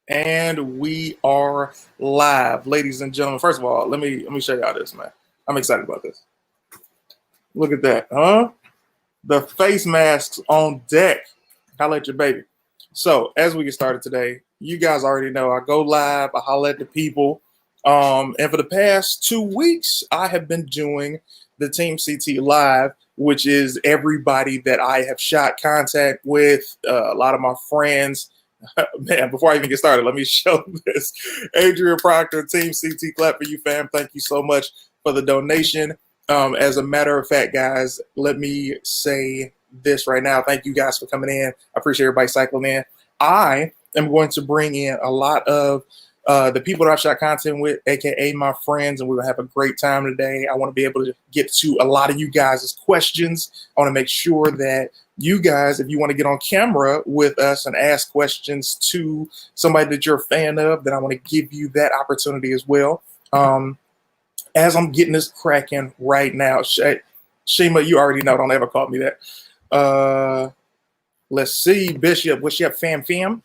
And we are live, ladies and gentlemen. First of all, let me show y'all this, man. I'm excited about this. Look at that, huh? The face masks on deck. Holla at your baby. So as we get started today, you guys already know I go live, I holla at the people. And for the past 2 weeks, I have been doing the Team CT Live, which is everybody that I have shot contact with, a lot of my friends. Man, before I even get started, let me show this. Adrian Proctor, Team CT, clap for you, fam. Thank you so much for the donation. As a matter of fact, guys, let me say this right now. Thank you guys for coming in. I appreciate everybody cycling in. I am going to bring in a lot of the people that I've shot content with, aka my friends, and we're gonna have a great time today. I want to be able to get to a lot of you guys' questions. I want to make sure that you guys, if you want to get on camera with us and ask questions to somebody that you're a fan of, then I want to give you that opportunity as well. As I'm getting this cracking right now, Shima, you already know, don't ever call me that. Let's see, Bishop, what's up, fam?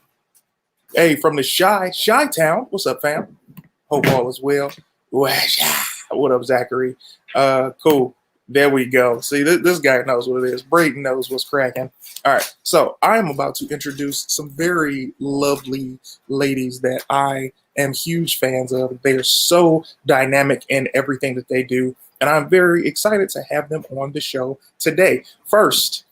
Hey, from the Shy Town, what's up, fam? Hope all is well. What up, Zachary? Cool. There we go. See, this guy knows what it is. Braden knows what's cracking. All right, so I'm about to introduce some very lovely ladies that I am huge fans of. They are so dynamic in everything that they do, and I'm very excited to have them on the show today. First,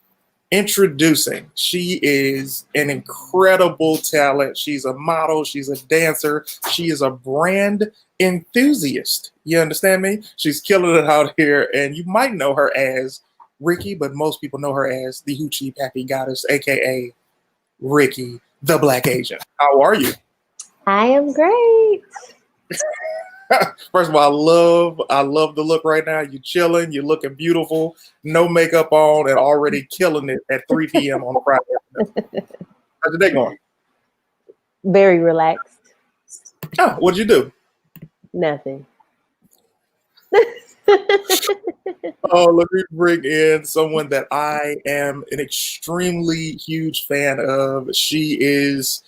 introducing, she is an incredible talent. She's a model, she's a dancer, she is a brand enthusiast. You understand me? She's killing it out here, and you might know her as Ricky, but most people know her as the Hoochie Pappy Goddess, aka Ricky, the Black Asian. How are you? I am great. First of all, I love the look right now. You're chilling, you're looking beautiful, no makeup on, and already killing it at 3 p.m. on a Friday afternoon. How's your day going? Very relaxed. Oh, what'd you do? Nothing. Oh, let me bring in someone that I am an extremely huge fan of. She is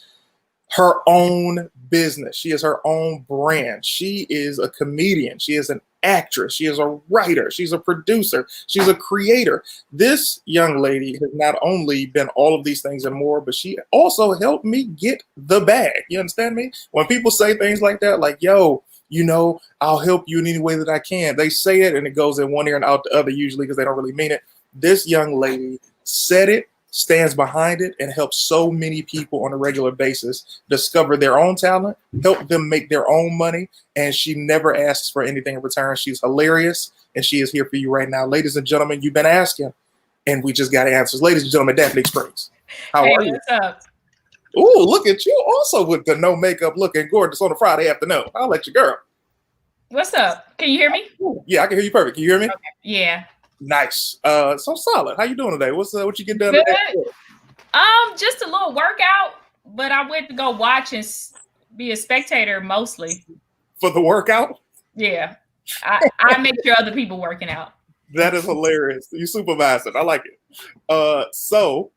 her own business. She is her own brand. She is a comedian. She is an actress. She is a writer. She's a producer. She's a creator. This young lady has not only been all of these things and more, but she also helped me get the bag. You understand me? When people say things like that, like, yo, you know, I'll help you in any way that I can. They say it and it goes in one ear and out the other, usually because they don't really mean it. This young lady said it, stands behind it, and helps so many people on a regular basis discover their own talent, help them make their own money, and she never asks for anything in return. She's hilarious, and she is here for you right now. Ladies and gentlemen, you've been asking, and we just got answers. Ladies and gentlemen, Daphne Springs. How are you? What's up? Ooh, look at you also with the no makeup looking gorgeous on a Friday afternoon. I'll let you, girl. What's up? Can you hear me? Ooh, yeah, I can hear you perfect. Can you hear me? Okay. Yeah. Nice. So solid. How you doing today? What you get done today? Just a little workout, but I went to go watch and be a spectator mostly. For the workout? Yeah. I make sure other people working out. That is hilarious. You supervise it. I like it. So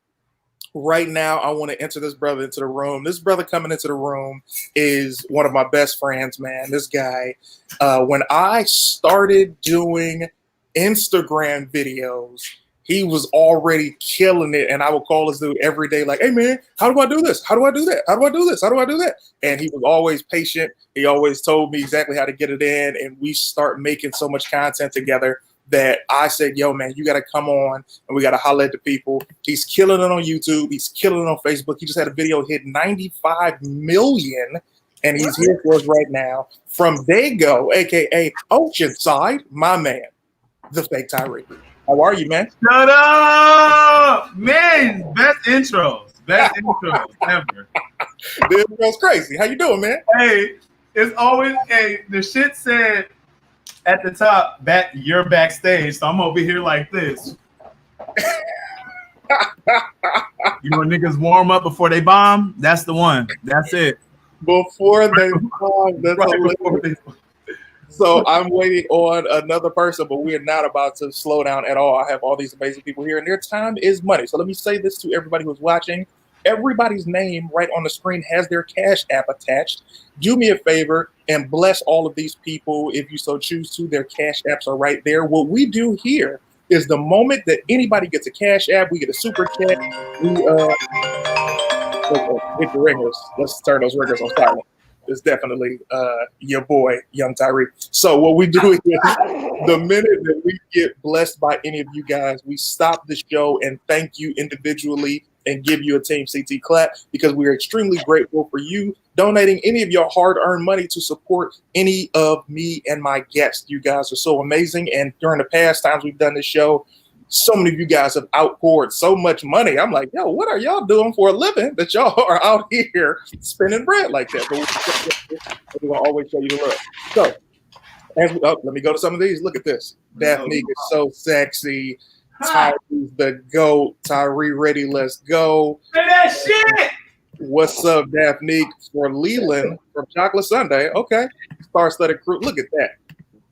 right now I want to enter this brother into the room. This brother coming into the room is one of my best friends, man. This guy, when I started doing Instagram videos, he was already killing it, and I would call this dude every day like, hey man, how do I do this? How do I do that? How do I do this? How do I do that? And he was always patient. He always told me exactly how to get it in, and we start making so much content together that I said, yo man, you got to come on and we got to holler at the people. He's killing it on YouTube. He's killing it on Facebook. He just had a video hit 95 million, and he's here for us right now from Dago, aka Oceanside, my man, the fake Tyree. How are you, man? Shut up, man! Best intros ever. This goes crazy. How you doing, man? Hey, it's always the shit said at the top you're backstage, so I'm over here like this. You know, niggas warm up before they bomb. That's the one. That's it. Before they bomb. That's hilarious. So I'm waiting on another person, but we are not about to slow down at all. I have all these amazing people here, and their time is money. So let me say this to everybody who's watching. Everybody's name right on the screen has their Cash App attached. Do me a favor and bless all of these people if you so choose to. Their Cash Apps are right there. What we do here is the moment that anybody gets a Cash App, we get a super chat. We hit the ringers. Let's turn those ringers on silent. It's definitely your boy, Young Tyree. So what we do is the minute that we get blessed by any of you guys, we stop the show and thank you individually and give you a Team CT clap because we are extremely grateful for you donating any of your hard-earned money to support any of me and my guests. You guys are so amazing. And during the past times we've done this show, so many of you guys have outpoured so much money. I'm like, yo, what are y'all doing for a living that y'all are out here spending bread like that? But we're going to always show you the love. So, let me go to some of these. Look at this. Daphne is so sexy. Tyree's the GOAT. Tyree ready, let's go. Say that shit. What's up, Daphne? For Leland from Chocolate Sunday. Okay. Star-studded crew. Look at that.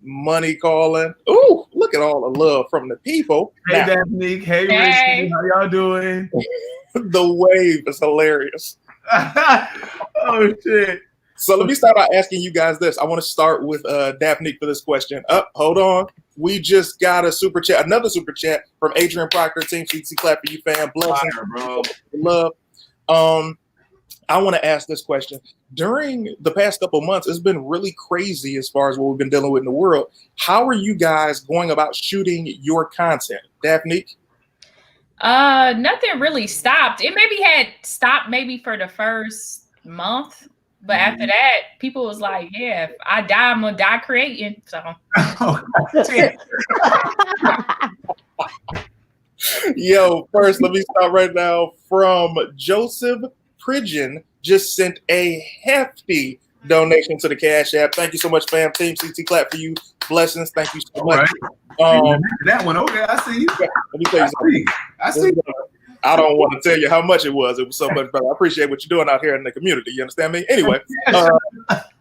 Money calling. Ooh, look at all the love from the people. Hey, now, Daphne. Hey, Hey. Richie. How y'all doing? the wave is hilarious. Oh, shit. So let me start by asking you guys this. I want to start with Daphne for this question. Hold on. We just got a super chat, another super chat from Adrian Proctor, Team CT Clap for You fan. Blessings, Fire, bro. love. I want to ask this question. During the past couple of months, it's been really crazy as far as what we've been dealing with in the world. How are you guys going about shooting your content? Daphne? Nothing really stopped. It maybe had stopped maybe for the first month, but after that, people was like, "Yeah, if I die, I'm gonna die creating." So, Oh, shit. Yo, first, let me start right now from Joseph Pridgeon. Just sent a hefty donation to the Cash App. Thank you so much, fam. Team CT Clap for You. Blessings. Thank you so much. Right. That one, okay, I see you. Let me tell you something. I see. I don't want to tell you how much it was. It was so much, but I appreciate what you're doing out here in the community. You understand me? Anyway.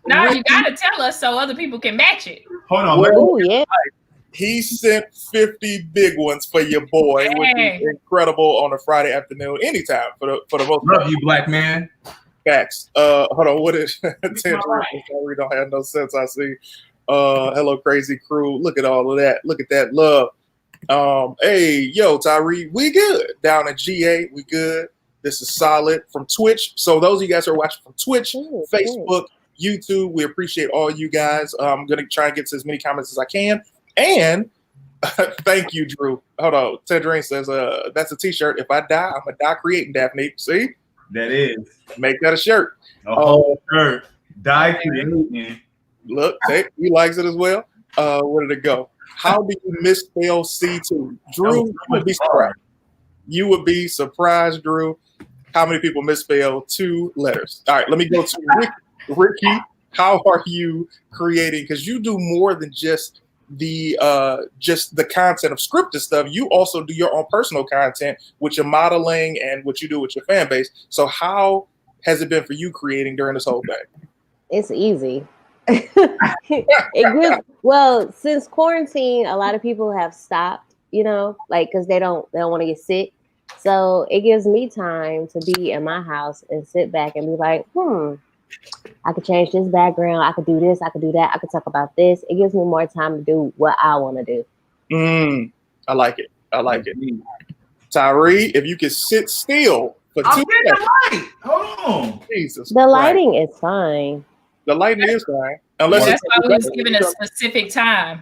now you gotta tell us so other people can match it. Hold on. Well, Oh yeah. he sent 50 big ones for your boy, which is incredible on a Friday afternoon, anytime for the most Love you, black man. facts. Hold on, what is 10 we don't have no sense, I see. Hello, crazy crew. Look at all of that. Look at that love. Hey, yo, Tyree, we good. Down in GA, we good. This is solid from Twitch. So those of you guys who are watching from Twitch, Facebook, YouTube, we appreciate all you guys. I'm going to try and get to as many comments as I can. And thank you, Drew. Hold on. Tedrine says, that's a t-shirt. If I die, I'm going to die creating, Daphne. See? That is. Make that a shirt. A whole shirt. Die creating. Look, he likes it as well. Where did it go? How do you misspell C2? Drew, you would be surprised. You would be surprised, Drew, how many people misspell 2 letters. All right, let me go to Ricky. How are you creating? Because you do more than just the content of scripted stuff. You also do your own personal content with your modeling and what you do with your fan base. So how has it been for you creating during this whole thing? It's easy. Well, since quarantine, a lot of people have stopped, like because they don't want to get sick. So it gives me time to be in my house and sit back and be like, I could change this background. I could do this. I could do that. I could talk about this. It gives me more time to do what I want to do. I like it. Tyree, if you could sit still for 2 I'm getting seconds. the light. Hold on. Jesus. The lighting is fine. The lighting is fine. Unless That's why we was given a specific time.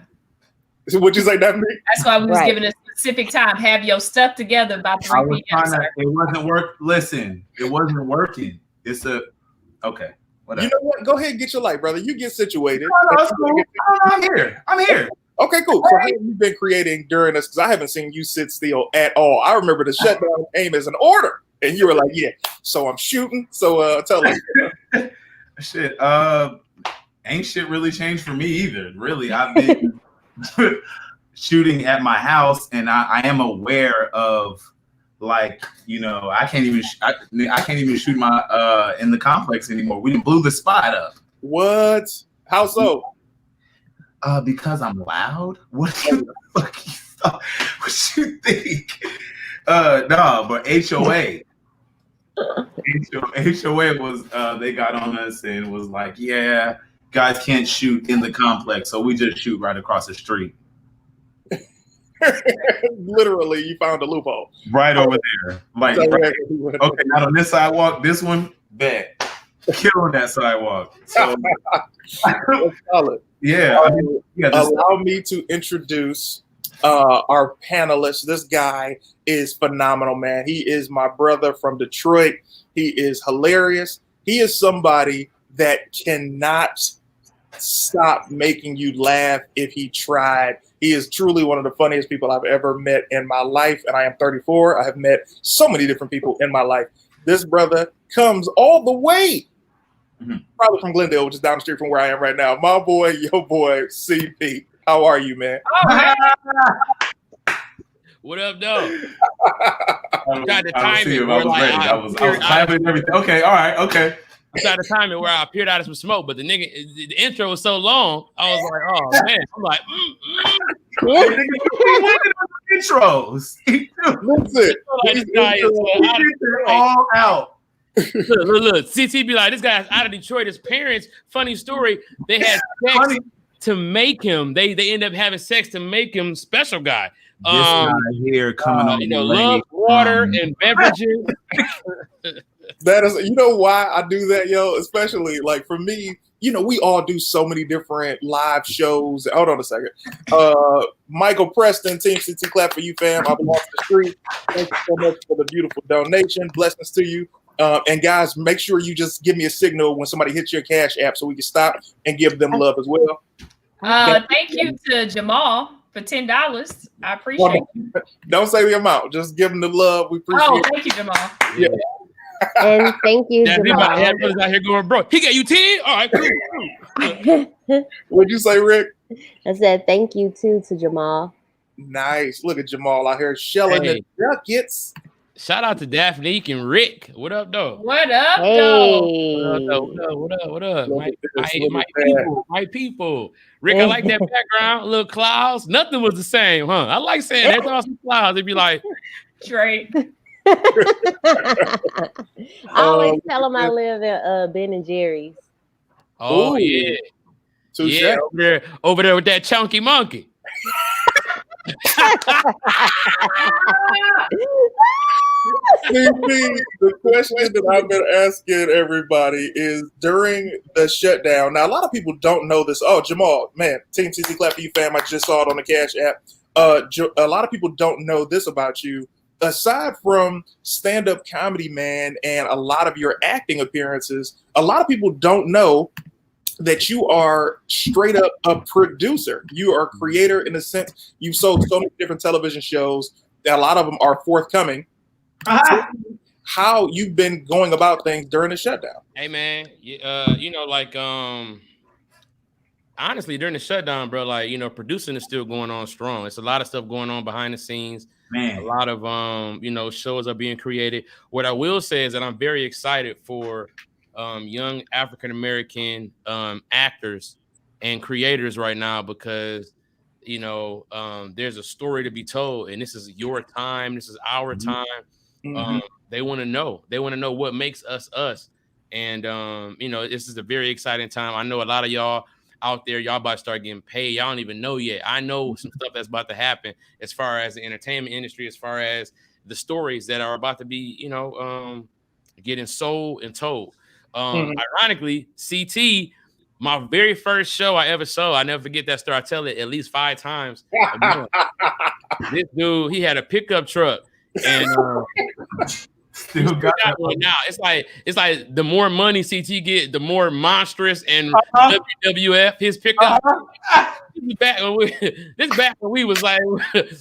What'd you say, Daphne? That's why we was Right. given a specific time. Have your stuff together by 3 p.m. sir. It wasn't work. Listen, it wasn't working. It's okay. Whatever. You know what? Go ahead and get your light, brother. You get situated. No, that's cool. I'm here. Okay, cool. So how have you been creating during this? Because I haven't seen you sit still at all. I remember the shutdown came as an order, and you were like, "Yeah." So I'm shooting. So tell us. Shit. Ain't shit really changed for me either. Really, I've been shooting at my house, and I am aware of, like, I can't even shoot my in the complex anymore. We blew the spot up. What? How so? Because I'm loud. What the fuck you thought? What you think? No, but HOA. HOA was they got on us and was like, yeah, guys can't shoot in the complex, so we just shoot right across the street. Literally, you found a loophole. Right over there. Like, right, okay, not on this sidewalk, this one, bad. Killing that sidewalk. So solid. Yeah. I mean, allow me to introduce our panelist. This guy is phenomenal, man. He is my brother from Detroit. He is hilarious. He is somebody that cannot stop making you laugh if he tried. He is truly one of the funniest people I've ever met in my life, and I am 34. I have met so many different people in my life. This brother comes all the way, probably from Glendale, which is down the street from where I am right now. My boy, your boy, CP. How are you, man? What up, though? I tried to time it. I was ready. I was clapping everything. Okay, all right, okay. I tried to time it where I appeared out of some smoke, but the intro was so long, I was like, oh man. I'm like, intros. Listen, like, this guy is all out. Look, CT be like, this guy's out of Detroit. His parents, funny story, they had sex to make him. They end up having sex to make him special guy. This guy here coming on, love water and beverages. That is, you know why I do that, yo? Especially like for me, you know, we all do so many different live shows. Hold on a second. Michael Preston, Team CT, clap for you, fam. I belong to the street. Thank you so much for the beautiful donation. Blessings to you. And guys, make sure you just give me a signal when somebody hits your Cash App so we can stop and give them love as well. Thank you to Jamal for $10. I appreciate it. Don't say the amount. Just give them the love. We appreciate it. Thank you, Jamal. Yeah. And thank you, Jamal. Brothers out here going, bro. He got you 10? All right, cool. What'd you say, Rick? I said thank you too to Jamal. Nice. Look at Jamal out here shelling the ducats. Shout out to Daphne and Rick. What up, though? What up, Hey. What up? My people. Rick, I like that background. Little clouds. Nothing was the same, huh? I like saying every time I see clouds, it'd be like, Drake. I always tell them I live at Ben and Jerry's. Oh, yeah. Yeah, over there with that chunky monkey. The question that I've been asking everybody is during the shutdown. Now, a lot of people don't know this. Oh, Jamal, man, Team CC clap for you, fam. I just saw it on the Cash App. A lot of people don't know this about you. Aside from stand-up comedy, man, and a lot of your acting appearances, a lot of people don't know that you are straight up a producer. You are a creator in a sense. You've sold so many different television shows that a lot of them are forthcoming. How you've been going about things during the shutdown? Hey, man, honestly, during the shutdown, bro, producing is still going on strong. It's a lot of stuff going on behind the scenes. Man, a lot of shows are being created. What I will say is that I'm very excited for young African American actors and creators right now because there's a story to be told, and this is your time. This is our time. They want to know. They want to know what makes us us. And this is a very exciting time. I know a lot of y'all out there, y'all about to start getting paid. Y'all don't even know yet. I know some stuff that's about to happen as far as the entertainment industry, as far as the stories that are about to be, getting sold and told. Ironically, CT, my very first show I ever saw, I never forget that story. I tell it at least 5 times. This dude, he had a pickup truck, and still got one now. It's like the more money CT get, the more monstrous and WWF his pickup. This is back when we was like,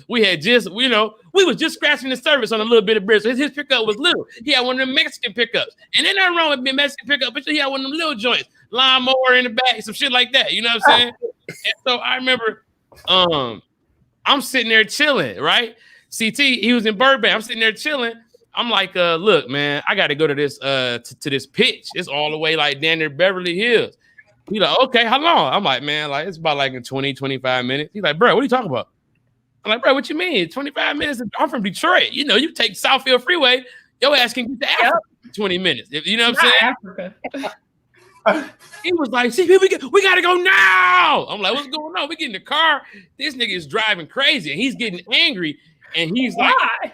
we had just, we was just scratching the surface on a little bit of bread. So his pickup was little. He had one of them Mexican pickups. And then nothing wrong with being Mexican pickup, but he had one of them little joints, lawnmower in the back, some shit like that. You know what I'm saying? And so I remember I'm sitting there chilling, right? CT, he was in Burbank. I'm sitting there chilling. I'm like, look, man, I got to go to this to this pitch. It's all the way like down near Beverly Hills. He's like, okay, how long? I'm like, man, like it's about like in 20, 25 minutes. He's like, bro, what are you talking about? I'm like, bro, what you mean? 25 minutes? I'm from Detroit. You take Southfield Freeway, your ass can get to Africa. 20 minutes. You know what I'm saying? Africa. He was like, see, we gotta go now. I'm like, what's going on? We get in the car. This nigga is driving crazy and he's getting angry. And he's like, Why?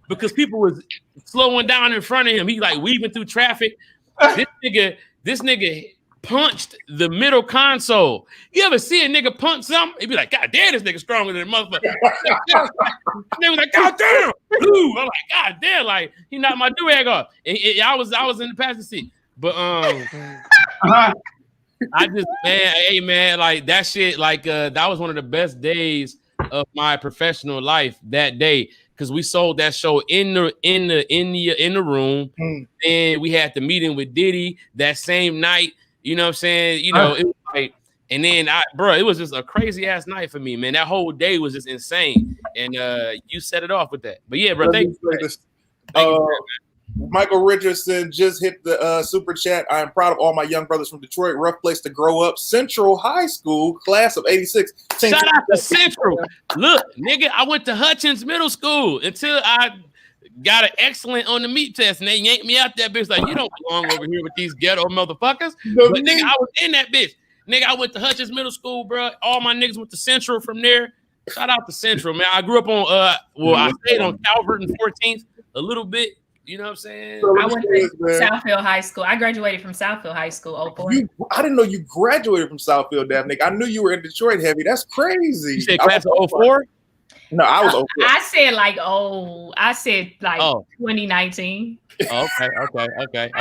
because people was slowing down in front of him. He like weaving through traffic. This nigga punched the middle console. You ever see a nigga punch something? He'd be like, God damn, this nigga stronger than a motherfucker. They was like, God damn. Ooh. I'm like, God damn, like he knocked my do-rag off. And I was in the passenger seat. But I just, man, hey man, like that shit, like that was one of the best days of my professional life that day, because we sold that show in the room, and we had the meeting with Diddy that same night. You know what I'm saying? You know, it was like, and then it was just a crazy ass night for me, man. That whole day was just insane, and you set it off with that. But yeah, bro, thank you. Michael Richardson just hit the super chat. I am proud of all my young brothers from Detroit. Rough place to grow up. Central High School, class of '86. Shout out to Central. Look, nigga, I went to Hutchins Middle School until I got an excellent on the meat test, and they yanked me out that bitch like, you don't belong over here with these ghetto motherfuckers. But nigga, I was in that bitch. Nigga, I went to Hutchins Middle School, bro. All my niggas went to Central from there. Shout out to Central, man. I grew up on I stayed on Calvert and 14th a little bit. You know what I'm saying? I went to Southfield High School. I graduated from Southfield High School. I didn't know you graduated from Southfield, Daphne. I knew you were in Detroit heavy. That's crazy. You said class of 04? No, I was 04. I said like 2019. Oh, okay.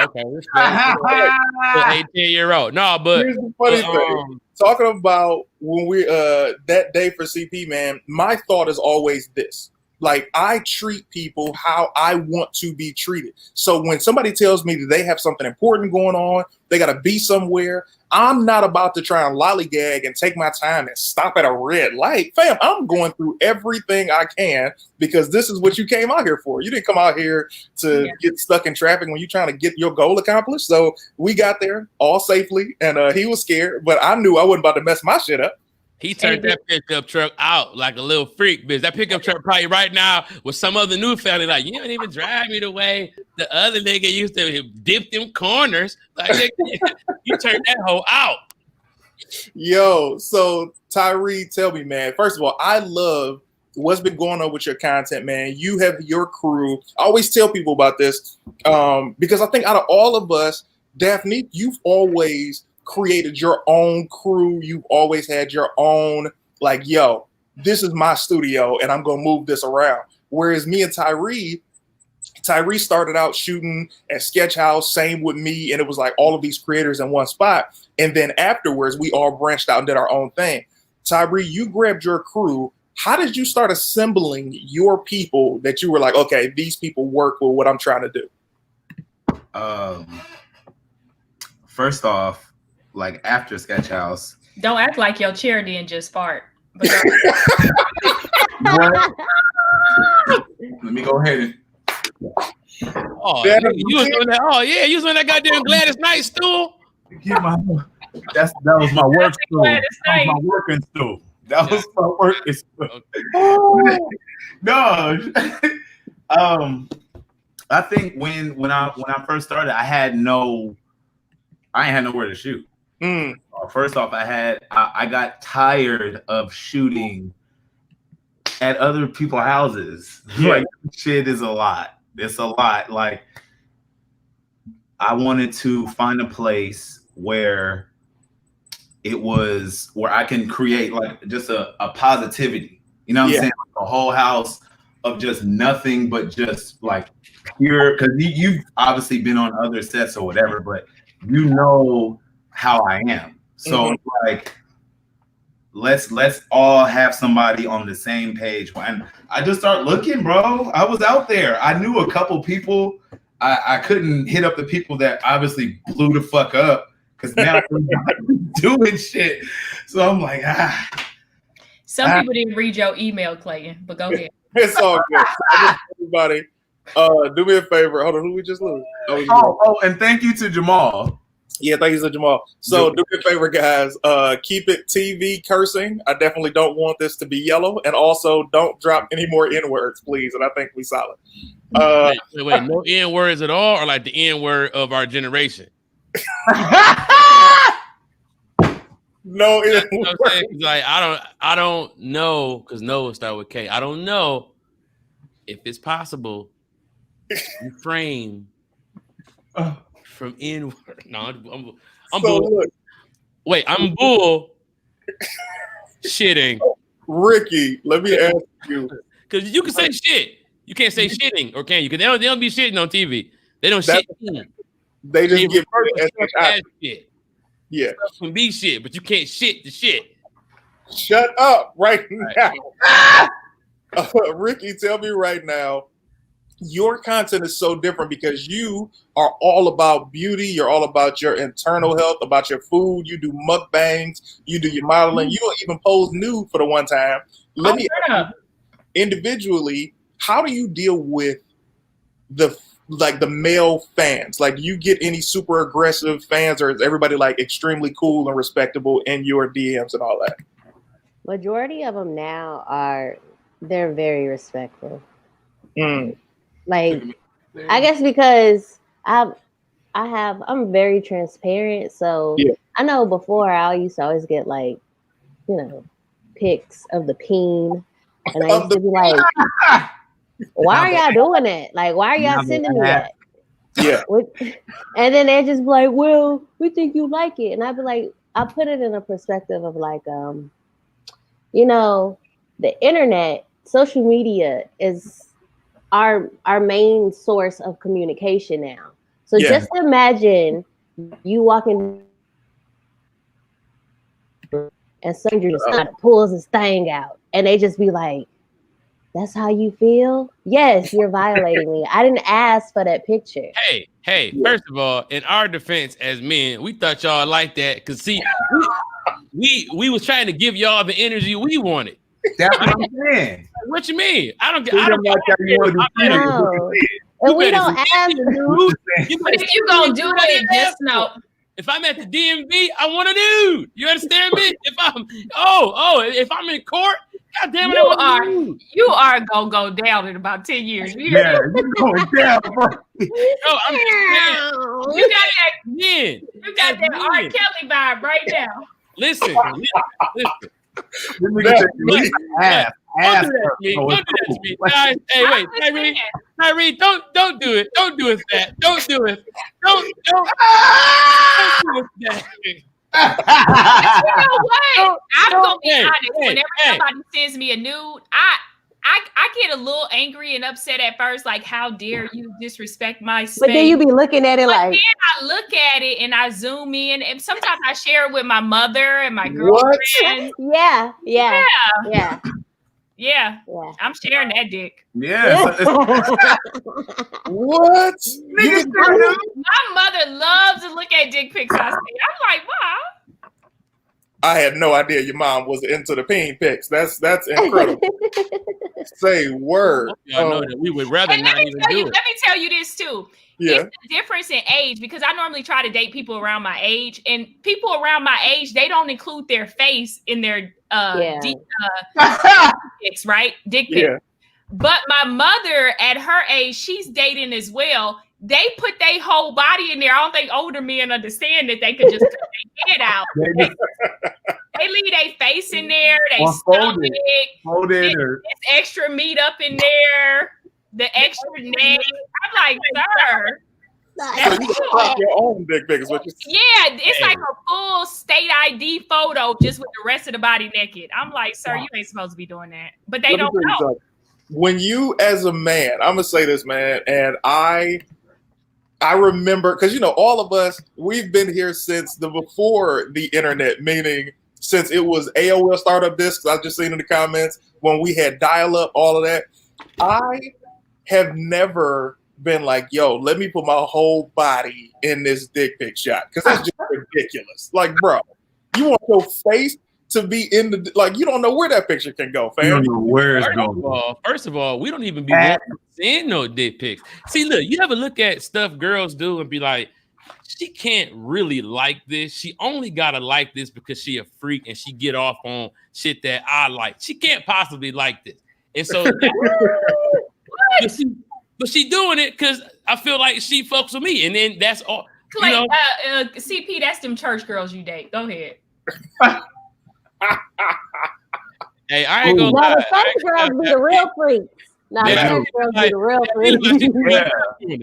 18-year-old. No, but here's the funny thing. Talking about when we that day for CP, man, my thought is always this. Like, I treat people how I want to be treated. So when somebody tells me that they have something important going on, they got to be somewhere, I'm not about to try and lollygag and take my time and stop at a red light. Fam, I'm going through everything I can because this is what you came out here for. You didn't come out here to get stuck in traffic when you're trying to get your goal accomplished. So we got there all safely, and he was scared, but I knew I wasn't about to mess my shit up. He turned that pickup truck out like a little freak, bitch. That pickup truck probably right now with some other new family, like, you don't even drive me the way the other nigga used to dip them corners. Like, you turned that hoe out. Yo, so Tyree, tell me, man. First of all, I love what's been going on with your content, man. You have your crew. I always tell people about this because I think out of all of us, Daphne, you've always created your own crew. You've always had your own, like, yo, this is my studio and I'm gonna move this around. Whereas me and Tyree started out shooting at Sketch House, same with me, and it was like all of these creators in one spot. And then afterwards, we all branched out and did our own thing. Tyree, you grabbed your crew. How did you start assembling your people that you were like, okay, these people work with what I'm trying to do? First off, like after Sketch House. Don't act like your chair didn't just fart. Let me go ahead and. Oh, you was on that. Oh yeah, you was on that goddamn Gladys Knight stool. That was my work stool. That was my working stool. That was my working stool. No. I think when I first started, I ain't had nowhere to shoot. First off, I got tired of shooting at other people's houses. Like, shit is a lot. It's a lot. Like, I wanted to find a place where I can create like just a positivity. You know what I'm saying? Like a whole house of just nothing but just like pure, because you've obviously been on other sets or whatever, but you know how I am. So like, let's all have somebody on the same page. And I just start looking, bro. I was out there. I knew a couple people. I couldn't hit up the people that obviously blew the fuck up because now I'm doing shit. So I'm like, Some people didn't read your email, Clayton, but go ahead. It's all good. Everybody, do me a favor. Hold on, who we just lose? Oh, and thank you to Jamal. Yeah, thank you, so Jamal. So do me a favor, guys. Keep it TV cursing. I definitely don't want this to be yellow, and also don't drop any more N words, please. And I think we solid. Wait, no N words at all, or like the N word of our generation? No N words. Like I don't know, because no will start with K. I don't know if it's possible to refrain from N word. No, I'm So bull. look, Wait, I'm bull shitting. Ricky, let me ask you. Because you can say shit. You can't say shitting, or can you? Because they don't be shitting on TV. They don't shit. They just give shit. Yeah. Stuff can be shit, but you can't shit the shit. Shut up right now. Ricky, tell me right now, your content is so different because you are all about beauty. You're all about your internal health, about your food. You do mukbangs. You do your modeling. You don't even pose nude for the one time. Let me ask you, individually, how do you deal with the male fans? Like, do you get any super aggressive fans, or is everybody like extremely cool and respectable in your DMs and all that? Majority of them now they're very respectful. Like, I guess because I'm very transparent, so yeah. I know before I used to always get like, pics of the peen, and I used to be like, why are y'all doing that? Like, why are y'all sending me that? Yeah. And then they just be like, well, we think you like it. And I'd be like, I put it in a perspective of like, the internet, social media is our main source of communication now. So just imagine you walking and Sandra just kind of pulls his thing out, and they just be like, that's how you feel? Yes, you're violating me. I didn't ask for that picture. Hey, first of all, in our defense as men, we thought y'all liked that, because see, we was trying to give y'all the energy we wanted. That's what I'm saying. What you mean? I don't get no. And we don't ask. But if you gonna do that, just know. If I'm at the DMV, I want a dude. You understand me? If I'm in court, God damn it, you are gonna go down in about 10 years. Yeah, you're going down, bro. No, I'm just saying. You got that R. Kelly vibe right now. Listen. Don't do that to me. Guys, hey, wait, Tyree, don't do it. Don't do it that. Don't do it. Don't do it that. You know what? I'm gonna be honest. Whenever somebody sends me a nude, I get a little angry and upset at first, like, how dare you disrespect my space? But then you be looking at it like. Then I look at it and I zoom in, and sometimes I share it with my mother and my girlfriend. Yeah. I'm sharing that dick. Yeah. What? My mother loves to look at dick pics I see. I'm like, wow. I had no idea your mom was into the peen pics. That's incredible. Say word. I know that we would rather not even do it. Let me tell you this too. Yeah. It's the difference in age, because I normally try to date people around my age, and people around my age, they don't include their face in their dick pics, right? Dick pics. Yeah. But my mother, at her age, she's dating as well. They put their whole body in there. I don't think older men understand that they could just put their head out. They leave their face in there. They stomach. There's extra meat up in there. The extra neck. I'm like, sir. So you crop your own dick pic is what you say. Yeah, it's like a full state ID photo just with the rest of the body naked. I'm like, sir, you ain't supposed to be doing that. But they don't know. When you, as a man, I'm gonna say this, man, and I remember, because all of us, we've been here since before the internet, meaning since it was AOL startup discs. I've just seen in the comments when we had dial-up, all of that. I have never been like, yo, let me put my whole body in this dick pic shot, because that's just ridiculous. Like, bro, you want your face to be in the, like, you don't know where that picture can go, fam. You don't know where it's going. First of all, we don't even be seeing no dick pics. See, look, you ever look at stuff girls do and be like, she can't really like this. She only gotta like this because she a freak and she get off on shit that I like. She can't possibly like this. And so but she doing it because I feel like she fucks with me. And then that's all. Clay, you know, CP, that's them church girls you date. Go ahead. Hey, I ain't gonna lie. The church girls be the real freaks. Now the church girls be the real freaks.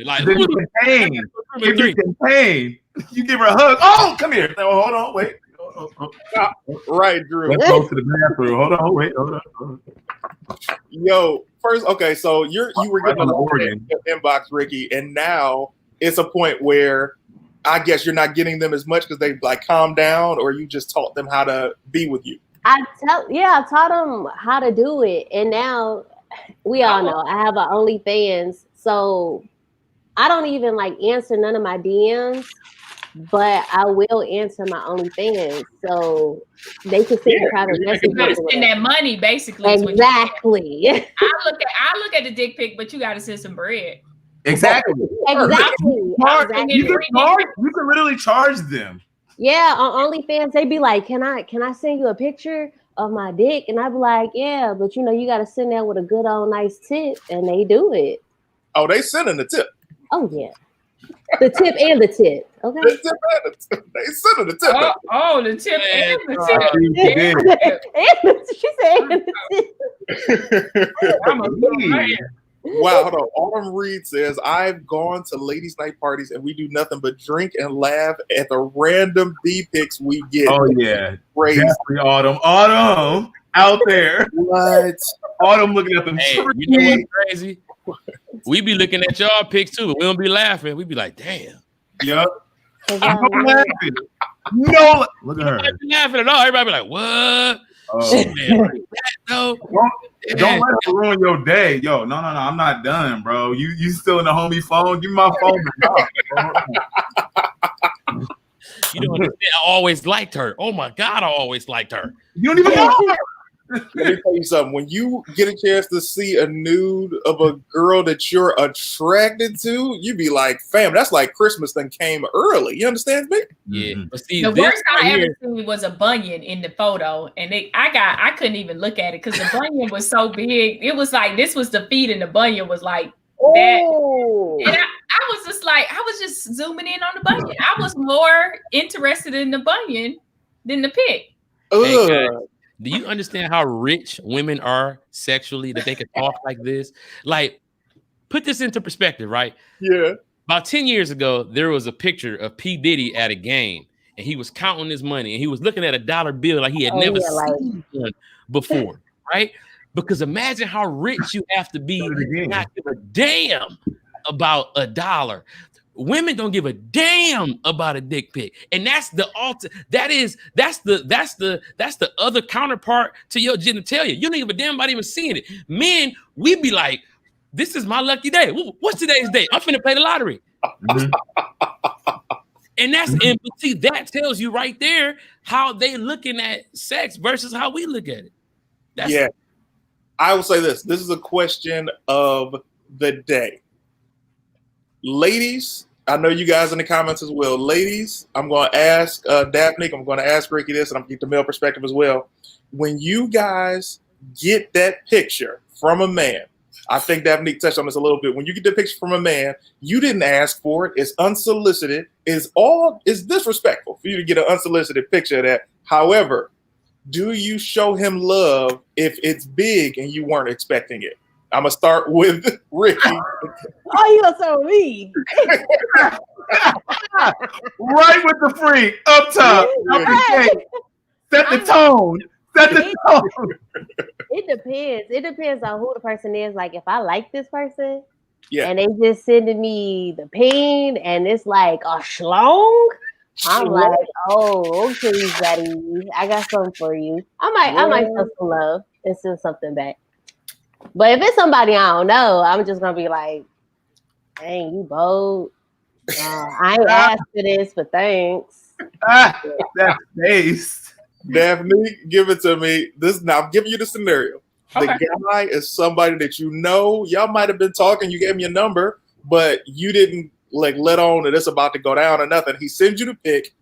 Like, contain. If you contain, you give her a hug. Oh, come here. Oh, hold on, wait. Right, Drew. Let's go to the bathroom. Hold on, wait. Hold on. Yo, first, okay, so you were getting on the inbox, Ricky, and now it's a point where I guess you're not getting them as much because they like calmed down, or you just taught them how to be with you. I taught them how to do it, and now we all know I have an OnlyFans, so I don't even like answer none of my DMs, but I will answer my OnlyFans, so they can send a private message. You gotta send that money, basically. Exactly. I look at the dick pic, but you gotta send some bread. Exactly. Exactly. You can literally charge them. Yeah, on OnlyFans, they be like, "Can I send you a picture of my dick?" And I be like, "Yeah, but you know, you got to send that with a good old nice tip," and they do it. Oh, they sending the tip. Oh yeah, the tip and the tip. Okay. The tip and the tip. They sending the tip. The tip and the tip. She said and the tip. I'm a good man. Wow, hold on. Autumn Reed says, I've gone to ladies' night parties and we do nothing but drink and laugh at the random D pics we get. Oh, yeah. Crazy. Definitely Autumn out there. What? Autumn looking at them. Hey, you know what's crazy? We be looking at y'all pics too, but we don't be laughing. We be like, damn. Yep. I'm laughing. No. Look at her. Nobody be laughing at all. Everybody be like, what? Oh, man. Don't let it ruin your day. Yo, no. I'm not done, bro. You still in the homie phone? Give me my phone. You don't understand. I always liked her. Oh my God, I always liked her. You don't even know her. Let me tell you something. When you get a chance to see a nude of a girl that you're attracted to, you be like, fam, that's like Christmas then came early. You understand me? Yeah. But see, the worst I ever seen was a bunion in the photo. And I couldn't even look at it because the bunion was so big. It was like, this was the feet and the bunion was like that. And I was just like, I was just zooming in on the bunion. I was more interested in the bunion than the pic. Hey, do you understand how rich women are sexually that they can talk like this? Like, put this into perspective, right? Yeah. About 10 years ago, there was a picture of P. Diddy at a game, and he was counting his money, and he was looking at a dollar bill like he had never seen one before, right? Because imagine how rich you have to be to not give a damn about a dollar. Women don't give a damn about a dick pic, and that's the that's the other counterpart to your genitalia. You don't give a damn about even seeing it. Men, we be like, "This is my lucky day. What's today's day? I'm finna play the lottery." And see, that tells you right there how they looking at sex versus how we look at it. I will say this. This is a question of the day. Ladies, I know you guys in the comments as well. Ladies, I'm going to ask Daphne, I'm going to ask Ricky this, and I'm going to get the male perspective as well. When you guys get that picture from a man, I think Daphne touched on this a little bit. When you get the picture from a man, you didn't ask for it. It's unsolicited. It's disrespectful for you to get an unsolicited picture of that. However, do you show him love if it's big and you weren't expecting it? I'm going to start with Ricky. Oh, you going to start with me? Right with the freak up top. Set the tone. It depends. It depends on who the person is. Like, if I like this person and they just sending me the ping and it's like a schlong, I'm like, oh, okay, buddy. I got something for you. I might show some love and send something back. But if it's somebody I don't know, I'm just gonna be like, dang, you bold. I ain't asked for this, but thanks. That's nice. Daphne, give it to me. Now I'm giving you the scenario. Okay. The guy is somebody that you know. Y'all might have been talking. You gave me a number, but you didn't like let on that it's about to go down or nothing. He sends you the pic.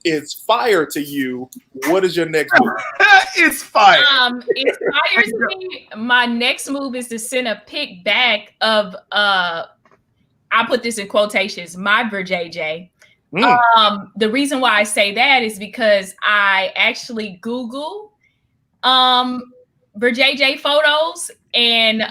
It's fire to you. What is your next move? It's fire. It fires me. My next move is to send a pic back of I put this in quotations, my JJ. The reason why I say that is because I actually Google JJ photos and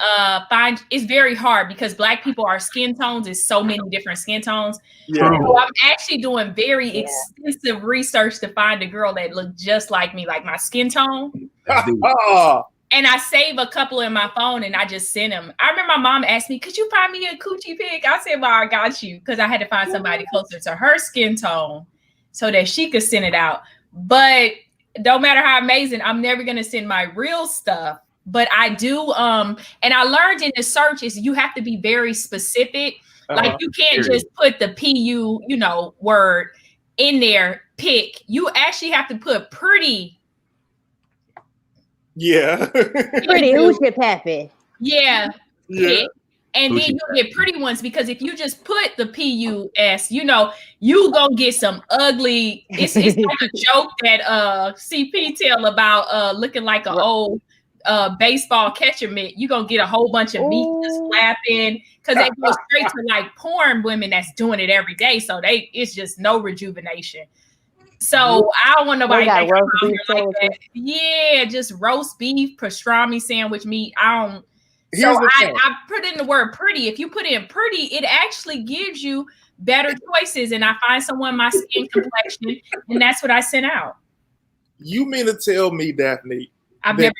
find it's very hard because Black people, our skin tones is so many different skin tones. Yeah. So I'm actually doing very extensive research to find a girl that looked just like me, like my skin tone. And I save a couple in my phone and I just send them. I remember my mom asked me, could you find me a coochie pic? I said, well, I got you. Because I had to find somebody closer to her skin tone so that she could send it out. But no matter how amazing, I'm never going to send my real stuff. But I do, and I learned in the search is you have to be very specific. Like you can't just put the PU, word in there, pick. You actually have to put pretty. Yeah. Pretty, who's your pappy? Yeah. Yeah. And then you get pretty ones because if you just put the PUS, you gonna get some ugly. It's like a joke that CP tell about looking like an old baseball catcher mitt. You gonna get a whole bunch of meat just slapping because they go straight to like porn women that's doing it every day. So it's just no rejuvenation. So I don't want nobody like that. Yeah, just roast beef, pastrami sandwich meat. I put in the word pretty. If you put in pretty, it actually gives you better choices. And I find someone my skin complexion, and that's what I sent out. You mean to tell me, Daphne, I've never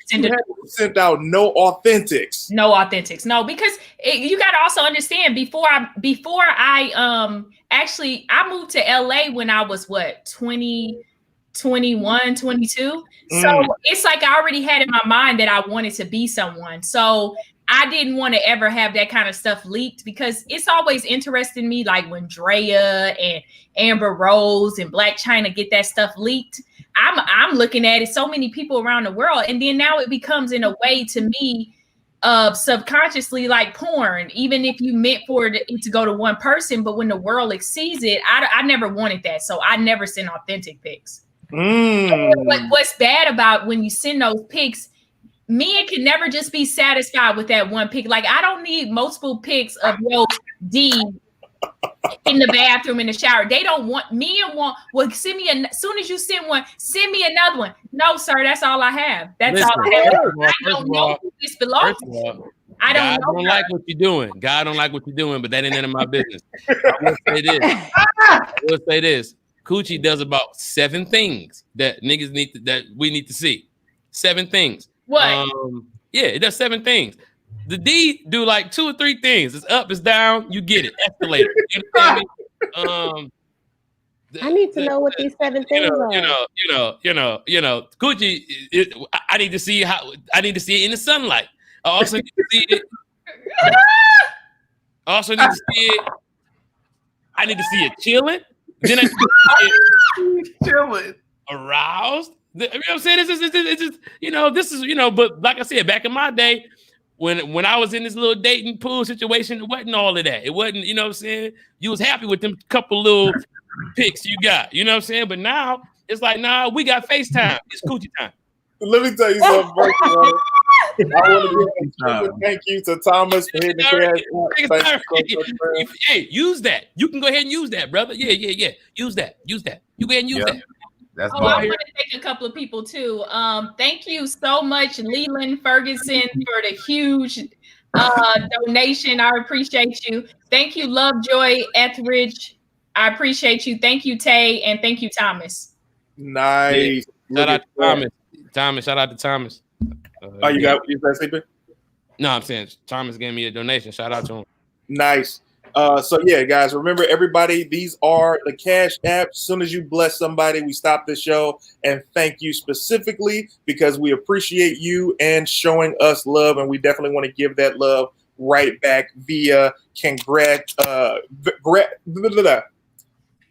sent out no authentics? No authentics. No, because you got to also understand before I actually I moved to LA when I was 21, 22. So it's like I already had in my mind that I wanted to be someone. So I didn't want to ever have that kind of stuff leaked because it's always interested me, like when Drea and Amber Rose and Black China get that stuff leaked. I'm looking at it, so many people around the world, and then now it becomes in a way to me subconsciously like porn, even if you meant for it to go to one person, but when the world exceeds it, I never wanted that, so I never send authentic pics. What's bad about when you send those pics, men can never just be satisfied with that one pic. Like I don't need multiple pics of your D in the bathroom, in the shower. They don't want send me as soon as you send one, send me another one. No, sir, that's all I have. That's all I have. I don't know who this belongs to. I don't know. God don't like what you're doing. God don't like what you're doing, but that ain't none of my business. I will say this. Coochie does about 7 things that niggas that we need to see. 7 things. What? It does 7 things. The D do like 2 or 3 things. It's up, it's down. You get it. Escalator. You understand me? I need to know what these 7 things are. Coochie. I need to see it in the sunlight. I also need to see it. I need to see it chilling. Then I need to see it chilling, aroused. You know what I'm saying? It's just this is But like I said, back in my day, when I was in this little dating pool situation, it wasn't all of that. It wasn't, you know what I'm saying? You was happy with them couple little pics you got, you know what I'm saying? But now it's like, nah, we got FaceTime. It's coochie time. Let me tell you something. I want to give a thank you to Thomas for hitting the cash. Hey, use that. You can go ahead and use that, brother. Yeah. Use that. You go ahead and use that. I want to thank a couple of people too. Thank you so much, Leland Ferguson, for the huge donation. I appreciate you. Thank you, Lovejoy Etheridge. I appreciate you. Thank you, Tay, and thank you, Thomas. Nice. Shout out to Thomas. Shout out to Thomas. You got sleeping? No, I'm saying Thomas gave me a donation. Shout out to him. Nice. So yeah, guys, remember everybody, these are the Cash Apps. As soon as you bless somebody, we stop the show and thank you specifically because we appreciate you and showing us love, and we definitely want to give that love right back via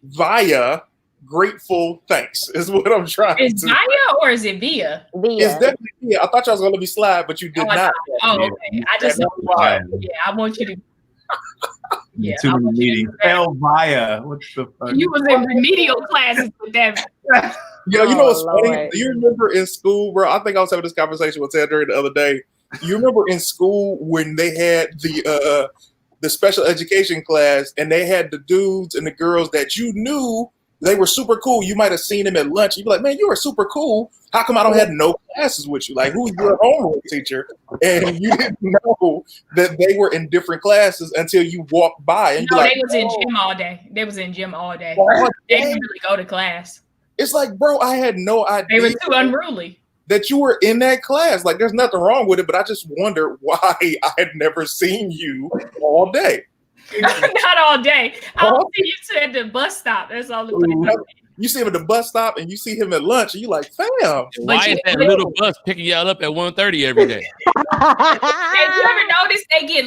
via grateful thanks is what I'm trying is to. Is via or is it via? It's definitely via. I thought y'all was going to be slide, but you did not. Okay. I just I want you to. Yeah, too many meetings. Hell, Via. What the fuck? You was in remedial classes with that. Yo, you know what's funny? Lord. Do you remember in school, bro? I think I was having this conversation with Ted during the other day. You remember in school when they had the special education class, and they had the dudes and the girls that you knew they were super cool. You might have seen them at lunch. You'd be like, man, you were super cool. How come I don't have no classes with you? Like, who's your homeroom teacher? And you didn't know that they were in different classes until you walked by. And No, like, they was in gym all day. They was in gym all day. Oh, They didn't really go to class. it's like, bro, I had no idea. They were too unruly. That you were in that class. Like, there's nothing wrong with it, but I just wonder why I had never seen you all day. Not all day. I'll see you at the bus stop. That's all the place. You see him at the bus stop and you see him at lunch, and you like, fam. Why is that little bus picking y'all up at 1:30 every day? Have you ever noticed they get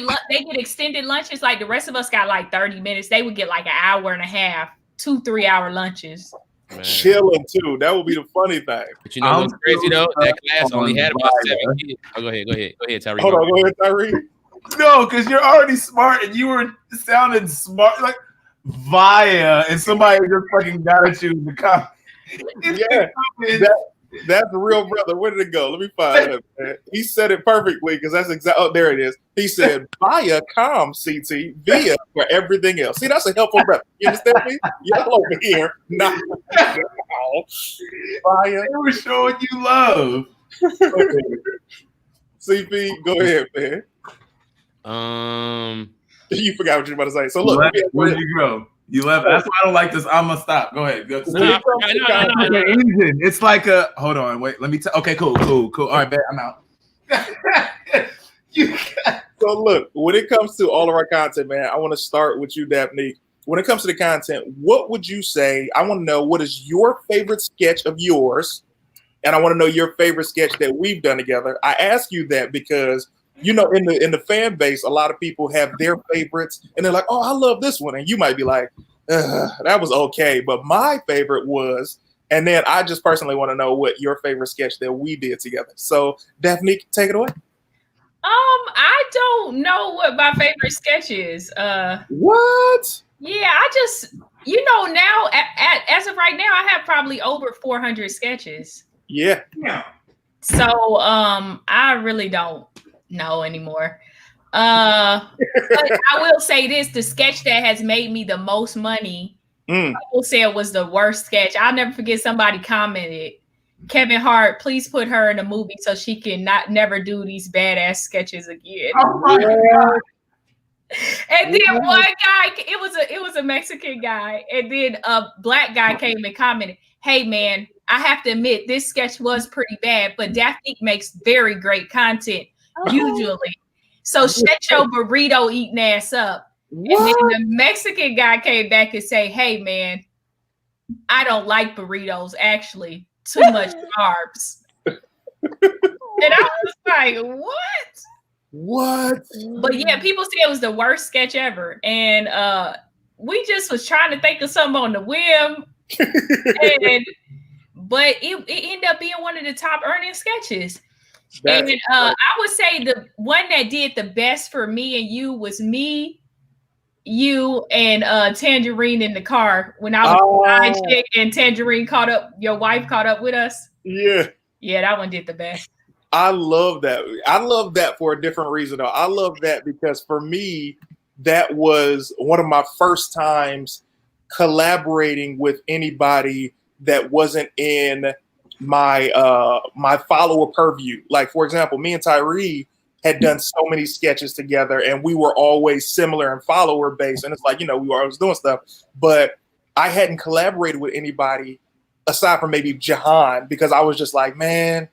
extended lunches? Like the rest of us got like 30 minutes. They would get like an hour and a half, 2-3 hour lunches. Man. Chilling too. That would be the funny thing. But you know what's crazy though? That class only had about 7 kids. Oh, go ahead, Tyree. Hold on, go ahead, Tyree. No, because you're already smart and you were sounding smart like Via, and somebody just fucking got at you in the comments. Yeah, that's the real brother. Where did it go? Let me find it, man. He said it perfectly because that's exactly. Oh, there it is. He said Viacom CT via for everything else. See, that's a helpful brother. You understand me? Y'all over here, not Via. They were showing you love. CP, go ahead, man. You forgot what you were about to say. So look, where did you go? You left. That's why I don't like this. I'm gonna stop. Go ahead. Go. No. It's like a. Hold on. Wait. Let me tell. Okay. Cool. All right, bet. I'm out. So look, when it comes to all of our content, man, I want to start with you, Daphne. When it comes to the content, what would you say? I want to know what is your favorite sketch of yours, and I want to know your favorite sketch that we've done together. I ask you that because you know, in the fan base, a lot of people have their favorites, and they're like, "Oh, I love this one," and you might be like, "That was okay," but my favorite was. And then I just personally want to know what your favorite sketch that we did together. So, Daphne, take it away. I don't know what my favorite sketch is. What? Yeah, I just, now as of right now, I have probably over 400 sketches. Yeah. So, I really don't know anymore. But I will say this: the sketch that has made me the most money, people say it was the worst sketch. I'll never forget somebody commented, "Kevin Hart, please put her in a movie so she can never do these badass sketches again." Oh my God. And then one guy, it was a Mexican guy, and then a black guy came and commented, "Hey man, I have to admit this sketch was pretty bad, but Daphne makes very great content usually. So shut your burrito eating ass up." What? And then the Mexican guy came back and say, "Hey man, I don't like burritos, actually. Too much carbs." And I was like, what? But yeah, people say it was the worst sketch ever. And we just was trying to think of something on the whim. But it ended up being one of the top earning sketches. And I would say the one that did the best for me and you was me, you, and Tangerine in the car when I was behind chick and Tangerine your wife caught up with us. Yeah, that one did the best. I love that. I love that for a different reason though. I love that because for me, that was one of my first times collaborating with anybody that wasn't in my my follower purview. Like, for example, me and Tyree had done so many sketches together and we were always similar and follower based. And it's like, we were always doing stuff, but I hadn't collaborated with anybody aside from maybe Jahan, because I was just like, man,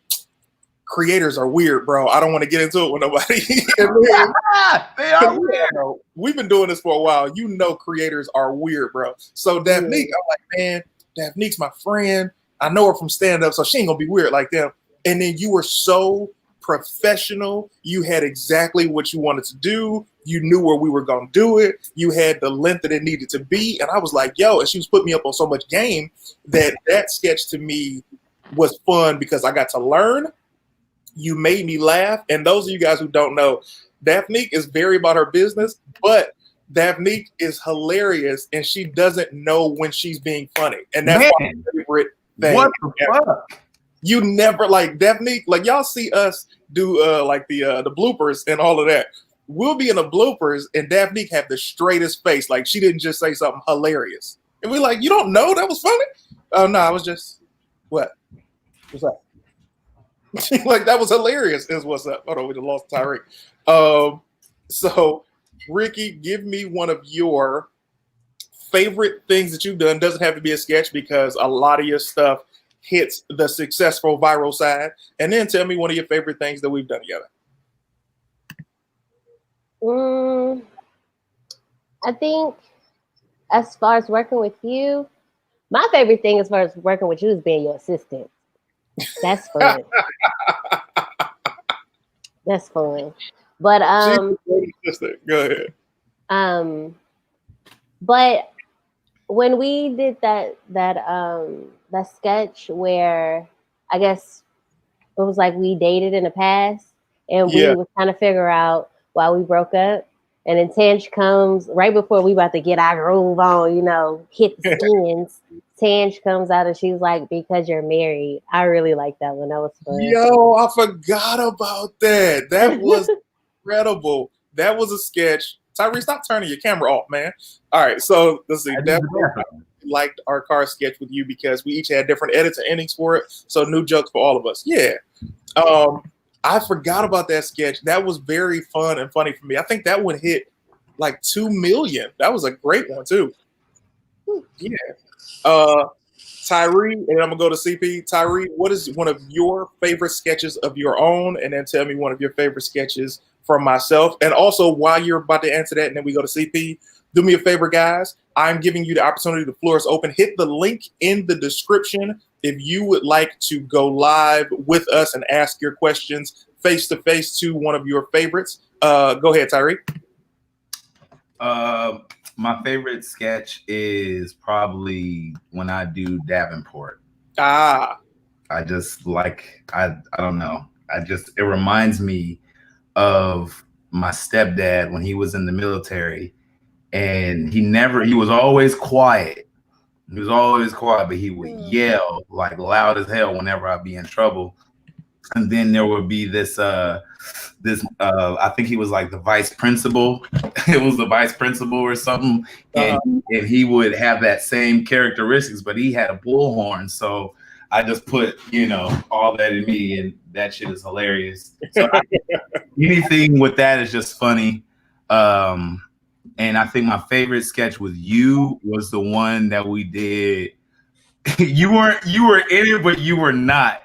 creators are weird, bro. I don't want to get into it with nobody. They are weird. We've been doing this for a while. Creators are weird, bro. So Daphne, I'm like, man, Daphne's my friend. I know her from stand-up, so she ain't gonna be weird like them. And then you were so professional. You had exactly what you wanted to do. You knew where we were gonna do it. You had the length that it needed to be. And I was like, yo, and she was putting me up on so much game that sketch to me was fun because I got to learn. You made me laugh. And those of you guys who don't know, Daphne is very about her business, but Daphne is hilarious, and she doesn't know when she's being funny, and that's my favorite thing. What the fuck? You never like Daphne. Like y'all see us do like the bloopers and all of that. We'll be in the bloopers, and Daphne have the straightest face, like she didn't just say something hilarious, and we're like, "You don't know that was funny?" Oh no, I was just what? What's up? Like that was hilarious. Is what's up? Hold on, we just lost Tyreek. So Ricky, give me one of your favorite things that you've done. Doesn't have to be a sketch because a lot of your stuff hits the successful viral side. And then tell me one of your favorite things that we've done together. I think as far as working with you, my favorite thing as far as working with you is being your assistant. That's fun. That's fun. But go ahead. But when we did that sketch where I guess it was like we dated in the past and we were trying to figure out why we broke up, and then Tange comes right before we about to get our groove on, you know, hit the skins. Tange comes out and she's like, "Because you're married." I really like that one. That was fun. Yo, I forgot about that. That was incredible. That was a sketch. Tyree, stop turning your camera off, man. All right, so let's see. Definitely liked our car sketch with you because we each had different edits and endings for it. So new jokes for all of us. Yeah. I forgot about that sketch. That was very fun and funny for me. I think that one hit like 2 million. That was a great one too. Yeah. Tyree, and I'm gonna go to CP. Tyree, what is one of your favorite sketches of your own? And then tell me one of your favorite sketches from myself. And also, while you're about to answer that, and then we go to CP, do me a favor, guys. I'm giving you the opportunity. The floor is open. Hit the link in the description if you would like to go live with us and ask your questions face to face to one of your favorites. Go ahead, Tyree. My favorite sketch is probably when I do Davenport. I just like, I don't know. It reminds me of my stepdad when he was in the military, and he was always quiet. He was always quiet, but he would yell like loud as hell whenever I'd be in trouble. And then there would be this I think he was like the vice principal. It was the vice principal or something. And he would have that same characteristics, but he had a bullhorn. So I just put, all that in me, and that shit is hilarious. So anything with that is just funny. And I think my favorite sketch with you was the one that we did. You were in it, but you were not.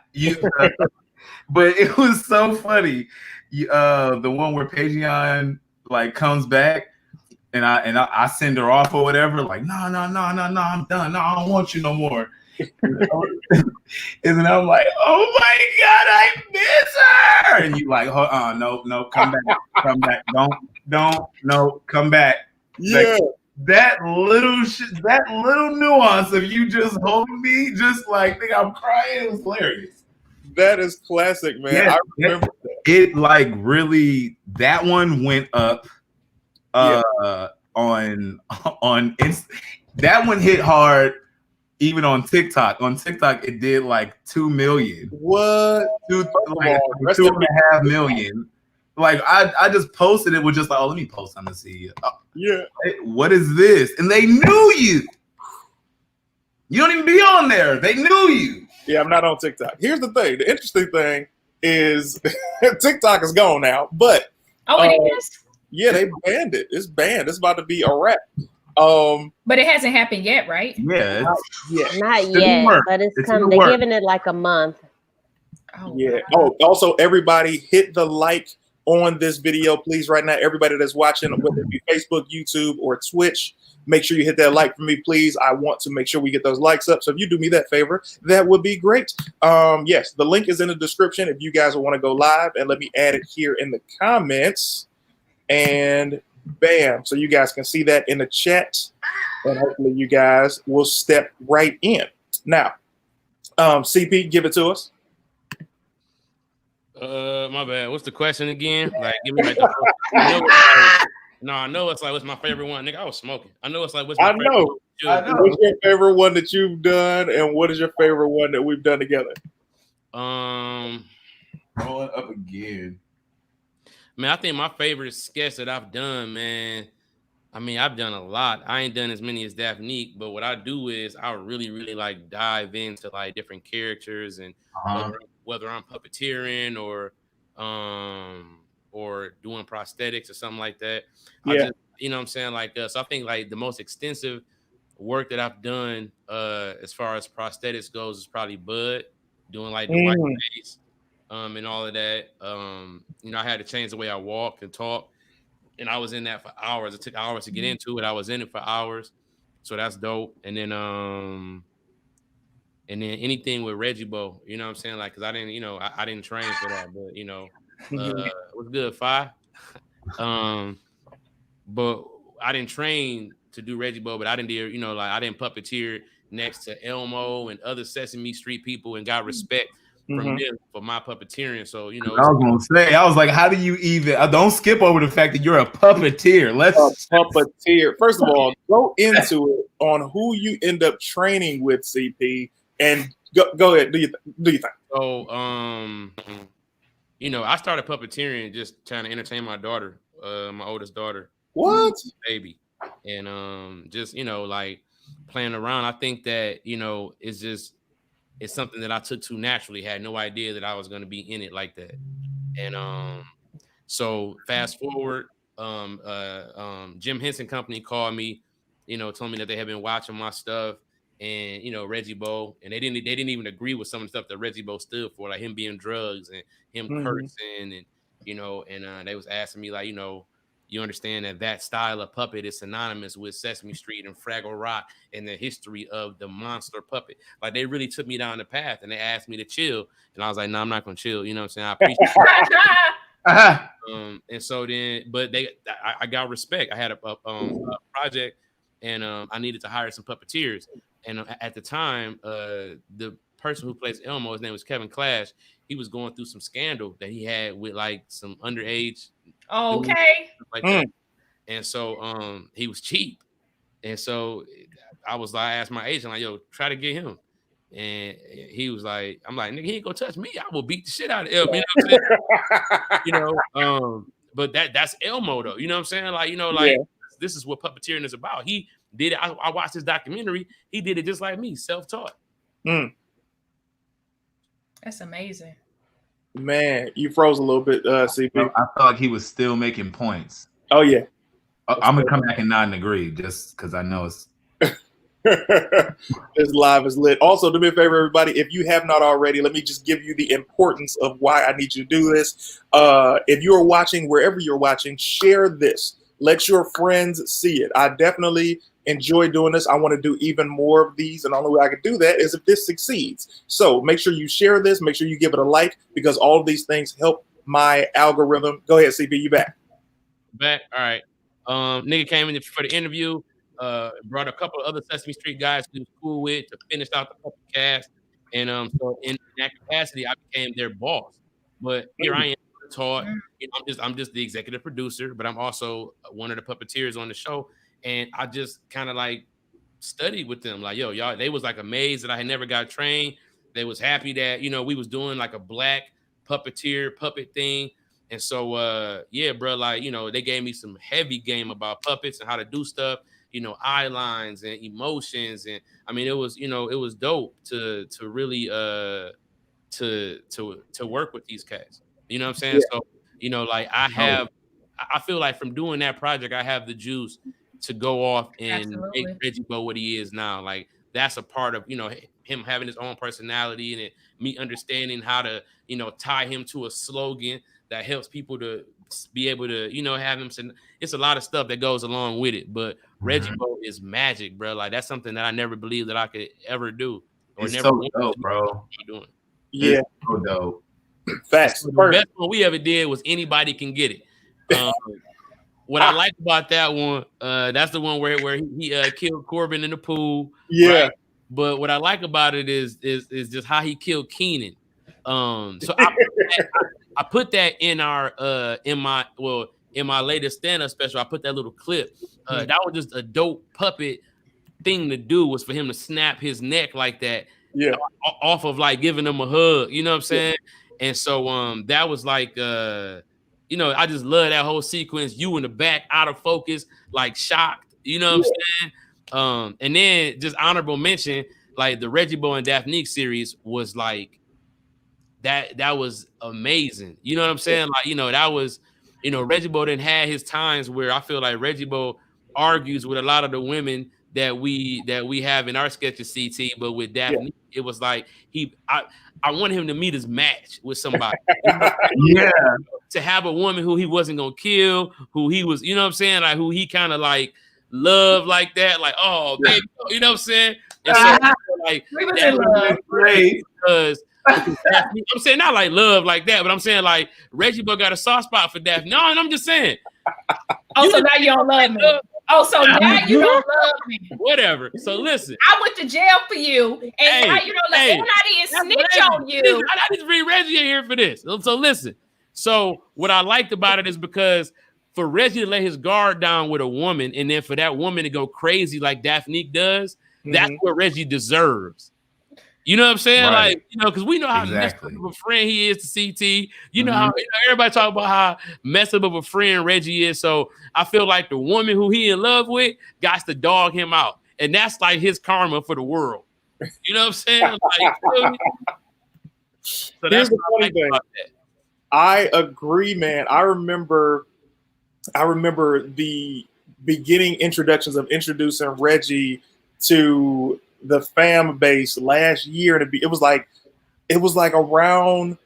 But it was so funny. The one where Pajion like comes back, and I send her off or whatever. Like, no, I'm done. No, I don't want you no more. And then I'm like, oh my God, I miss her. And you like, no, come back, no, come back. Yeah. Like, that little nuance of you just holding me, just like think I'm crying, it was hilarious. That is classic, man. Yeah, I remember it like really, that one went up on that one hit hard. Even on TikTok. On TikTok, it did like 2 million. What? 2.5 million. Like I just posted it with just like, let me post something to see. Yeah. Hey, what is this? And they knew you. You don't even be on there. They knew you. Yeah, I'm not on TikTok. Here's the thing. The interesting thing is TikTok is gone now, but it is? Yeah, they banned it. It's banned. It's about to be a wrap. But it hasn't happened yet, right? Yeah, not yet, but it's coming. They're giving it like a month. Yeah. Oh, also, everybody hit the like on this video, please. Right now, everybody that's watching, whether it be Facebook, YouTube, or Twitch, make sure you hit that like for me, please. I want to make sure we get those likes up. So if you do me that favor, that would be great. Yes, the link is in the description if you guys want to go live, and let me add it here in the comments. And bam, so you guys can see that in the chat, and hopefully you guys will step right in. Now, CP, give it to us. My bad. What's the question again? Like, give me like No, I know it's like what's my favorite one, nigga. I was smoking. I know it's like what's I my favorite know. one. What's your favorite one that you've done, and what is your favorite one that we've done together? Rolling up again. Man, I think my favorite sketch that I've done, man. I mean, I've done a lot. I ain't done as many as Daphnique, but what I do is I really, really like dive into like different characters and whether I'm puppeteering or doing prosthetics or something like that. Yeah. I just, you know what I'm saying? Like, so I think like the most extensive work that I've done as far as prosthetics goes is probably Bud doing like the white face and all of that. You know, I had to change the way I walk and talk. And I was in that for hours. It took hours to get into it. I was in it for hours. So that's dope. And then anything with Reggie Bo, you know what I'm saying? Like, cause I didn't, you know, I didn't train for that, but you know, it was good. 5. But I didn't train to do Reggie Bo, but I didn't do, you know, like I didn't puppeteer next to Elmo and other Sesame Street people and got respect from them for my puppeteering. So, you know, I was gonna say, I was like, how do you even don't skip over the fact that you're a puppeteer? Let's puppeteer. First of all, go into it on who you end up training with, CP, and go ahead. Do you think? So, you know, I started puppeteering just trying to entertain my daughter, my oldest daughter. What? Baby. And just, you know, like playing around. I think that, you know, it's something that I took to naturally, had no idea that I was going to be in it like that. And so fast forward, Jim Henson Company called me, you know, told me that they had been watching my stuff and, you know, Reggie Bo, and they didn't even agree with some of the stuff that Reggie Bo stood for, like him being drugs and him cursing and, you know, and they was asking me like, you know, you understand that style of puppet is synonymous with Sesame Street and Fraggle Rock and the history of the monster puppet. Like they really took me down the path and they asked me to chill. And I was like, no, I'm not going to chill. You know what I'm saying? I appreciate it. And so then, but I got respect. I had a project and I needed to hire some puppeteers. And at the time, the person who plays Elmo, his name was Kevin Clash. He was going through some scandal that he had with like some underage. Okay. Like that. And so he was cheap. And so I asked my agent, like, yo, try to get him. And he was like, I'm like, nigga, he ain't gonna touch me. I will beat the shit out of him. You know what I'm saying? You know, but that's Elmo though. You know what I'm saying? Like, you know, like this is what puppeteering is about. He did it. I watched this documentary. He did it just like me, self-taught. That's amazing. Man, you froze a little bit, CP. I felt like he was still making points. Oh yeah. I'm gonna come back and nod and agree, just because I know it's. This live is lit. Also, do me a favor, everybody. If you have not already, let me just give you the importance of why I need you to do this. If you are watching, wherever you're watching, share this. Let your friends see it. I definitely enjoy doing this. I want to do even more of these, and the only way I can do that is if this succeeds. So make sure you share this. Make sure you give it a like, because all of these things help my algorithm. Go ahead, CP. You back? Back. All right. Nigga came in for the interview. Brought a couple of other Sesame Street guys to school with to finish out the puppet cast, and so in that capacity, I became their boss. But here I am, taught. You know, I'm just the executive producer, but I'm also one of the puppeteers on the show, and I just kind of like studied with them. Like, yo, y'all, they was like amazed that I had never got trained. They was happy that, you know, we was doing like a black puppeteer puppet thing. And so, yeah, bro, like, you know, they gave me some heavy game about puppets and how to do stuff. You know, eye lines and emotions, and I mean, it was, you know, it was dope to really to work with these cats. You know what I'm saying? Yeah. So, you know, like I feel like from doing that project, I have the juice to go off and make Reggie Bo what he is now. Like that's a part of, you know, him having his own personality and me understanding how to, you know, tie him to a slogan that helps people to be able to, you know, have him. It's a lot of stuff that goes along with it, but Reggie Bo is magic, bro. Like that's something that I never believed that I could ever do. Or it's never so dope, bro. Doing. Yeah, it's so dope. Facts. So the best one we ever did was Anybody Can Get It. What I like about that one, that's the one where he killed Corbin in the pool. Yeah. Right? But what I like about it is just how he killed Keenan. So I put that in our in my latest stand-up special, I put that little clip. That was just a dope puppet thing to do, was for him to snap his neck like that. Yeah. Off of like giving him a hug. You know what I'm saying? Yeah. And so that was like you know, I just love that whole sequence. You in the back, out of focus, like shocked. You know what I'm saying? And then just honorable mention, like the Reggie Bo and Daphne series was like that was amazing. You know what I'm saying? Like, you know, that was, you know, Reggie Bo didn't have his times where I feel like Reggie Bo argues with a lot of the women that we have in our sketch of CT, but with Daphne, it was like I wanted him to meet his match with somebody. Yeah. To have a woman who he wasn't gonna kill, who he was, you know what I'm saying, like who he kind of like loved like that, like, oh baby, you know what I'm saying? And so like that great because I'm saying not like love like that, but I'm saying like Reggie Bo got a soft spot for Daphne. No, and I'm just saying. Oh, so now you don't love me. Oh, so now you don't love me. Whatever. So listen. I went to jail for you, and now you don't love me. And I didn't snitch on you. I just bring Reggie in here for this. So listen. So what I liked about it is because for Reggie to let his guard down with a woman, and then for that woman to go crazy like Daphne does, that's what Reggie deserves. You know what I'm saying? Right. Like, you know, because we know how messed up of a friend he is to CT. You know how everybody talk about how messed up of a friend Reggie is. So I feel like the woman who he in love with got to dog him out. And that's like his karma for the world. You know what I'm saying? Like, so that's the funny thing. I agree, man. I remember the beginning introductions of introducing Reggie to the fan base last year. It was like around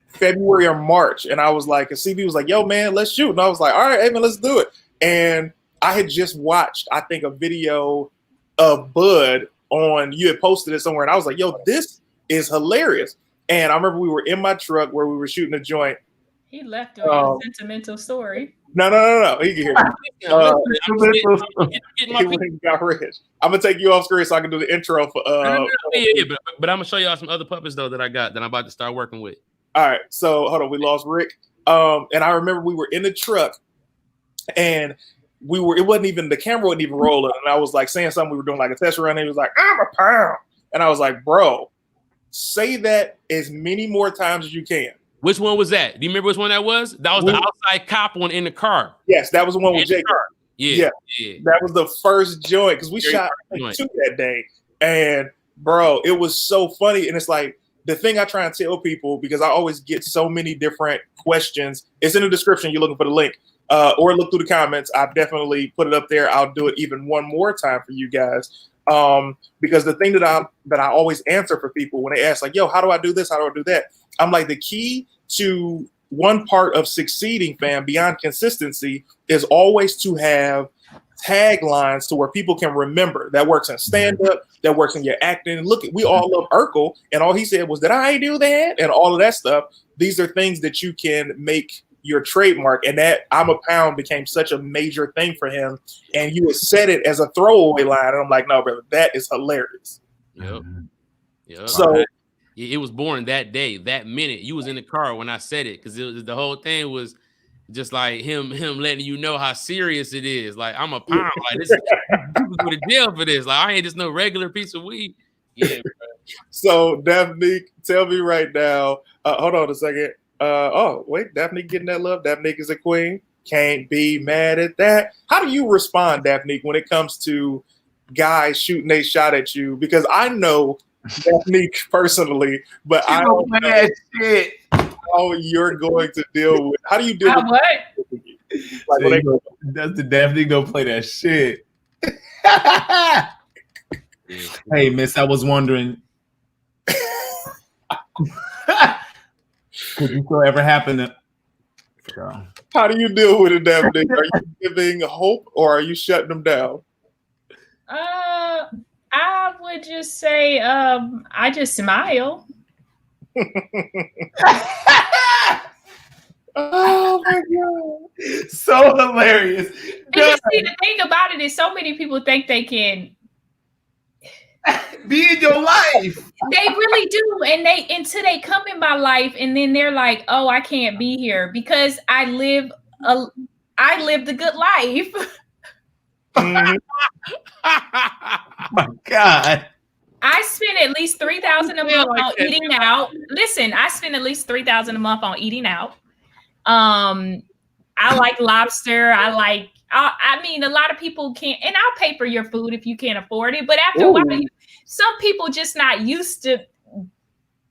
February or March, and I was like, and CB was like, "Yo, man, let's shoot." And I was like, "All right, hey man, let's do it." And I had just watched, I think, a video of Bud on. You had posted it somewhere, and I was like, "Yo, this is hilarious." And I remember we were in my truck where we were shooting a joint. He left a sentimental story. No. He can hear me. He got rich. I'm gonna take you off screen so I can do the intro for. But I'm gonna show y'all some other puppets though that I got that I'm about to start working with. All right, so hold on, we lost Rick. And I remember we were in the truck, and it wasn't even, the camera wasn't even rolling, and I was like saying something. We were doing like a test run, and he was like, "I'm a pound," and I was like, "Bro, say that as many more times as you can." Which one was that? Do you remember which one that was? That was the outside cop one in the car. Yes, that was the one with Jake. Yeah. That was the first joint because we shot two that day. And bro, it was so funny. And it's like the thing I try and tell people, because I always get so many different questions. It's in the description. You're looking for the link. Or look through the comments. I've definitely put it up there. I'll do it even one more time for you guys. Because the thing that I always answer for people when they ask, like, "Yo, how do I do this? How do I do that?" I'm like, the key to one part of succeeding, fam, beyond consistency, is always to have taglines to where people can remember. That works in stand-up, that works in your acting. Look, we all love Urkel, and all he said was, "Did I do that?" And all of that stuff. These are things that you can make your trademark, and that "I'm a pound" became such a major thing for him. And you had said it as a throwaway line, and I'm like, "No, brother, that is hilarious." Yep. So it was born that day, that minute. You was in the car when I said it, because the whole thing was just like him letting you know how serious it is. Like, I'm a pound. Like, this, you go to jail for this. Like, I ain't just no regular piece of weed. Yeah. Bro. So Daphne, tell me right now. Hold on a second. Oh wait, Daphne getting that love. Daphne is a queen. Can't be mad at that. How do you respond, Daphne, when it comes to guys shooting a shot at you? Because I know Daphne personally, but I don't know shit. how you're going to deal with. How do you deal with what? Like, does the Daphne go play that shit? Hey, miss, I was wondering, could you still ever happen to? How do you deal with it, Daphne? Are you giving hope or are you shutting them down? I would just say, I just smile. Oh my God. So hilarious. Because see, the thing about it is so many people think they can be in your life. They really do. And until they come in my life and then they're like, "Oh, I can't be here," because I live I lived a good life. Mhm. Oh my God. I spend at least $3,000 a month on eating out. Listen, I spend at least $3,000 a month on eating out. I like lobster. I mean, a lot of people can't, and I'll pay for your food if you can't afford it. But after a while, some people just not used to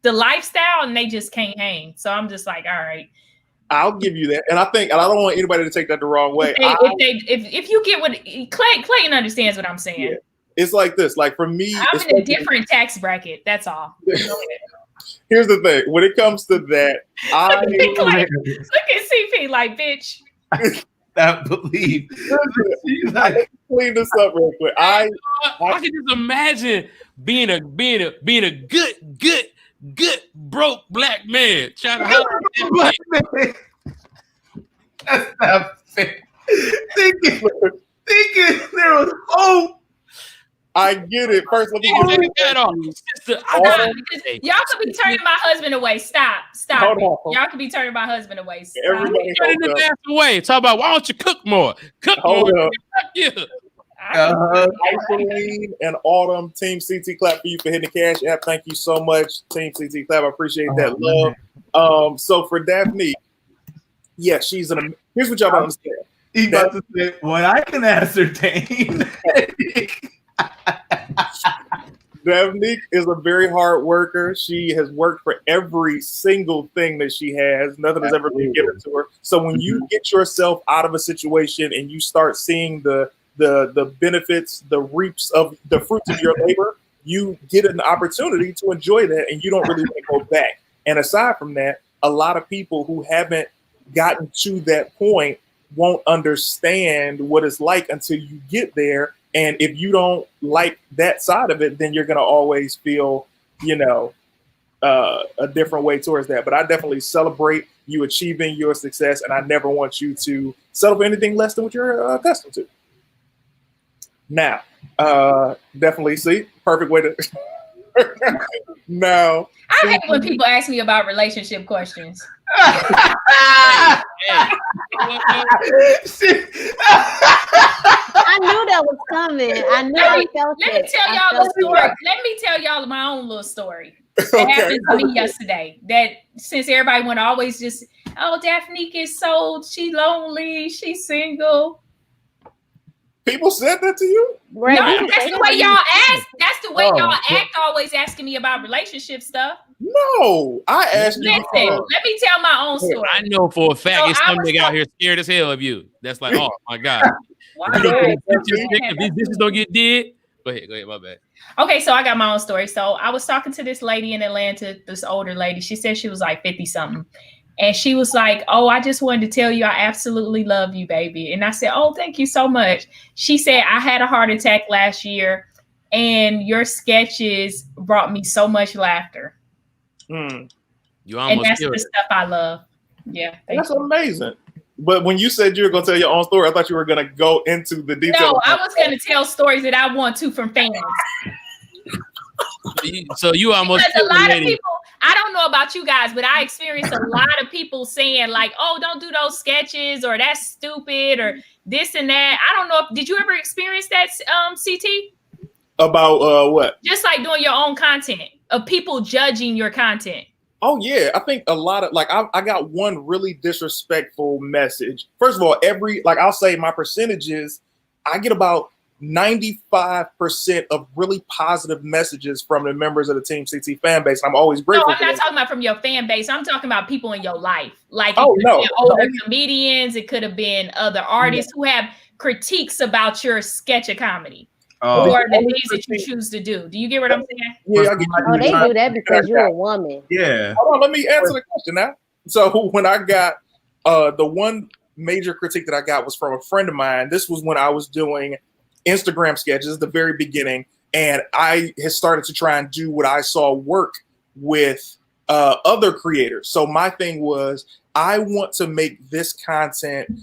the lifestyle and they just can't hang. So I'm just like, all right. I'll give you that, and I don't want anybody to take that the wrong way. If you get what Clayton understands what I'm saying. Yeah. It's like this. Like for me, I'm in a different tax bracket. That's all. Here's the thing. When it comes to that, look at CP like, bitch. That believe. Clean this up real quick. I can just imagine being a good broke black man trying to help black man. That's not fair. Thinking there was hope. I get it. First, let me get y'all could be turning my husband away. Stop. Y'all could be turning my husband away. Everybody turning the ass away. Talk about why don't you cook more? Hold more. Up. Yeah. Isoline and Autumn, Team CT clap for you for hitting the cash app. Thank you so much, Team CT clap. I appreciate that love. So for Daphne, yeah, she's here's what y'all don't understand. He about to say what I can ascertain. Daphne is a very hard worker. She has worked for every single thing that she has. Nothing has ever been given to her. So when you get yourself out of a situation and you start seeing the benefits, the reaps of the fruits of your labor, you get an opportunity to enjoy that, and you don't really want to go back. And aside from that, a lot of people who haven't gotten to that point won't understand what it's like until you get there. And if you don't like that side of it, then you're going to always feel, a different way towards that. But I definitely celebrate you achieving your success, and I never want you to settle for anything less than what you're accustomed to. Now, definitely see, perfect way to. Now, I hate when people ask me about relationship questions. I knew that was coming. I felt it. Let me tell y'all a story. Let me tell y'all my own little story that happened to me yesterday. That since everybody want to always just, Daphne is sold, she lonely, she's single. People said that to you? Right. No, that's the way y'all ask. That's the way y'all act, always asking me about relationship stuff. No, I asked you. Listen, let me tell my own story. I know for a fact it's some nigga out here scared as hell of you. That's like, oh my God. If this don't get dead. Go ahead, my bad. Okay, so I got my own story. So I was talking to this lady in Atlanta, this older lady. She said she was like 50-something. And she was like, I just wanted to tell you I absolutely love you, baby. And I said, thank you so much. She said, I had a heart attack last year and your sketches brought me so much laughter. You almost and that's the stuff I love. Yeah. That's amazing. But when you said you were going to tell your own story, I thought you were going to go into the details. No, I was going to tell stories that I want to from fans. So you almost because a lot of people, I don't know about you guys, but I experienced a lot of people saying like, don't do those sketches or that's stupid or this and that. I don't know. Did you ever experience that, CT? About what? Just like doing your own content, of people judging your content. Oh yeah, I think a lot of I got one really disrespectful message. First of all, I'll say my percentages, I get about 95% of really positive messages from the members of the Team CT fan base. I'm always grateful. No, I'm not talking about from your fan base. I'm talking about people in your life. Like older comedians, it could have been other artists who have critiques about your sketch of comedy. Or the things that you choose to do. Do you get what I'm saying? Yeah, they do that because you're a woman. Yeah. Hold on, let me answer the question now. So when I got the one major critique that I got was from a friend of mine. This was when I was doing Instagram sketches at the very beginning, and I had started to try and do what I saw work with other creators. So my thing was, I want to make this content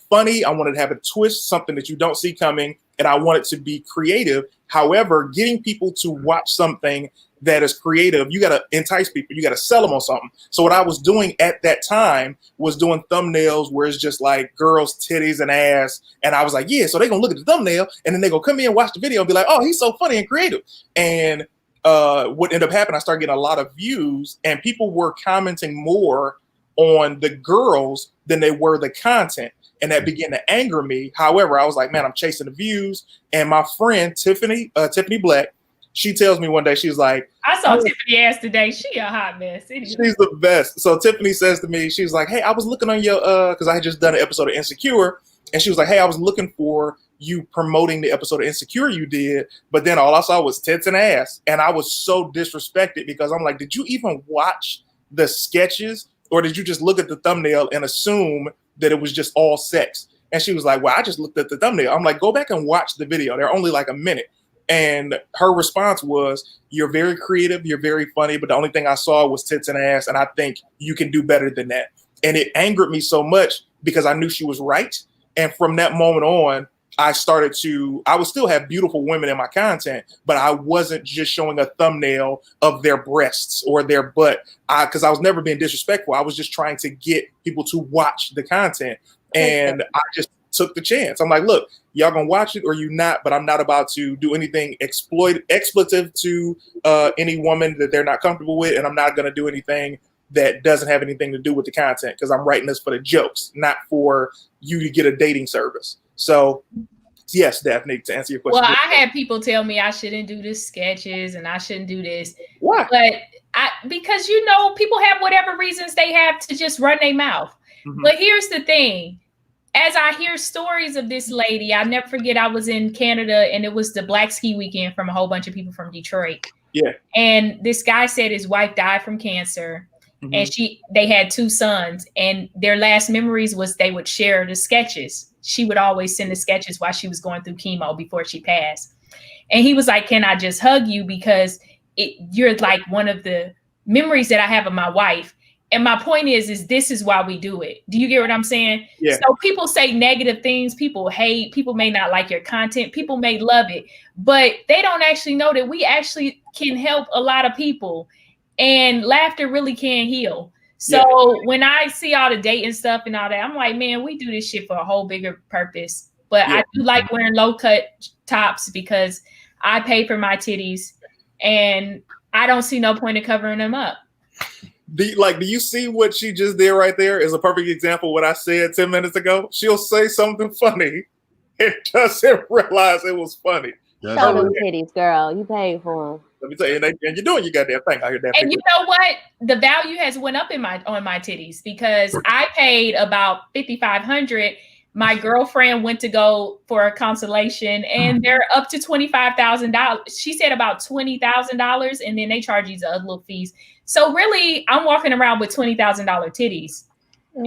funny. I wanted to have a twist, something that you don't see coming. And I want it to be creative. However, getting people to watch something that is creative, you got to entice people. You got to sell them on something. So what I was doing at that time was doing thumbnails where it's just like girls' titties and ass. And I was like, yeah, so they're going to look at the thumbnail and then they're going to come in and watch the video and be like, oh, he's so funny and creative. And what ended up happening, I started getting a lot of views and people were commenting more on the girls than they were the content. And that began to anger me. However, I was like, man, I'm chasing the views. And my friend, Tiffany Black, she tells me one day, she's like, I saw Tiffany ass today. She a hot mess. She's the best. So Tiffany says to me, she's like, hey, I was looking on your, because I had just done an episode of Insecure. And she was like, hey, I was looking for you promoting the episode of Insecure you did. But then all I saw was tits and ass. And I was so disrespected because I'm like, did you even watch the sketches? Or did you just look at the thumbnail and assume that it was just all sex? And she was like, well, I just looked at the thumbnail. I'm like, go back and watch the video. They're only like a minute. And her response was, you're very creative, you're very funny, but the only thing I saw was tits and ass, and I think you can do better than that. And it angered me so much because I knew she was right. And from that moment on, I would still have beautiful women in my content, but I wasn't just showing a thumbnail of their breasts or their butt, because I was never being disrespectful. I was just trying to get people to watch the content. And I just took the chance. I'm like, look, y'all gonna watch it or you not, but I'm not about to do anything expletive to any woman that they're not comfortable with, and I'm not gonna do anything that doesn't have anything to do with the content, because I'm writing this for the jokes, not for you to get a dating service. So yes, Daphne, to answer your question. Well, I had people tell me I shouldn't do the sketches and I shouldn't do this. Why? But because people have whatever reasons they have to just run their mouth. Mm-hmm. But here's the thing. As I hear stories of this lady, I'll never forget, I was in Canada and it was the Black Ski Weekend from a whole bunch of people from Detroit. Yeah. And this guy said his wife died from cancer. Mm-hmm. And they had 2 sons, and their last memories was they would share the sketches. She would always send the sketches while she was going through chemo before she passed. And he was like, can I just hug you? Because you're like one of the memories that I have of my wife. And my point is this is why we do it. Do you get what I'm saying? Yeah. So people say negative things. People hate. People may not like your content. People may love it. But they don't actually know that we actually can help a lot of people. And laughter really can heal. So when I see all the dating stuff and all that, I'm like, man, we do this shit for a whole bigger purpose. But I do like wearing low-cut tops because I pay for my titties. And I don't see no point in covering them up. Do you see what she just did right there? Is a perfect example of what I said 10 minutes ago. She'll say something funny and doesn't realize it was funny. Show them titties, girl. You paid for them. Let me tell you, and you're doing your goddamn thing. I hear that. And you know what? The value has went up on my titties because I paid about $5,500. My girlfriend went to go for a consultation, and they're up to $25,000. She said about $20,000, and then they charge you the other little fees. So really, I'm walking around with $20,000 titties,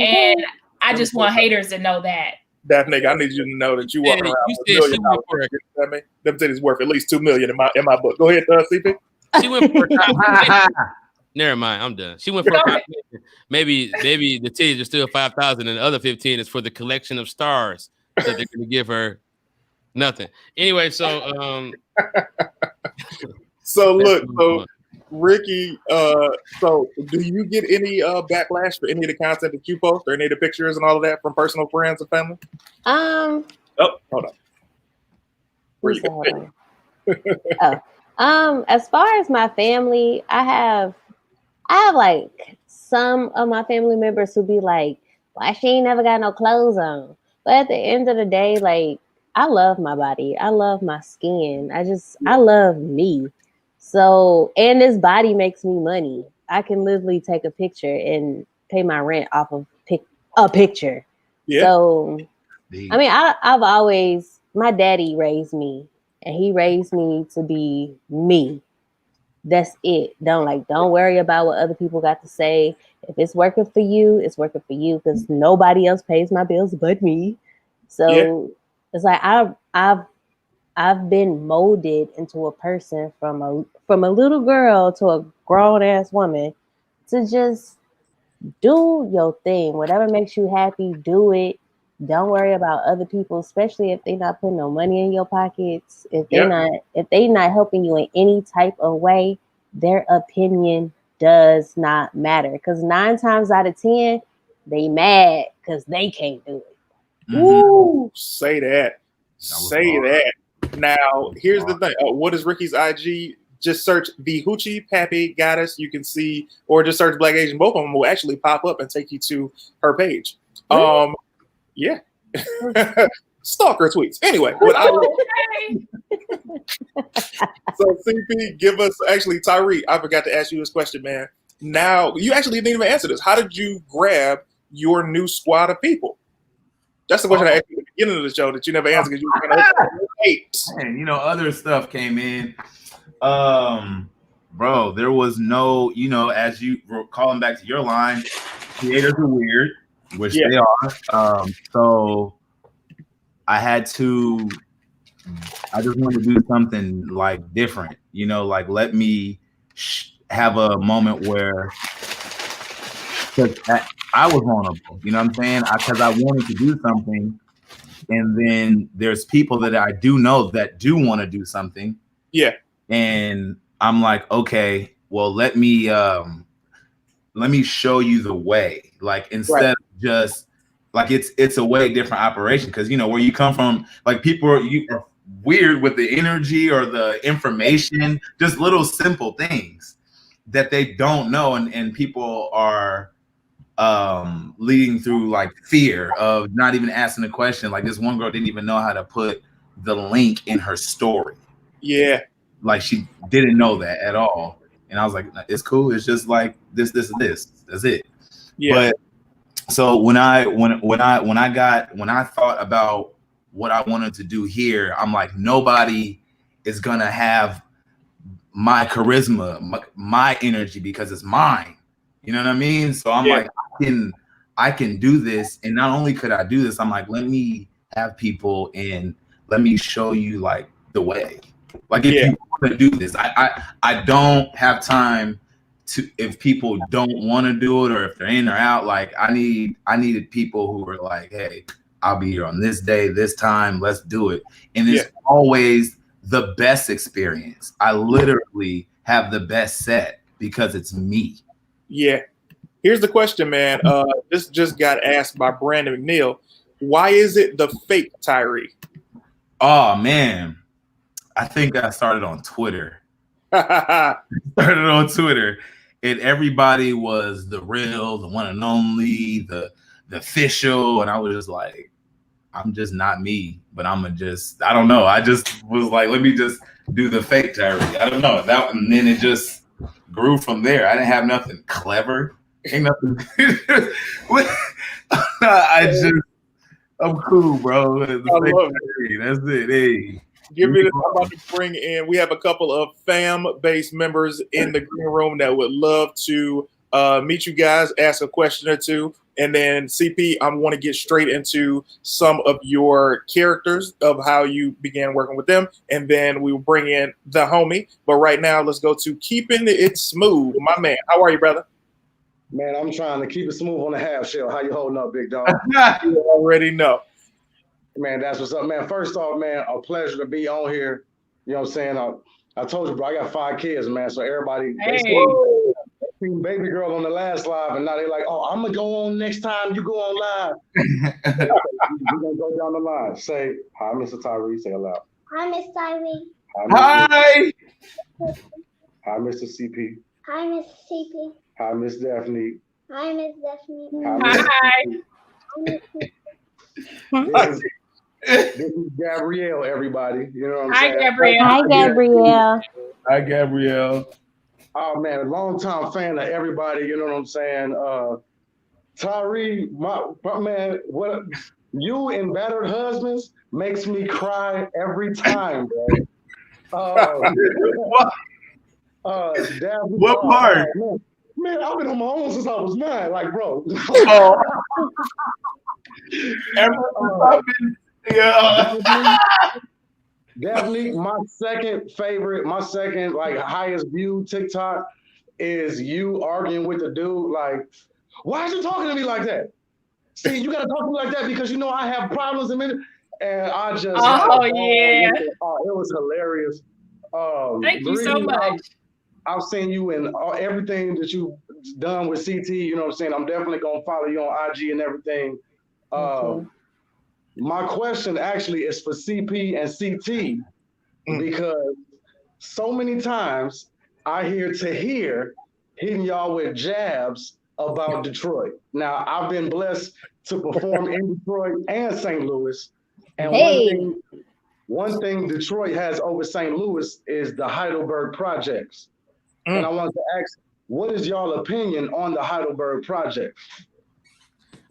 and I just want haters to know that. Daphne, I need you to know that you walk around with $1 million. Them titties worth at least $2 million in my book. Go ahead, CP. She went for never mind, I'm done. She went for maybe the titties are still 5,000, and the other 15 is for the collection of stars that they're going to give her. Nothing. Anyway, so so Ricky, so do you get any backlash for any of the content that you post or any of the pictures and all of that from personal friends and family? Oh, hold on. Where you going? As far as my family, I have like some of my family members who be like, why she ain't never got no clothes on? But at the end of the day, like, I love my body. I love my skin. I love me. So, and this body makes me money. I can literally take a picture and pay my rent off of a picture. Yeah. So, I mean, I've always, my daddy raised me, and he raised me to be me. That's it. Don't worry about what other people got to say. If it's working for you, it's working for you, because nobody else pays my bills but me. So it's like I've been molded into a person from a little girl to a grown ass woman to just do your thing. Whatever makes you happy, do it. Don't worry about other people, especially if they're not putting no money in your pockets. If they're not helping you in any type of way, their opinion does not matter. Because 9 times out of 10, they mad because they can't do it. Ooh, say that. Say that. Now, here's the thing. What is Ricky's IG? Just search the Hoochie Pappy Goddess. You can see, or just search Black Asian. Both of them will actually pop up and take you to her page. Yeah. Stalker tweets. Anyway, so CP, give us Tyree. I forgot to ask you this question, man. Now you actually didn't even answer this. How did you grab your new squad of people? That's the question I asked you at the beginning of the show that you never answered because you were going to wait. And other stuff came in. Bro, there was no, as you were calling back to your line, creators are weird, which they are. So I just wanted to do something like different, like let me have a moment where I was vulnerable, you know what I'm saying? Because I wanted to do something, and then there's people that I do know that do want to do something. Yeah. And I'm like, okay, well, let me show you the way. Like instead of just like it's a way different operation, because where you come from, like people are weird with the energy or the information, just little simple things that they don't know, and people are leading through like fear of not even asking the question. Like this one girl didn't even know how to put the link in her story. Yeah. Like she didn't know that at all. And I was like, it's cool. It's just like this. That's it. Yeah. But so when I thought about what I wanted to do here, I'm like, nobody is gonna have my charisma, my energy, because it's mine. You know what I mean? So I'm like, I can do this. And not only could I do this, I'm like, let me have people and let me show you like the way. Like if you want to do this, I don't have time to, if people don't want to do it or if they're in or out, like I needed people who were like, hey, I'll be here on this day, this time, let's do it. And it's always the best experience. I literally have the best set because it's me. Yeah. Here's the question, man. This just got asked by Brandon McNeil. Why is it the fake Tyree? Oh man, I think I started on Twitter. And everybody was the real, the one and only, the official, and I was just like, I'm just not me, but I don't know. I just was like, let me just do the fake Tyree. I don't know that, and then it just grew from there. I didn't have nothing clever. Ain't nothing. I'm cool, bro. That's it. Hey. Give me this. I'm about to bring in. We have a couple of fam-based members in the green room that would love to meet you guys, ask a question or two, and then CP. I want to get straight into some of your characters of how you began working with them, and then we will bring in the homie. But right now, let's go to Keeping It Smooth. My man, how are you, brother? Man, I'm trying to keep it smooth on the half shell. How you holding up, big dog? You already know. Man, that's what's up, man. First off, man, a pleasure to be on here. You know what I'm saying? I told you, bro, I got 5 kids, man. So everybody, they seen baby girl on the last live, and now they're like, oh, I'm going to go on next time you go on live. We're going to go down the line. Say, hi, Mr. Tyree. Say hello. Hi, Miss Tyree. Hi. Hi, Mr. CP. Hi, Miss CP. Hi, Miss Daphne. Hi, Miss Daphne. Hi. This is Gabrielle, everybody. You know what I'm saying? Gabrielle. Hi, Gabrielle. Hi, Gabrielle. Oh, man, long-time fan of everybody. You know what I'm saying? Tyree, my man, what you and Battered Husbands makes me cry every time, bro. What part? Man, I've been on my own since I was 9. Like, bro. Definitely my second like highest view TikTok is you arguing with the dude like, why is you talking to me like that? See, you gotta talk to me like that because you know I have problems and I just it was hilarious. Thank you so much. I've seen you in everything that you've done with CT. You know what I'm saying? I'm definitely gonna follow you on IG and everything. My question actually is for CP and CT because so many times I hear Tahir hitting y'all with jabs about Detroit. Now, I've been blessed to perform in Detroit and St. Louis. And one thing Detroit has over St. Louis is the Heidelberg projects. And I wanted to ask, what is y'all opinion on the Heidelberg project?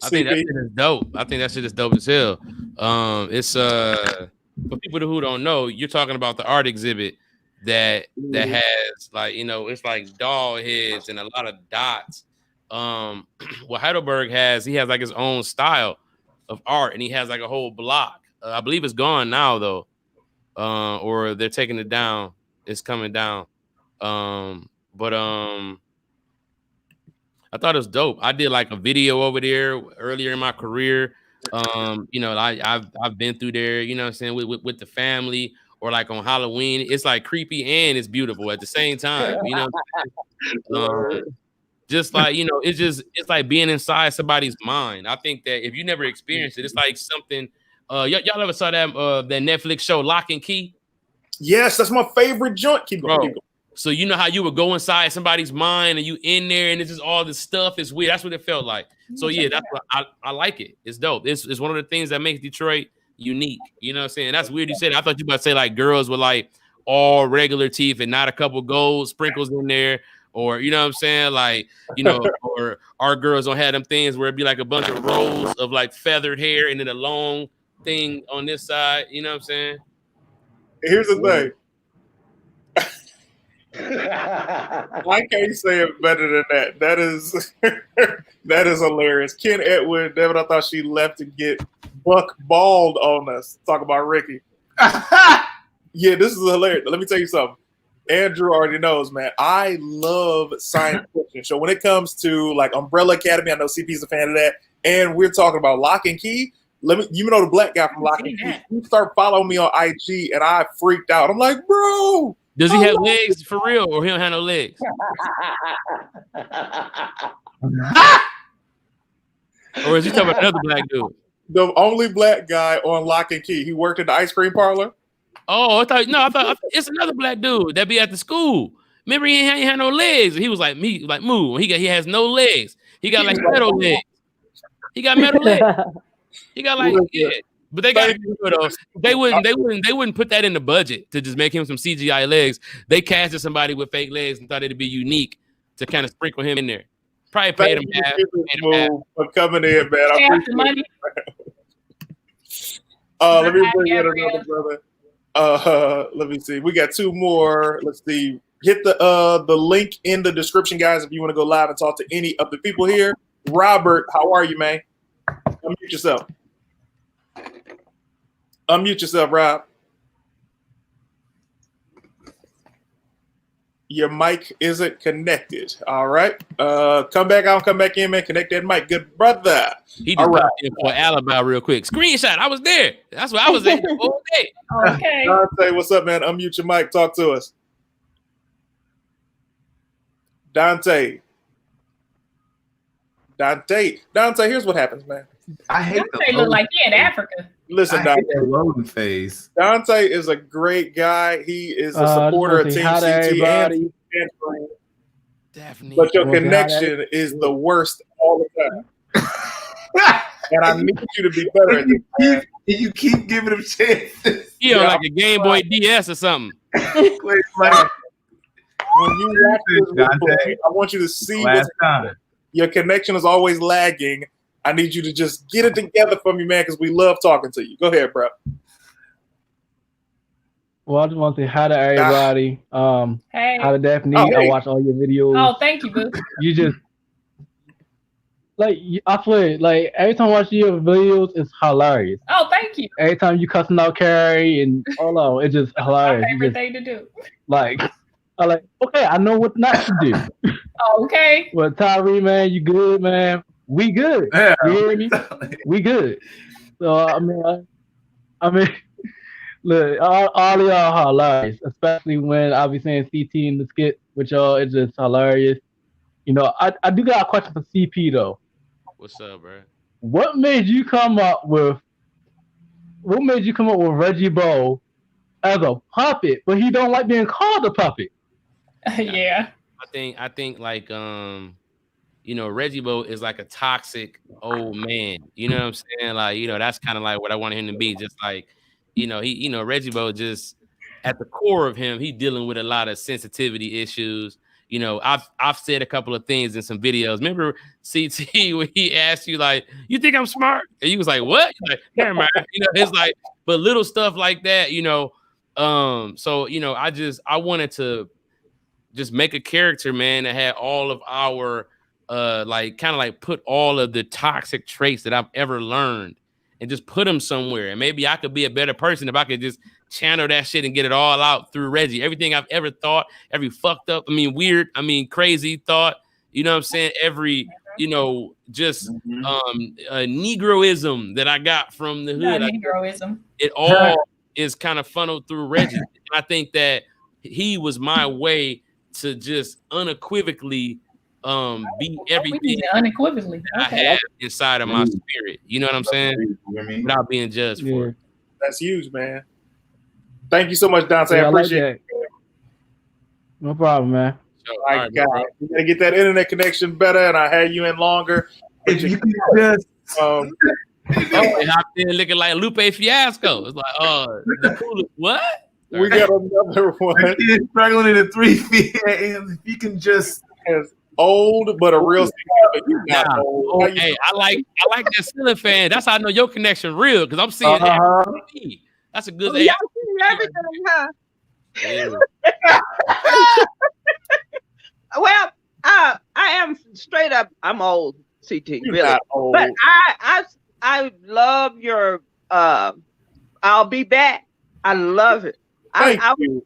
I think that shit is dope. I think that shit is dope as hell. It's for people who don't know, you're talking about the art exhibit that has like, you know, it's like doll heads and a lot of dots. What Heidelberg has, he has like his own style of art, and he has like a whole block. I believe it's gone now though, or they're taking it down. It's coming down. But I thought it was dope. I did like a video over there earlier in my career. You know, I've been through there, you know what I'm saying, with the family, or like on Halloween. It's like creepy and it's beautiful at the same time, you know. Just like, you know, it's like being inside somebody's mind. I think that if you never experienced it, it's like something. Y'all ever saw that that Netflix show Lock and Key? Yes, that's my favorite joint. Keep going. So you know how you would go inside somebody's mind and you in there and it's just all this stuff. It's weird. That's what it felt like. So yeah, that's what I like it. It's dope. It's one of the things that makes Detroit unique. You know what I'm saying? That's weird you said. I thought you about to say like girls with like all regular teeth and not a couple gold sprinkles in there. Or, you know what I'm saying? Like, you know, or our girls don't have them things where it'd be like a bunch of rows of like feathered hair and then a long thing on this side. You know what I'm saying? Here's the thing. I can't say it better than that. That is hilarious. Ken Edwin, David, I thought she left to get buck bald on us. Talk about Ricky. Yeah, this is hilarious. Let me tell you something. Andrew already knows, man. I love science fiction. So when it comes to like Umbrella Academy, I know CP's a fan of that. And we're talking about Lock and Key. You know the black guy from Lock and Key. You start following me on IG, and I freaked out. I'm like, bro. Does he have legs for real, or he don't have no legs? Or is he talking about another black dude? The only black guy on Lock and Key. He worked in the ice cream parlor. Oh, I thought it's another black dude that be at the school. Remember, he ain't had no legs. He was like me, like Moo. He has no legs. He got like metal legs. He got metal legs. He got like but they got they wouldn't put that in the budget to just make him some CGI legs. They casted somebody with fake legs and thought it'd be unique to kind of sprinkle him in there. Probably paid him half. For coming in, man. I appreciate money. Let me bring in another brother. Let me see. We got two more. Let's see. Hit the link in the description, guys, if you want to go live and talk to any of the people here. Robert, how are you, man? Unmute yourself. Unmute yourself, Rob. Your mic isn't connected. All right. Come back out, come back in, man. Connect that mic. Good brother. He just popped in for Alabama real quick. Screenshot. I was there. That's what I was at the whole day. Okay. Dante, what's up, man? Unmute your mic. Talk to us. Dante, here's what happens, man. I hate Dante look like he in Africa. Listen, Dante. Loading phase. Dante is a great guy. He is a supporter of Team CT and but your connection is the worst all the time. And I need you to be better at this. You keep giving him chances. You know, like a Game Boy DS or something. When you watch this replay, I want you to see what's happening. Your connection is always lagging. I need you to just get it together for me, man, because we love talking to you. Go ahead, bro. Well, I just want to say hi to everybody. Hey. Hi to Daphne. Oh, hey. I watch all your videos. Oh, thank you, boo. You just I swear, like every time I watch your videos, it's hilarious. Oh, thank you. Every time you cussing out Carrie and it's just hilarious. My favorite thing to do. Like, I'm like, okay, I know what not to do. Okay. Well, Tyree, man, you good, man? We good. Yeah. You hear me? We good. So I mean, look, all y'all hilarious, especially when I be saying CT in the skit with y'all. It's just hilarious. You know, I do got a question for CP though. What's up, bro? What made you come up with Reggie Bo as a puppet, but he don't like being called a puppet? Yeah. I think like you know, Reggie Bo is like a toxic old man. You know what I'm saying? Like, you know, that's kind of like what I want him to be. Just like, you know, Reggie Bo just at the core of him, he dealing with a lot of sensitivity issues. You know, I've said a couple of things in some videos. Remember CT when he asked you like, "You think I'm smart?" And you was like, "What?" Like, never mind. You know, it's like, but little stuff like that. You know, so you know, I wanted to just make a character, man, that had all of our like kind of like put all of the toxic traits that I've ever learned and just put them somewhere. And maybe I could be a better person if I could just channel that shit and get it all out through Reggie. Everything I've ever thought, every fucked up, weird, crazy thought, you know what I'm saying? Every, you know, just Negroism that I got from the hood. Negroism. It all is kind of funneled through Reggie. And I think that he was my way to just unequivocally be everything unequivocally I have inside of my spirit. You know what I'm saying? Without being judged for it. That's huge, man. Thank you so much, Dante. Yeah, I appreciate it. No problem, man. All right, God, we gotta get that internet connection better, and I had you in longer. If you can just they hopped in looking like Lupe Fiasco. It's like, what? We got another one. Struggling in the 3 feet. If you can just old, but a real. Hey, I like that ceiling fan. That's how I know your connection real because I'm seeing everything. That's a good. Y'all see everything, huh? Yeah. Well, I am straight up. I'm old, CT, really, old. But I love your. I'll be back. I love it. Thank you.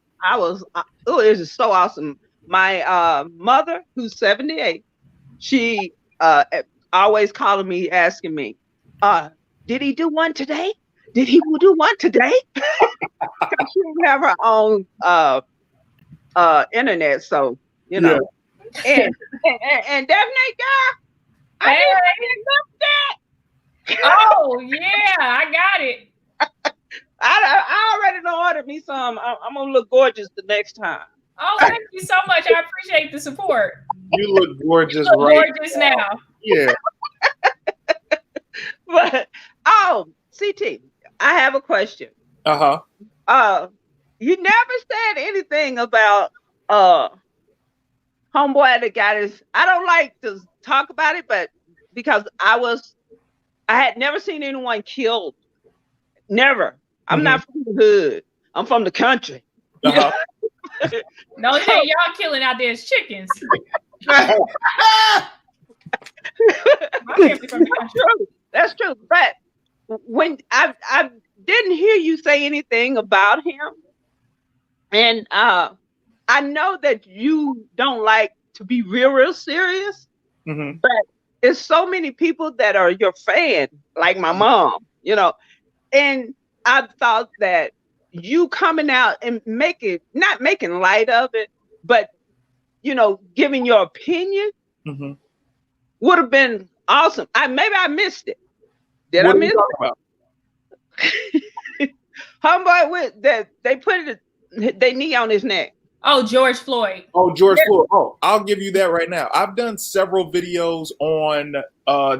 It is so awesome. My mother, who's 78, she always calling me, asking me, "Did he do one today? Did he do one today?" Because she didn't have her own internet, so you know. Yeah. And Daphne, I didn't look that. Oh yeah, I got it. I already ordered me some. I'm gonna look gorgeous the next time. Oh, thank you so much. I appreciate the support. You look gorgeous, Gorgeous now. Yeah. But CT, I have a question. You never said anything about homeboy that got his. I don't like to talk about it, but because I had never seen anyone killed. Never. I'm not from the hood. I'm from the country. No, y'all killing out there is chickens. That's true. But when I didn't hear you say anything about him, and I know that you don't like to be real serious, but there's so many people that are your fan, like my mom, you know, and I thought that you coming out and not making light of it, but, you know, giving your opinion would have been awesome. Maybe I missed it. Did I miss it? Homeboy with that they put their knee on his neck. Oh, George Floyd. George Floyd. Oh, I'll give you that right now. I've done several videos on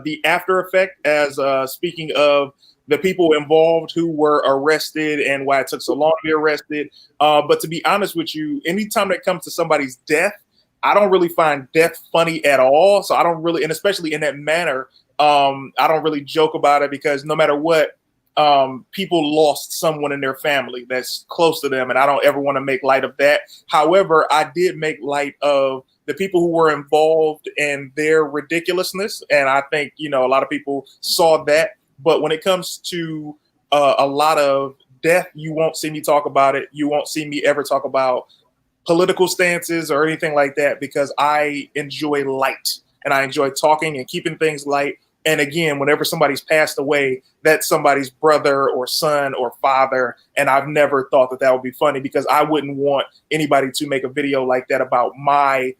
the after effect as speaking of the people involved who were arrested and why it took so long to be arrested. But to be honest with you, anytime that comes to somebody's death, I don't really find death funny at all. So I don't really, and especially in that manner, I don't really joke about it because no matter what, people lost someone in their family that's close to them. And I don't ever want to make light of that. However, I did make light of the people who were involved in their ridiculousness. And I think, you know, a lot of people saw that. But when it comes to a lot of death, you won't see me talk about it. You won't see me ever talk about political stances or anything like that because I enjoy light and I enjoy talking and keeping things light. And again, whenever somebody's passed away, that's somebody's brother or son or father. And I've never thought that would be funny, because I wouldn't want anybody to make a video like that about my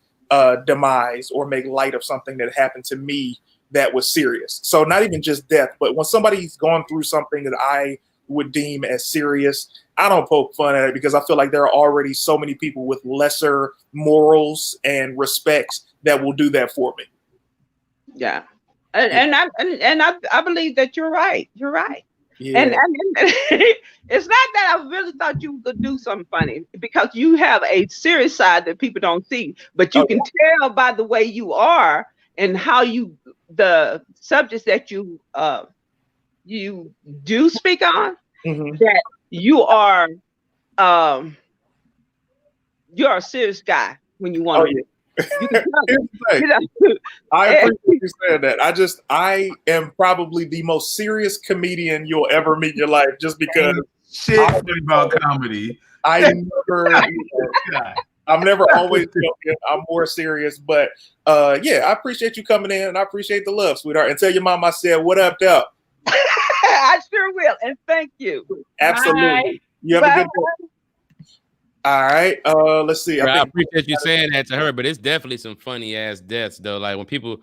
demise or make light of something that happened to me that was serious. So not even just death, but when somebody's gone through something that I would deem as serious, I don't poke fun at it, because I feel like there are already so many people with lesser morals and respects that will do that for me. Yeah. And I believe that you're right. You're right. Yeah. And it's not that I really thought you could do something funny, because you have a serious side that people don't see, but you can tell by the way you are and how the subjects that you do speak on, that you're a serious guy when you want to. I appreciate you saying that. I am probably the most serious comedian you'll ever meet in your life, just because shit about comedy. I'm never always joking. I'm more serious, but yeah, I appreciate you coming in, and I appreciate the love, sweetheart. And tell your mom I said what up, though. I sure will, and thank you. Absolutely. Bye. You have a good day. All right. Let's see. I appreciate you saying that to her, but it's definitely some funny ass deaths though. Like when people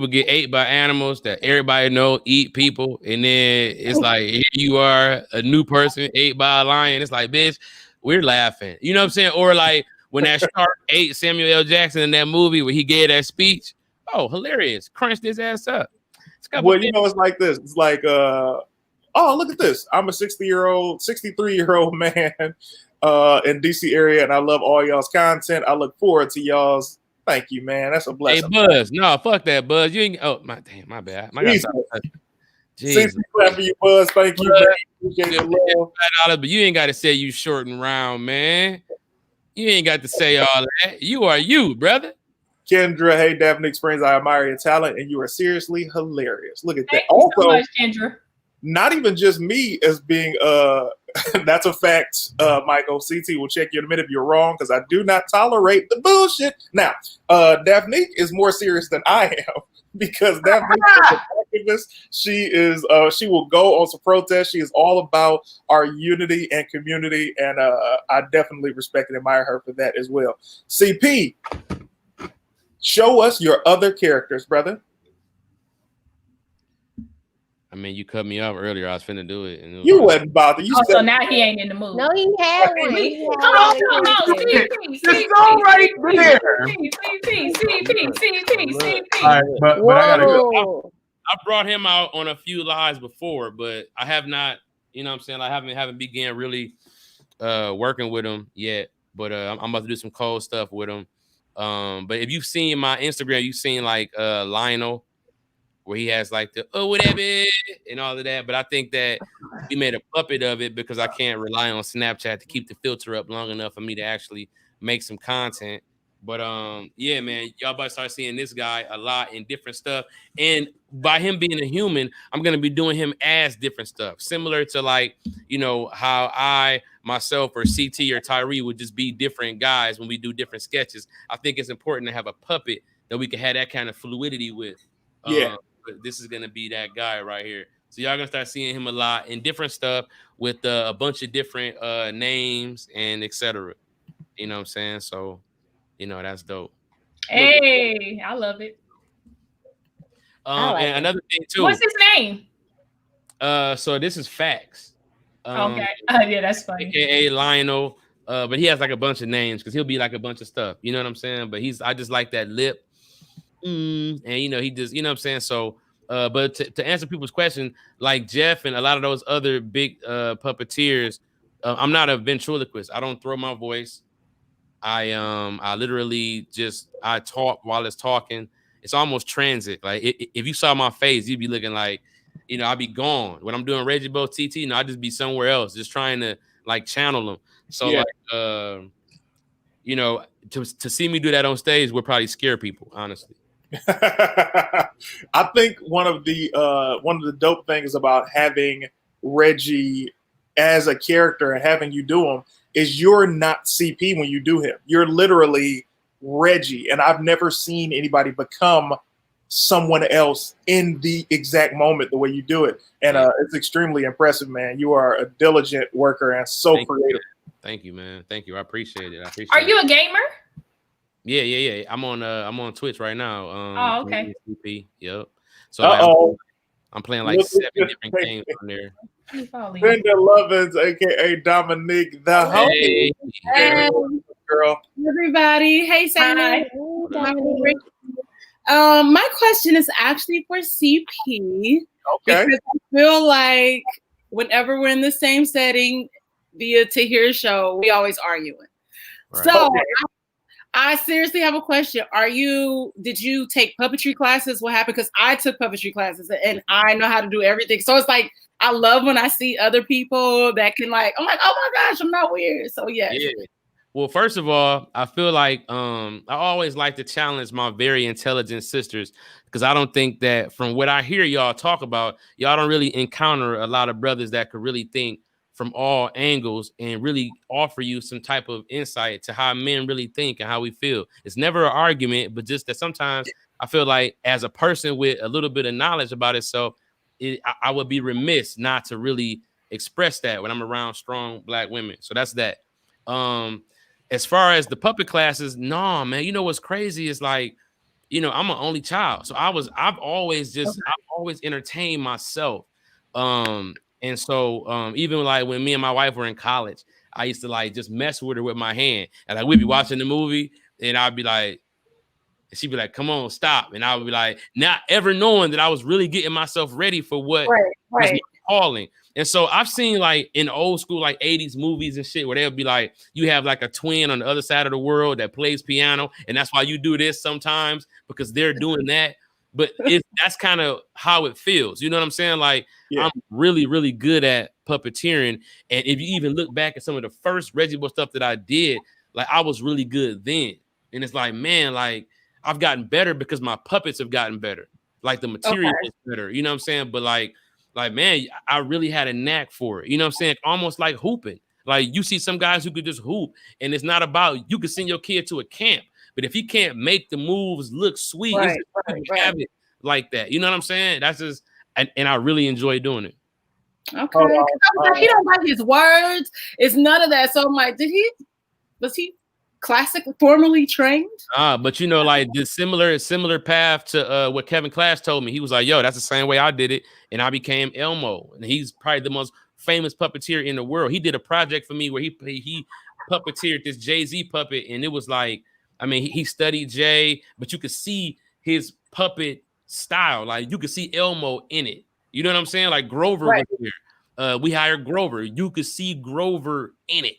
get ate by animals that everybody know eat people, and then it's like here you are, a new person ate by a lion. It's like, bitch, we're laughing. You know what I'm saying? Or like when that shark ate Samuel L. Jackson in that movie where he gave that speech. Oh, hilarious! Crunched his ass up. Well, you know, it's like this. It's like, oh, look at this. I'm a 63-year-old man in DC area, and I love all y'all's content. I look forward to y'all's. Thank you, man. That's a blessing. Hey, Buzz. No, fuck that, Buzz. You ain't. Oh, my bad. Jesus. Clap for you, Buzz. Thank you, man. Appreciate the love. But you ain't got to say you short and round, man. You ain't got to say all that. You are you, brother. Kendra, hey, Daphne Springs, I admire your talent, and you are seriously hilarious. Look at that. Thank you so much, Kendra. Not even just me as being that's a fact, Michael. CT will check you in a minute if you're wrong, because I do not tolerate the bullshit. Now, Daphne is more serious than I am, because Daphne is an activist. She will go on some protests. She is all about our unity and community, and I definitely respect and admire her for that as well. CP, show us your other characters, brother. I mean, you cut me off earlier. I was finna do it. And You wasn't bothered. So now he ain't in the mood. No, he had one. Come on. It's all right there. All right, but I gotta go. I brought him out on a few lives before, but I have not. You know what I'm saying? I haven't began really working with him yet. But I'm about to do some cold stuff with him. But if you've seen my Instagram, you've seen like Lionel, where he has like the whatever and all of that. But I think that we made a puppet of it because I can't rely on Snapchat to keep the filter up long enough for me to actually make some content. But yeah, man, y'all about to start seeing this guy a lot in different stuff. And by him being a human, I'm gonna be doing him as different stuff, similar to like, you know, how I myself or CT or Tyree would just be different guys when we do different sketches. I think it's important to have a puppet that we can have that kind of fluidity with. Yeah. But this is gonna be that guy right here. So y'all gonna start seeing him a lot in different stuff with a bunch of different names and etc. You know what I'm saying? So, you know, that's dope. Hey, I love it. And another thing too. What's his name? So this is Facts. Okay. Yeah, that's funny. AKA Lionel. But he has like a bunch of names because he'll be like a bunch of stuff. You know what I'm saying? But I just like that lip. And you know, he just, you know what I'm saying? So but to answer people's question, like Jeff and a lot of those other big puppeteers, I'm not a ventriloquist. I don't throw my voice. I literally just I talk while it's talking. It's almost transit. Like if you saw my face, you'd be looking like, you know, I'd be gone. When I'm doing Reggie Bo TT, you know, I'd just be somewhere else, just trying to like channel them. So Yeah. like you know, to see me do that on stage would probably scare people, honestly. I think one of the dope things about having Reggie as a character and having you do him is you're not CP when you do him. You're literally Reggie, and I've never seen anybody become someone else in the exact moment the way you do it. And it's extremely impressive, man. You are a diligent worker and so creative. Thank you, man. Thank you. I appreciate it. Are you a gamer? Yeah. I'm on Twitch right now. Oh, okay. Yep. So I'm playing like 7 different games on there. Linda Lovins, aka Dominique the homie. Hey, girl. Everybody. Hey, Sam. My question is actually for CP. Okay. Because I feel like whenever we're in the same setting via Tahir's show, we always arguing. Right. So I seriously have a question. Did you take puppetry classes? What happened? Because I took puppetry classes and I know how to do everything. So it's like, I love when I see other people that can I'm like, oh my gosh, I'm not weird. So yeah. Well, first of all, I feel like I always like to challenge my very intelligent sisters because I don't think that from what I hear y'all talk about, y'all don't really encounter a lot of brothers that could really think from all angles and really offer you some type of insight to how men really think and how we feel. It's never an argument, but just that sometimes I feel like as a person with a little bit of knowledge about itself, I would be remiss not to really express that when I'm around strong Black women. So that's that. As far as the puppet classes, no, man, you know what's crazy is like, you know, I'm an only child. So I've always entertained myself. And so even like when me and my wife were in college, I used to like just mess with her with my hand. And like we'd be watching the movie and I'd be like, she'd be like, come on, stop. And I would be like, not ever knowing that I was really getting myself ready for what was my calling. And so I've seen like in old school, like 80s movies and shit where they'll be like, you have like a twin on the other side of the world that plays piano. And that's why you do this sometimes because they're doing that. But that's kind of how it feels. You know what I'm saying? Like I'm really, really good at puppeteering. And if you even look back at some of the first Reggie Bush stuff that I did, like I was really good then. And it's like, man, like I've gotten better because my puppets have gotten better. Like the material is better. You know what I'm saying? But like, man, I really had a knack for it. You know what I'm saying? Almost like hooping. Like you see some guys who could just hoop and it's not about, you could send your kid to a camp, but if he can't make the moves look sweet, have it like that. You know what I'm saying? That's just, and I really enjoy doing it. Okay. He don't like his words. It's none of that. So I'm like, was he classically formally trained? But you know, like the similar path to what Kevin Clash told me. He was like, yo, that's the same way I did it. And I became Elmo. And he's probably the most famous puppeteer in the world. He did a project for me where he puppeteered this Jay-Z puppet. And it was like, I mean, he studied Jay, but you could see his puppet style. Like you could see Elmo in it. You know what I'm saying? Like Grover was here. We hired Grover. You could see Grover in it.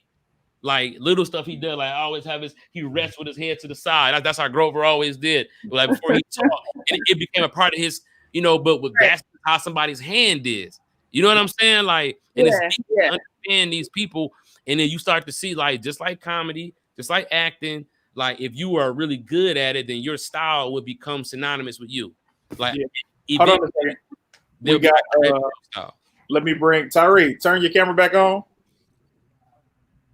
Like little stuff he does, like I always have he rests with his head to the side. That's how Grover always did. Like before he talked, and it became a part of his, you know. But that's how somebody's hand is. You know what I'm saying? Like, and it's easy to understand these people, and then you start to see, like, just like comedy, just like acting. Like, if you are really good at it, then your style would become synonymous with you. Like, hold on a second. We got. Let me bring Tyree. Turn your camera back on.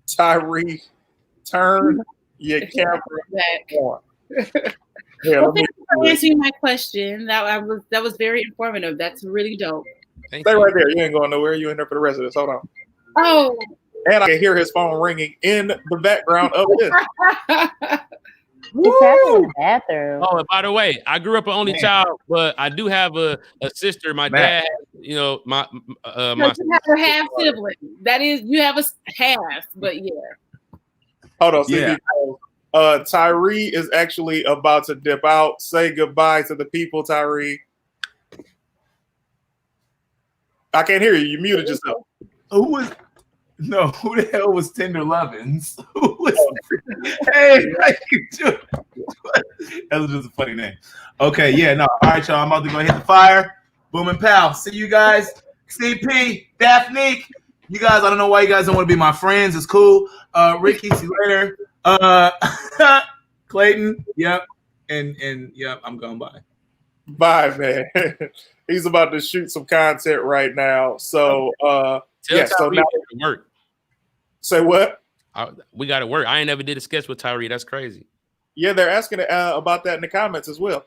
Tyree, turn your camera on. Thank you for answering my question. That was very informative. That's really dope. Stay right there. You ain't going nowhere. You in there for the rest of this. Hold on. Oh. And I can hear his phone ringing in the background of this. He's in the bathroom. Oh, and by the way, I grew up an only child, but I do have a sister. My dad, you know, my you have a half sibling. That is, you have a half, but yeah. Hold on, Tyree is actually about to dip out. Say goodbye to the people, Tyree. I can't hear you. You muted yourself. Who the hell was Tender Lovins? Who was hey, that was just a funny name. Okay, yeah, no. All right, y'all. I'm about to go hit the fire. Boom and pow. See you guys. CP, Daphne. You guys, I don't know why you guys don't want to be my friends. It's cool. Ricky, see you later. Clayton, yep. And yep, I'm going by. Bye, man. He's about to shoot some content right now. So so now work. Say what? We got to work. I ain't never did a sketch with Tyree. That's crazy. Yeah, they're asking about that in the comments as well.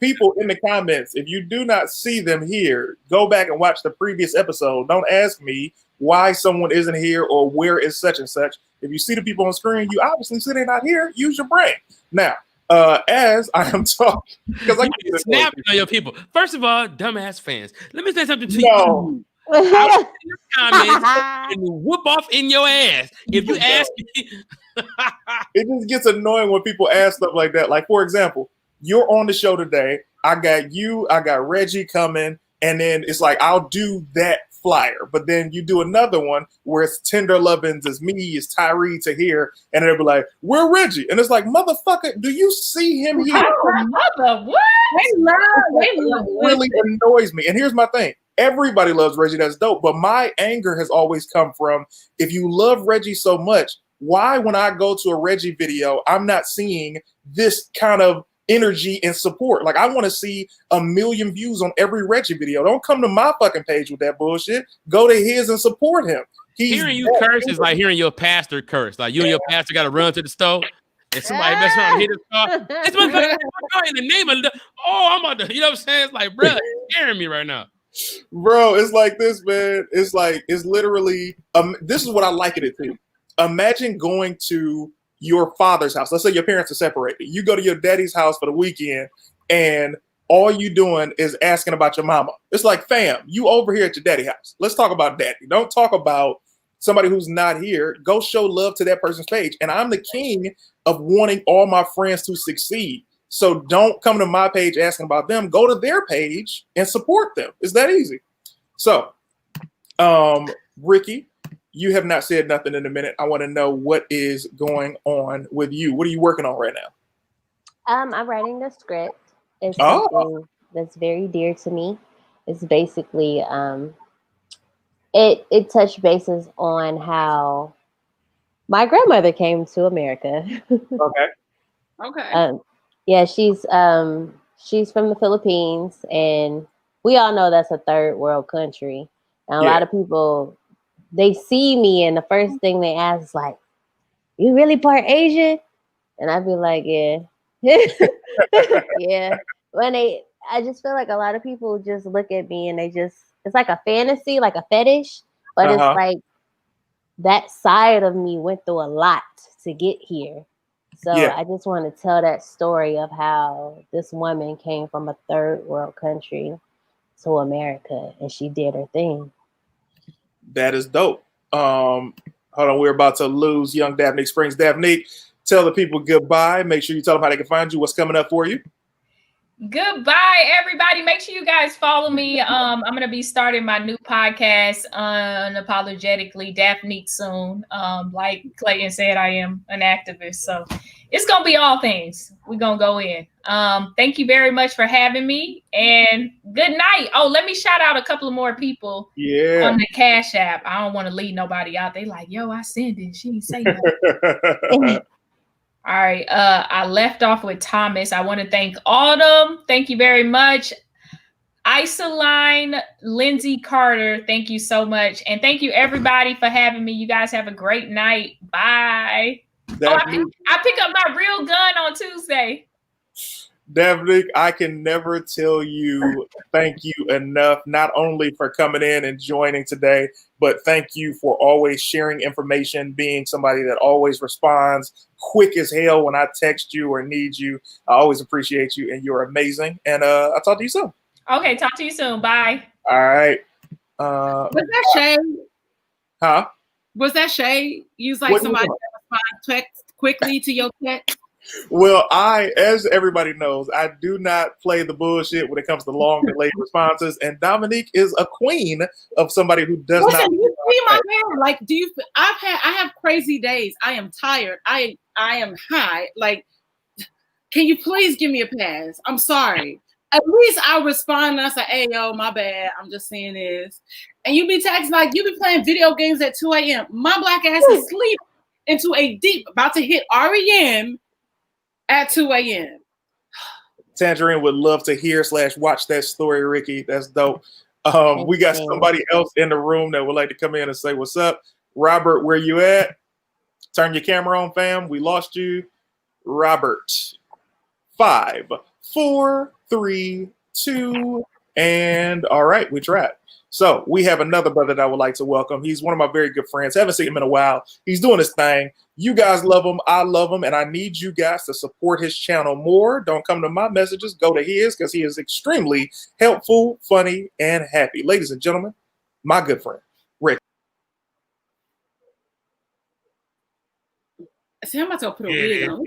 People in the comments, if you do not see them here, go back and watch the previous episode. Don't ask me why someone isn't here or where is such and such. If you see the people on screen, you obviously see they're not here. Use your brain. Now, as I am talking, because I keep snapping on your people. First of all, dumbass fans, let me say something to you. Comments and whoop off in your ass if you ask me. It just gets annoying when people ask stuff like that. Like, for example, you're on the show today. I got you, I got Reggie coming, and then it's like I'll do that flyer, but then you do another one where it's Tender Lovin's, it's me, it's Tyree to here, and they'll be like, "We're Reggie," and it's like, motherfucker, do you see him here? Mother, what? It really annoys me. And here's my thing. Everybody loves Reggie. That's dope. But my anger has always come from, if you love Reggie so much, why when I go to a Reggie video, I'm not seeing this kind of energy and support? Like, I want to see 1 million views on every Reggie video. Don't come to my fucking page with that bullshit. Go to his and support him. Hearing you curse is like hearing your pastor curse. Like you and your pastor got to run to the store. And somebody mess around and hit his car. This motherfucker in the name of I'm about to, you know what I'm saying? It's like, bro, it's scaring me right now. Bro, it's like this, man. It's like, it's literally, this is what I liken it to. Imagine going to your father's house. Let's say your parents are separated. You go to your daddy's house for the weekend, and all you doing is asking about your mama. It's like, fam, you over here at your daddy's house. Let's talk about daddy. Don't talk about somebody who's not here. Go show love to that person's page. And I'm the king of wanting all my friends to succeed. So don't come to my page asking about them. Go to their page and support them. It's that easy. So, Ricky, you have not said nothing in a minute. I want to know what is going on with you. What are you working on right now? I'm writing the script. It's something that's very dear to me. It's basically it touched bases on how my grandmother came to America. Okay. Yeah, she's from the Philippines, and we all know that's a third world country. And a lot of people, they see me, and the first thing they ask is like, "You really part Asian?" And I'd be like, "Yeah." Yeah. I just feel like a lot of people just look at me and it's like a fantasy, like a fetish, but it's like that side of me went through a lot to get here. So I just want to tell that story of how this woman came from a third world country to America, and she did her thing. That is dope. Hold on, we're about to lose young Davnik Springs. Davnik, tell the people goodbye. Make sure you tell them how they can find you. What's coming up for you? Goodbye, everybody. Make sure you guys follow me. I'm going to be starting my new podcast, Unapologetically Davnik, soon. Like Clayton said, I am an activist. So it's going to be all things. We're going to go in. Thank you very much for having me. And good night. Oh, let me shout out a couple of more people on the Cash App. I don't want to leave nobody out. They like, yo, I sent it. She didn't say nothing. All right. I left off with Thomas. I want to thank Autumn. Thank you very much. Isoline, Lindsay Carter. Thank you so much. And thank you everybody for having me. You guys have a great night. Bye. I pick up my real gun on Tuesday. Davnik, I can never tell you thank you enough, not only for coming in and joining today, but thank you for always sharing information, being somebody that always responds quick as hell when I text you or need you. I always appreciate you, and you're amazing. And I'll talk to you soon. Okay, talk to you soon. Bye. All right. Was that shade? Huh? Was that shade? You was like somebody that responds quickly to your text? Well, as everybody knows, I do not play the bullshit when it comes to long delayed responses. And Dominique is a queen of somebody who does not. You see my hair? Like, I have crazy days. I am tired. I am high. Like, can you please give me a pass? I'm sorry. At least I'll respond and I say, "Hey, yo, my bad. I'm just saying this." And you be texting like you be playing video games at 2 a.m. My black ass is asleep into a deep, about to hit REM at 2 a.m. Tangerine would love to hear / watch that story, Ricky. That's dope. We got somebody else in the room that would like to come in and say what's up. Robert, where you at? Turn your camera on, fam. We lost you. Robert. 5, 4, 3, 2, and all right, we tried. So we have another brother that I would like to welcome. He's one of my very good friends. Haven't seen him in a while. He's doing his thing. You guys love him. I love him. And I need you guys to support his channel more. Don't come to my messages. Go to his because he is extremely helpful, funny, and happy. Ladies and gentlemen, my good friend, Rick. See, I'm about to put a wig on.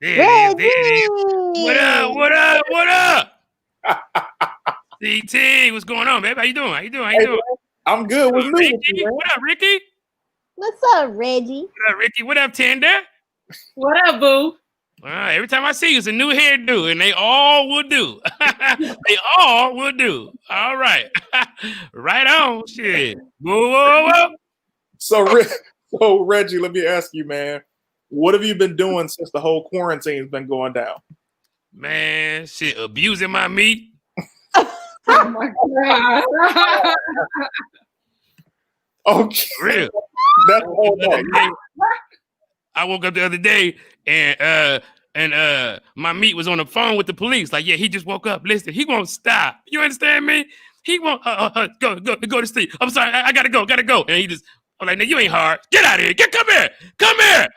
Reggie! What up? What up? What up? CT, what's going on, babe? How you doing? How you doing? How you doing? I'm good. What's new? Ricky? What up, Ricky? What's up, Reggie? What up, Ricky? What up, Tinder? What up, boo? Every time I see you, it's a new hairdo, and they all will do. They all will do. All right. Right on. Shit. Whoa, whoa, whoa. So, Reggie, let me ask you, man. What have you been doing since the whole quarantine has been going down? Man, shit, abusing my meat. Oh my God. Okay. Real. That's all day. I woke up the other day and my meat was on the phone with the police. Like, yeah, he just woke up. Listen, he won't stop. You understand me? He won't go to sleep. I'm sorry, I gotta go. And he just, I'm like, no, you ain't hard. Get out of here. Come here.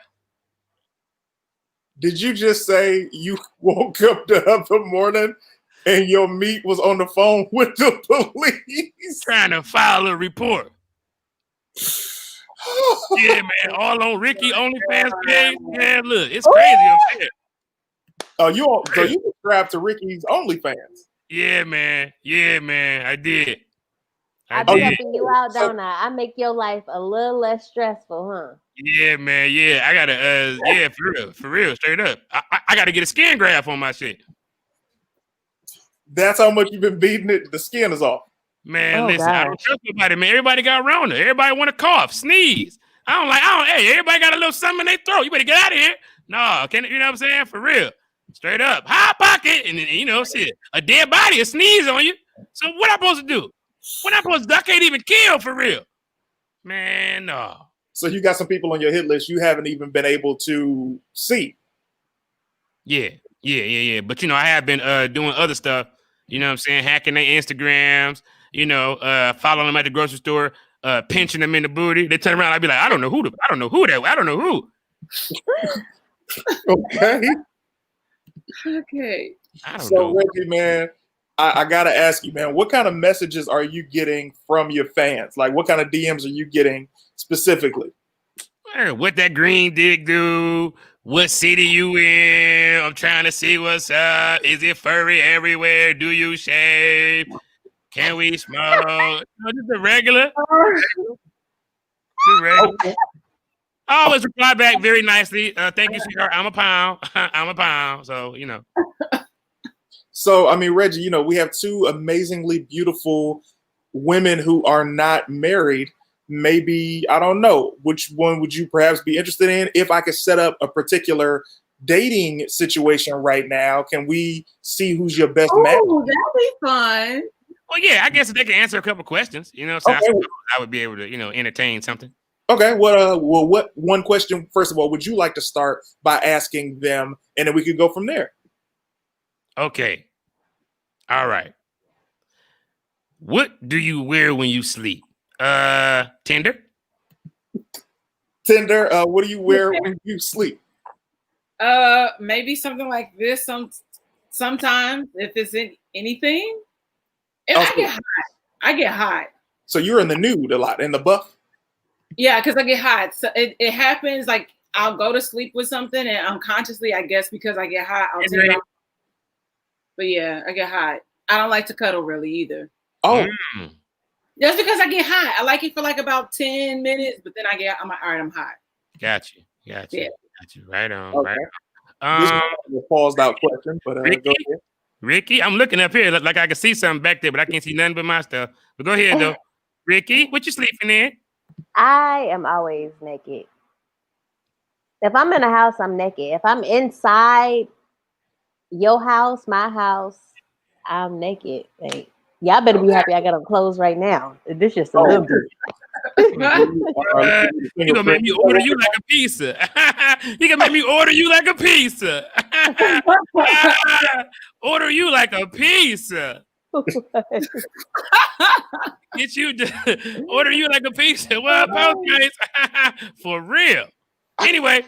Did you just say you woke up the other morning and your meat was on the phone with the police? Trying to file a report. Yeah, man. All on Ricky OnlyFans page. Man, look, it's crazy up there. Oh, so you subscribed to Ricky's OnlyFans? Yeah, man. I did. I be helping you out, don't I? I make your life a little less stressful, huh? Yeah, man. Yeah, I gotta. For real, straight up. I gotta get a skin graft on my shit. That's how much you've been beating it. The skin is off. Man, listen, I don't trust nobody, man. Everybody got Rona. Everybody want to cough, sneeze. Hey, everybody got a little something in their throat. You better get out of here. No, you know what I'm saying? For real. Straight up. Hot pocket. And you know, shit. A dead body, a sneeze on you. So what I'm supposed to do? What I'm supposed to do? I can't even kill for real. Man, no. So you got some people on your hit list you haven't even been able to see. Yeah. But, you know, I have been doing other stuff. You know what I'm saying? Hacking their Instagrams. You know, following them at the grocery store, pinching them in the booty. They turn around, I'd be like, I don't know who. Okay. I don't know. So, Reggie, man, I gotta ask you, man, what kind of messages are you getting from your fans? Like, what kind of DMs are you getting specifically? What that green dick do? What city you in? I'm trying to see what's up. Is it furry everywhere? Do you shave? Can we smoke? No, just the regular. Okay. I always reply back very nicely. Thank you, sweetheart. I'm a pound. So, you know. So, I mean, Reggie, you know, we have two amazingly beautiful women who are not married. Maybe, I don't know, which one would you perhaps be interested in? If I could set up a particular dating situation right now, can we see who's your best match? Oh, that'd be fun. Well, yeah, I guess if they can answer a couple questions, you know, so okay. I would be able to, you know, entertain something. Okay, well, what one question, first of all, would you like to start by asking them, and then we could go from there? Okay. All right. What do you wear when you sleep? Tinder? Tinder, what do you wear when you sleep? Maybe something like this sometimes, if it's in anything. And okay. I get hot. So you're in the nude a lot, in the buff? Yeah, because I get hot. So it happens like I'll go to sleep with something and unconsciously, I guess, because I get hot, I'll take it off. But yeah, I get hot. I don't like to cuddle really either. Oh. Just because I get hot. I like it for like about 10 minutes, but then I'm like, all right, I'm hot. Got you. Yeah. Got you. Right on. Okay. Right on. This is a paused out question, but Ricky, I'm looking up here like I can see something back there, but I can't see nothing but my stuff. But go ahead though. Ricky, what you sleeping in? I am always naked. If I'm in a house, I'm naked. If I'm inside your house, my house, I'm naked. Like, y'all better be happy I got on clothes right now. This just a little bit. He gonna make me order you like a pizza. He gonna make me order you like a pizza. Order you like a pizza. Get you to order you like a pizza. Well, guys, for real. Anyway,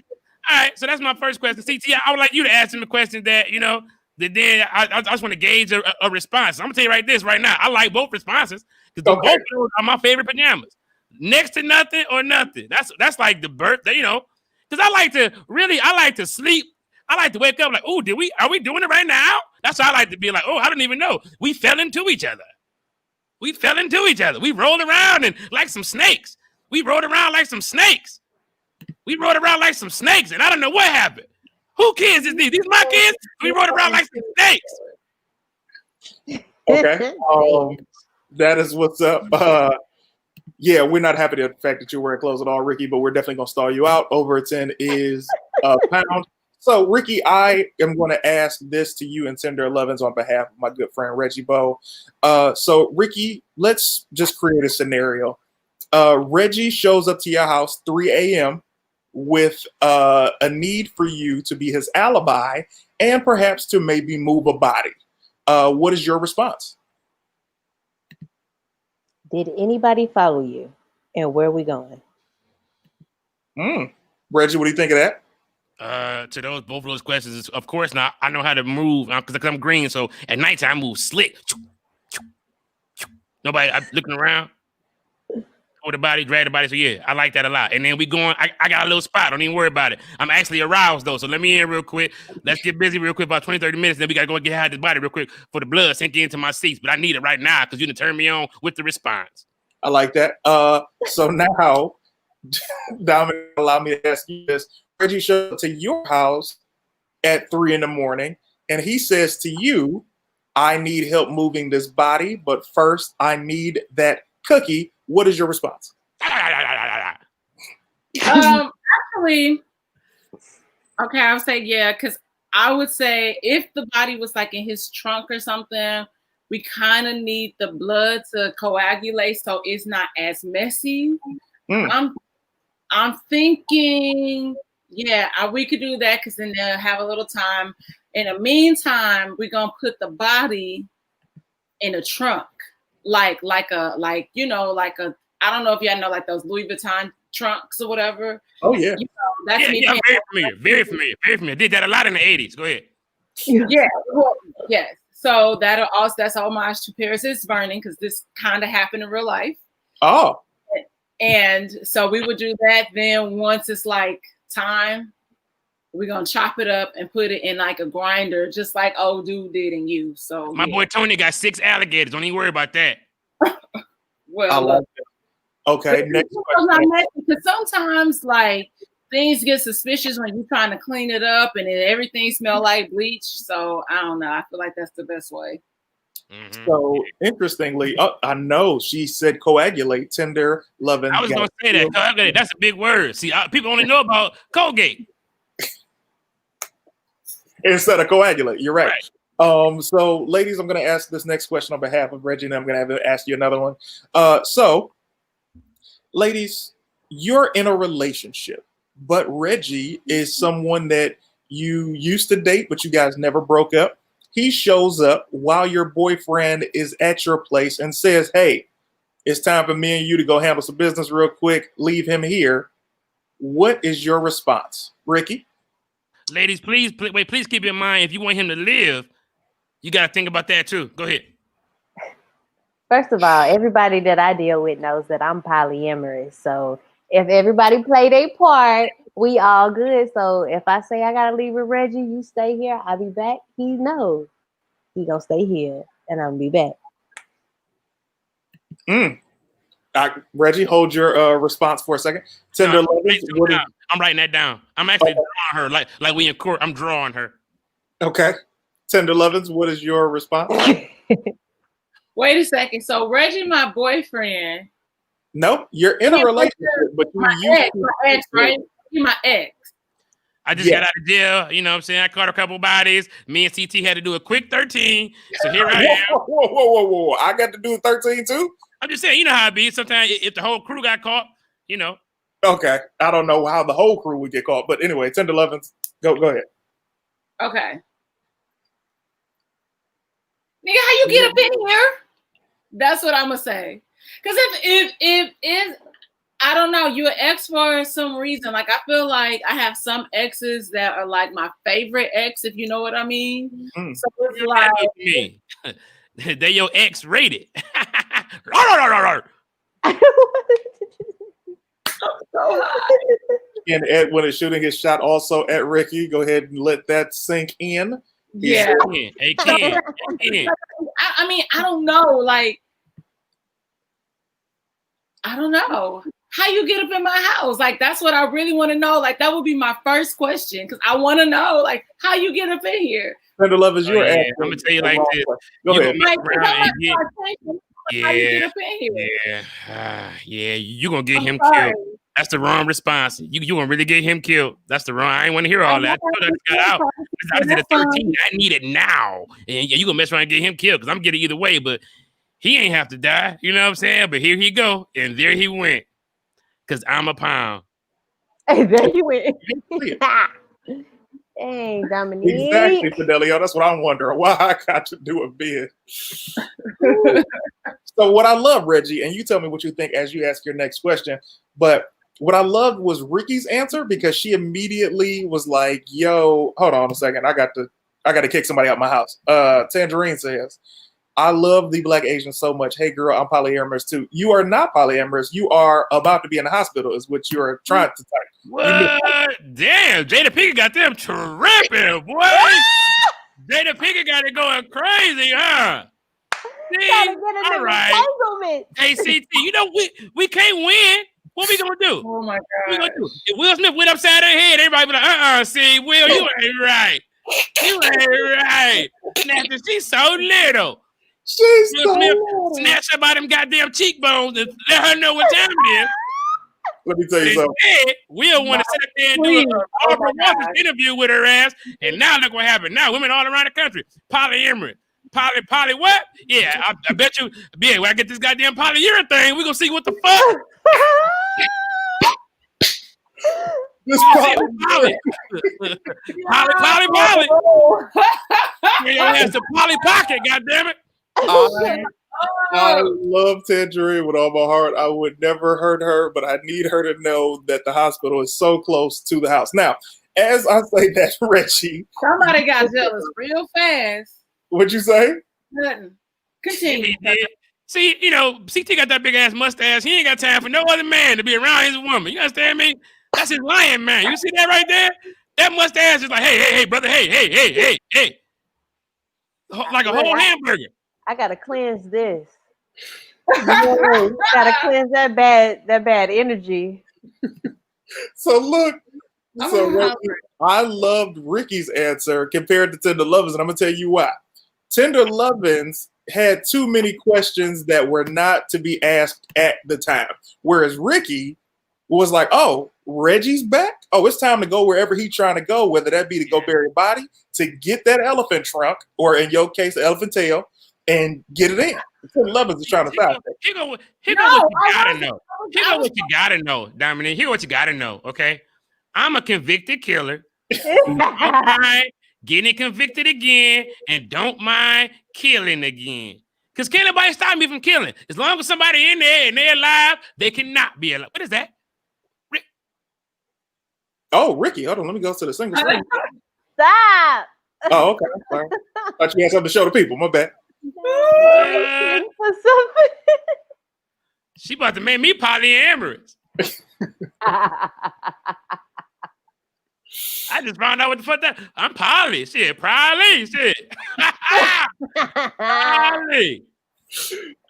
all right. So that's my first question. CT, I would like you to ask him a question that then I just want to gauge a response. I'm gonna tell you right now. I like both responses because both are my favorite pajamas. Next to nothing or nothing. That's like the birthday, because I like to sleep. I like to wake up like, oh, are we doing it right now? That's how I like to be like, oh, I don't even know. We fell into each other. We rolled around and like some snakes. And I don't know what happened. Who kids is these? These my kids? We rolled around like some snakes. Okay. That is what's up. Yeah, we're not happy with the fact that you're wearing clothes at all, Ricky, but we're definitely going to stall you out. Over a 10 is a pound. So, Ricky, I am going to ask this to you and Tender 11s on behalf of my good friend Reggie Bo. So, Ricky, let's just create a scenario. Reggie shows up to your house 3 a.m. with a need for you to be his alibi and perhaps to maybe move a body. What is your response? Did anybody follow you? And where are we going? Reggie, what do you think of that? To both of those questions, of course not. I know how to move because I'm green. So at nighttime, I move slick. Nobody looking around. Hold the body, drag the body. So yeah, I like that a lot. And then we going. I got a little spot. Don't even worry about it. I'm actually aroused though. So let me in real quick. Let's get busy real quick, about 20, 30 minutes. Then we gotta go get out of this body real quick for the blood sinking into my seats. But I need it right now because you done turn me on with the response. I like that. So now, Dominic, allow me to ask you this. Reggie showed up to your house at 3 a.m. and he says to you, I need help moving this body, but first I need that cookie. What is your response? Actually, okay, I would say yeah, because I would say if the body was like in his trunk or something, we kind of need the blood to coagulate so it's not as messy. I'm thinking, yeah, we could do that because then they'll have a little time. In the meantime, we're gonna put the body in a trunk, like a I don't know if y'all know like those Louis Vuitton trunks or whatever. Oh yeah, that's me. Very familiar. I did that a lot in the 80s. Go ahead. Yeah, well, yes. So that's homage to Paris is Burning because this kind of happened in real life. Oh. And so we would do that. Then once it's like time, we're gonna chop it up and put it in like a grinder, just like old dude did in you. So my boy Tony got 6 alligators. Don't even worry about that. Well, I love it. Okay, next question. Because sometimes like things get suspicious when you're trying to clean it up and everything smell like bleach. So I don't know. I feel like that's the best way. Mm-hmm. So interestingly, I know she said coagulate, Tender, loving. I was going to say that. Coagulate, that's a big word. See, people only know about Colgate. Instead of coagulate, you're right. So ladies, I'm going to ask this next question on behalf of Reggie, and I'm going to have to ask you another one. So ladies, you're in a relationship, but Reggie is someone that you used to date, but you guys never broke up. He shows up while your boyfriend is at your place and says, hey, it's time for me and you to go handle some business real quick. Leave him here. What is your response, Ricky? Ladies, please keep in mind, if you want him to live, you got to think about that too. Go ahead. First of all, everybody that I deal with knows that I'm polyamorous. So if everybody play their part, we all good. So if I say I gotta leave with Reggie, you stay here, I'll be back. He knows he gonna stay here and I'll be back. Reggie, hold your response for a second. Tender I'm writing that down. I'm actually drawing her like we in court. I'm drawing her. Okay. Tender Lovins, what is your response? Wait a second. So Reggie, my boyfriend. Nope, you're in a relationship, but my ex, right? You're my ex. I just got out of jail. You know what I'm saying? I caught a couple bodies. Me and CT had to do a quick 13. So here I am. Whoa. I got to do 13 too? I'm just saying, you know how it be. Sometimes if the whole crew got caught, you know. Okay, I don't know how the whole crew would get caught, but anyway, Tender Lovins, go ahead. Okay. Nigga, how you get up in here? That's what I'm gonna say. Because if I don't know, you're an ex for some reason. Like I feel like I have some exes that are like my favorite ex, if you know what I mean. Mm. So it's like they your ex rated. And Ed, when it's shooting his shot also at Ricky, go ahead and let that sink in. Yeah. Hey, Ken. I mean, I don't know. Like, I don't know how you get up in my house. Like, that's what I really want to know. Like, that would be my first question because I want to know, like, how you get up in here. Tender Lovins, you're I'm gonna tell you like this. Go ahead. Yeah, you gonna get him killed. That's the wrong response. You gonna really get him killed. That's the wrong. I ain't want to hear all that. I did a 13. I need it now, and you gonna mess around and get him killed because I'm getting either way. But he ain't have to die. You know what I'm saying? But here he go, and there he went. Cause I'm a pound. Hey, there you went. Dang, Dominique. Exactly, Fidelio. That's what I'm wondering. Why I got to do a bid. So what I love, Reggie, and you tell me what you think as you ask your next question, but what I loved was Ricky's answer because she immediately was like, yo, hold on a second. I got to kick somebody out my house. Tangerine says, I love the Black Asian so much. Hey, girl, I'm polyamorous too. You are not polyamorous. You are about to be in the hospital is what you're trying to type. What? Damn, Jada Pinkett got them tripping, boy. Jada Pinkett got it going crazy, huh? See? All right. Hey, CT, you know, we can't win. What we gonna do? Oh, my God. What we gonna do? If Will Smith went upside her head, everybody be like, see, Will, you ain't right. You ain't right. Snatcher, she's so little. She's Will Smith snatch her by them goddamn cheekbones and let her know what time it is. Let me tell you something. Will want to sit up there and do a Barbara Walters interview with her ass, and now look what happened. Now women all around the country, polyamorous. Poly what? Yeah, I bet you, yeah, when I get this goddamn polyurethane, we're gonna see what the fuck. This poly. Your ass a Polly Pocket, goddammit. I love Tangerine with all my heart. I would never hurt her, but I need her to know that the hospital is so close to the house. Now, as I say that, Reggie. Somebody got jealous real fast. What'd you say? Nothing. Continue. See, you know, CT got that big ass mustache. He ain't got time for no other man to be around his woman. You understand me? That's his lion man. You see that right there? That mustache is like, hey, brother, hey. Like a whole hamburger. I gotta cleanse this. Gotta cleanse that bad energy. So look, Reggie, I loved Ricky's answer compared to Tender Lovins, and I'm gonna tell you why. Tender Lovins had too many questions that were not to be asked at the time, whereas Ricky was like, "Oh, Reggie's back. Oh, it's time to go wherever he's trying to go, whether that be to go bury a body, to get that elephant trunk, or in your case, the elephant tail, and get it in." Tender Lovins is trying to stop it. Here go what you gotta know. Here go what you gotta know, Dominique. Here what you gotta know. Okay, I'm a convicted killer. Don't mind getting convicted again, and don't mind killing again. Because can't nobody stop me from killing. As long as somebody in there and they're alive, they cannot be alive. What is that? Oh, Ricky, hold on. Let me go to the single screen. Stop. Oh, okay. Sorry. Thought you had something to show the people. My bad. She about to make me polyamorous. I just found out what the fuck that. I'm poly. Shit, probably. Shit. Poly.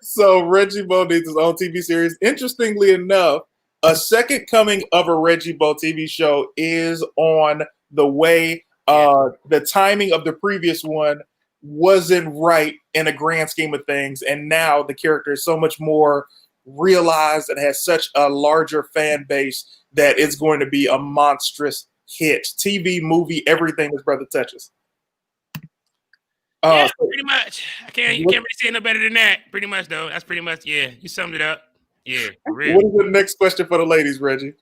So Reggie Bo needs his own TV series. Interestingly enough, a second coming of a Reggie Bo TV show is on the way. The timing of the previous one wasn't right in a grand scheme of things, and now the character is so much more realized and has such a larger fan base that it's going to be a monstrous hit. TV, movie, everything his brother touches. Yeah, pretty much. You can't really say no better than that. Pretty much though. That's pretty much, yeah. You summed it up. Yeah, for real. What is the next question for the ladies, Reggie?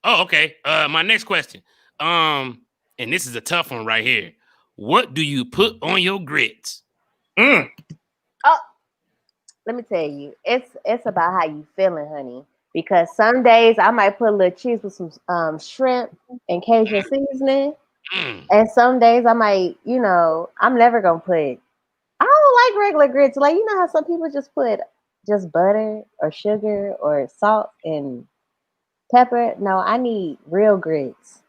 Oh, okay. My next question. And this is a tough one right here. What do you put on your grits? Oh, let me tell you, it's about how you feeling, honey. Because some days I might put a little cheese with some shrimp and Cajun seasoning. And some days I might, I'm never gonna put. I don't like regular grits. Like, you know how some people just put just butter or sugar or salt and pepper. No, I need real grits,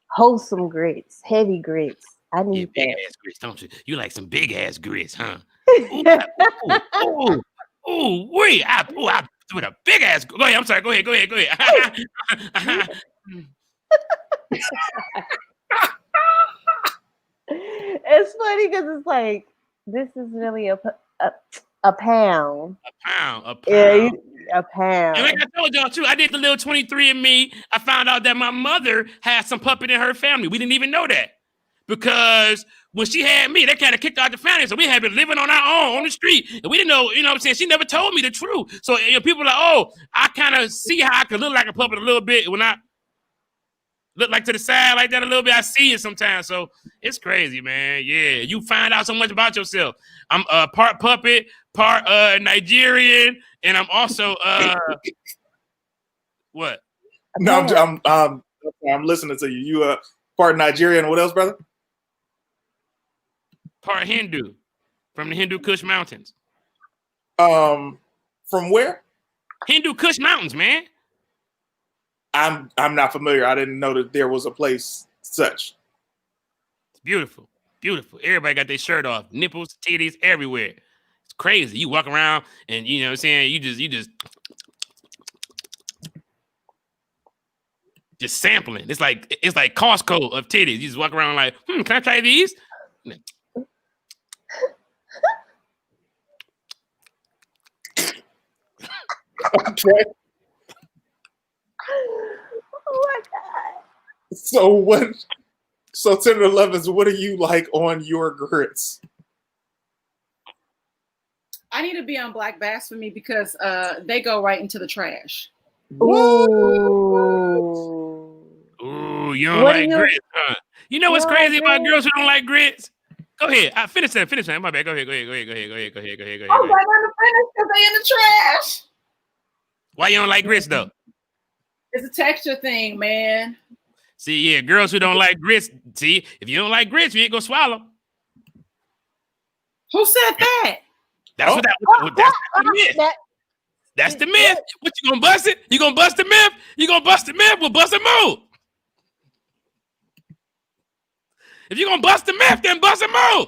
wholesome grits, heavy grits. I need big that. ass grits, don't you? You like some big ass grits, huh? Wait! I with a big ass. Go ahead. I'm sorry. Go ahead. It's funny because it's like this is really a pound. Yeah, a pound. And like I told y'all too, I did the little 23andMe. I found out that my mother had some puppet in her family. We didn't even know that because when she had me, they kind of kicked out the family. So we had been living on our own on the street. And we didn't know, what I'm saying? She never told me the truth. So people are like, oh, I kind of see how I could look like a puppet a little bit. When I look like to the side like that a little bit, I see it sometimes. So it's crazy, man. Yeah, you find out so much about yourself. I'm part puppet, part Nigerian, and I'm also what? No, I'm listening to you. You part Nigerian. What else, brother? Part Hindu from the Hindu Kush Mountains. From where? Hindu Kush Mountains, man. I'm not familiar. I didn't know that there was a place such. It's beautiful. Beautiful. Everybody got their shirt off. Nipples, titties, everywhere. It's crazy. You walk around and you know what I'm saying, you just sampling. It's like Costco of titties. You just walk around like, can I try these? Okay. Oh my God. So Tender 11s, what do you like on your grits? I need to be on Black Bass for me because they go right into the trash. Ooh. Ooh, you don't like grits, huh? You know what's crazy about girls who don't like grits? Go ahead. Finish that. My bad. Go ahead. Oh, I'm going to finish because they in the trash. Why you don't like grits though? It's a texture thing, man. See, yeah, girls who don't like grits. See, if you don't like grits, you ain't gonna swallow. Who said that? That's the myth. That's the myth. What, you gonna bust it? You gonna bust the myth? You gonna bust the myth? We'll bust a move. If you gonna bust the myth, then bust a move.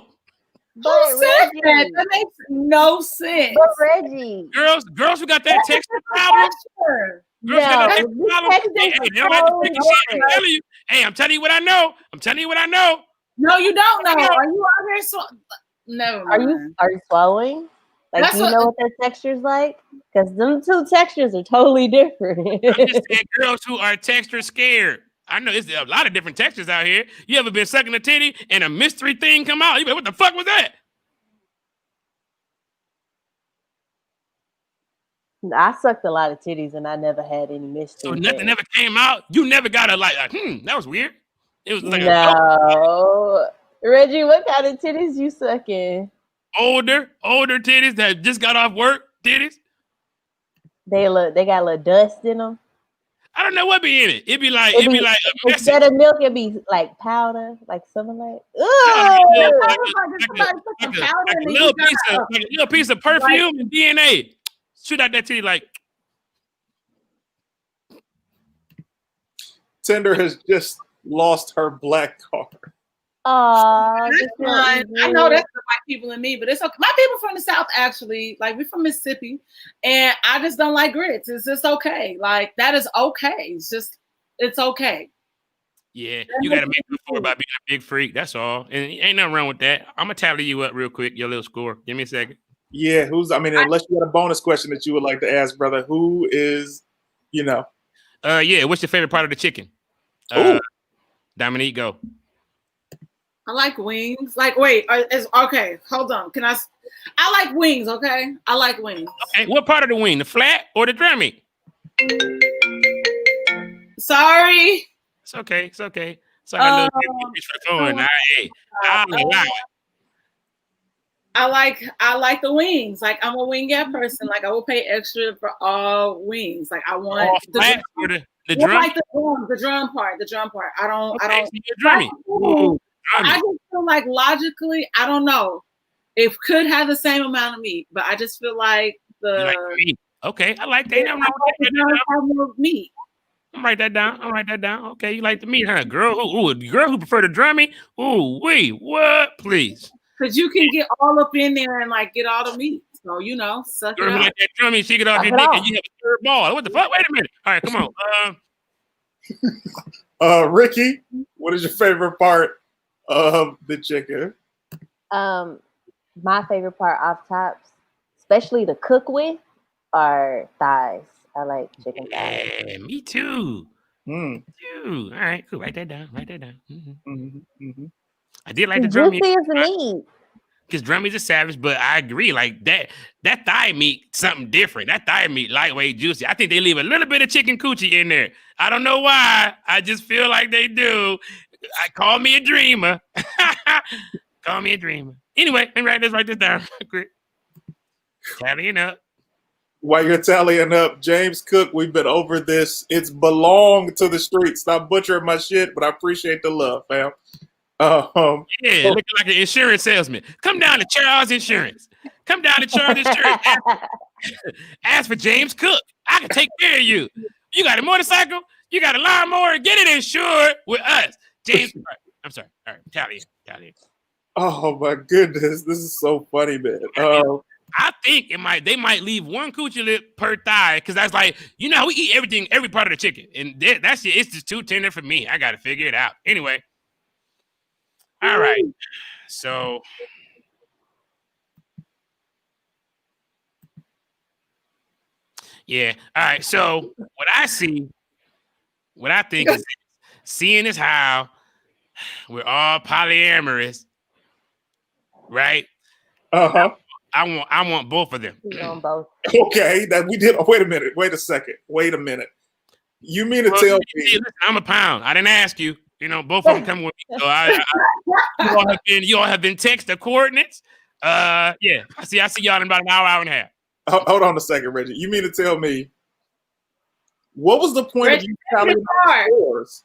Who said that? That makes no sense. But Reggie. Girls who got that texture problem. Girls got that texture problem. Hey, they don't like to pick shit. I'm telling you what I know. No, you don't know. Are you out here? No. Are you swallowing? Like, do you know what that texture's like? Because them two textures are totally different. I'm just saying, girls who are texture scared. I know there's a lot of different textures out here. You ever been sucking a titty and a mystery thing come out? You be like, what the fuck was that? I sucked a lot of titties and I never had any mystery. So nothing ever came out? You never got a like, that was weird. It was like no. Reggie, what kind of titties you sucking? Older titties that just got off work titties. They got a little dust in them. I don't know what be in it. It'd be like instead of milk, it'd be like powder, like something like. Like a little piece of perfume and DNA. Shoot out that titty like. Tender has just lost her black card. Oh, that's fine. I know that's the white people in me, but it's okay. My people from the South, actually, like we're from Mississippi, and I just don't like grits. It's just okay. Like that is okay. It's okay. Yeah, you got to make it for about being a big freak. That's all, and ain't nothing wrong with that. I'm gonna tally you up real quick. Your little score. Give me a second. Yeah, unless you got a bonus question that you would like to ask, brother, who is, yeah, what's your favorite part of the chicken? Dominique, go. I like wings. Like, wait, okay, hold on. I like wings, okay? I like wings. Okay, what part of the wing? The flat or the dry meat? Sorry. It's okay. It's okay. So I know for the fun. I like the wings. Like, I'm a wingette person. Like, I will pay extra for all wings. Like, I want the drum. Like the drum part. I don't. I just feel like logically, I don't know. It could have the same amount of meat, but I just feel like meat. Okay, I like that. I'm more meat. I'll write that down. Okay, you like the meat, huh? Girl who prefer the dry meat? Ooh, wait, what? Please. Because you can get all up in there and like get all the meat. So, suck it up. Like that dry meat, she get off your dick and you have a third ball. What the fuck? Wait a minute. All right, come on. Ricky, what is your favorite part of the chicken? My favorite part off tops, especially to cook with, are thighs. I like chicken thighs. Yeah, me too. Me too. All right, cool. Write that down. Mm-hmm. I did like the drum meat. Because drum meat's a savage, but I agree. Like that thigh meat, something different. That thigh meat, lightweight, juicy. I think they leave a little bit of chicken coochie in there. I don't know why. I just feel like they do. Call me a dreamer. Call me a dreamer. Anyway, let me write this down quick. Tallying up. While you're tallying up, James Cook, we've been over this. It's belonged to the streets. Stop butchering my shit, but I appreciate the love, fam. Looking like an insurance salesman. Come down to Charles Insurance. Ask for James Cook. I can take care of you. You got a motorcycle? You got a lawnmower? Get it insured with us. James. I'm sorry. All right, tally. Oh my goodness, this is so funny, man. I think they might leave one coochie lip per thigh because that's like, we eat every part of the chicken, and that's it. It's just too tender for me. I got to figure it out. Anyway, all right. So, yeah. All right. So what I think is seeing is how we're all polyamorous. Right. Uh-huh. I want both of them. Both. Okay, that we did. Wait a minute. Wait a minute. You mean to tell me? Listen, I'm a pound. I didn't ask you. Both of them come with me. So you all have been text the coordinates. Yeah. I see y'all in about an hour and a half. Hold on a second, Reggie. You mean to tell me what was the point of you telling scores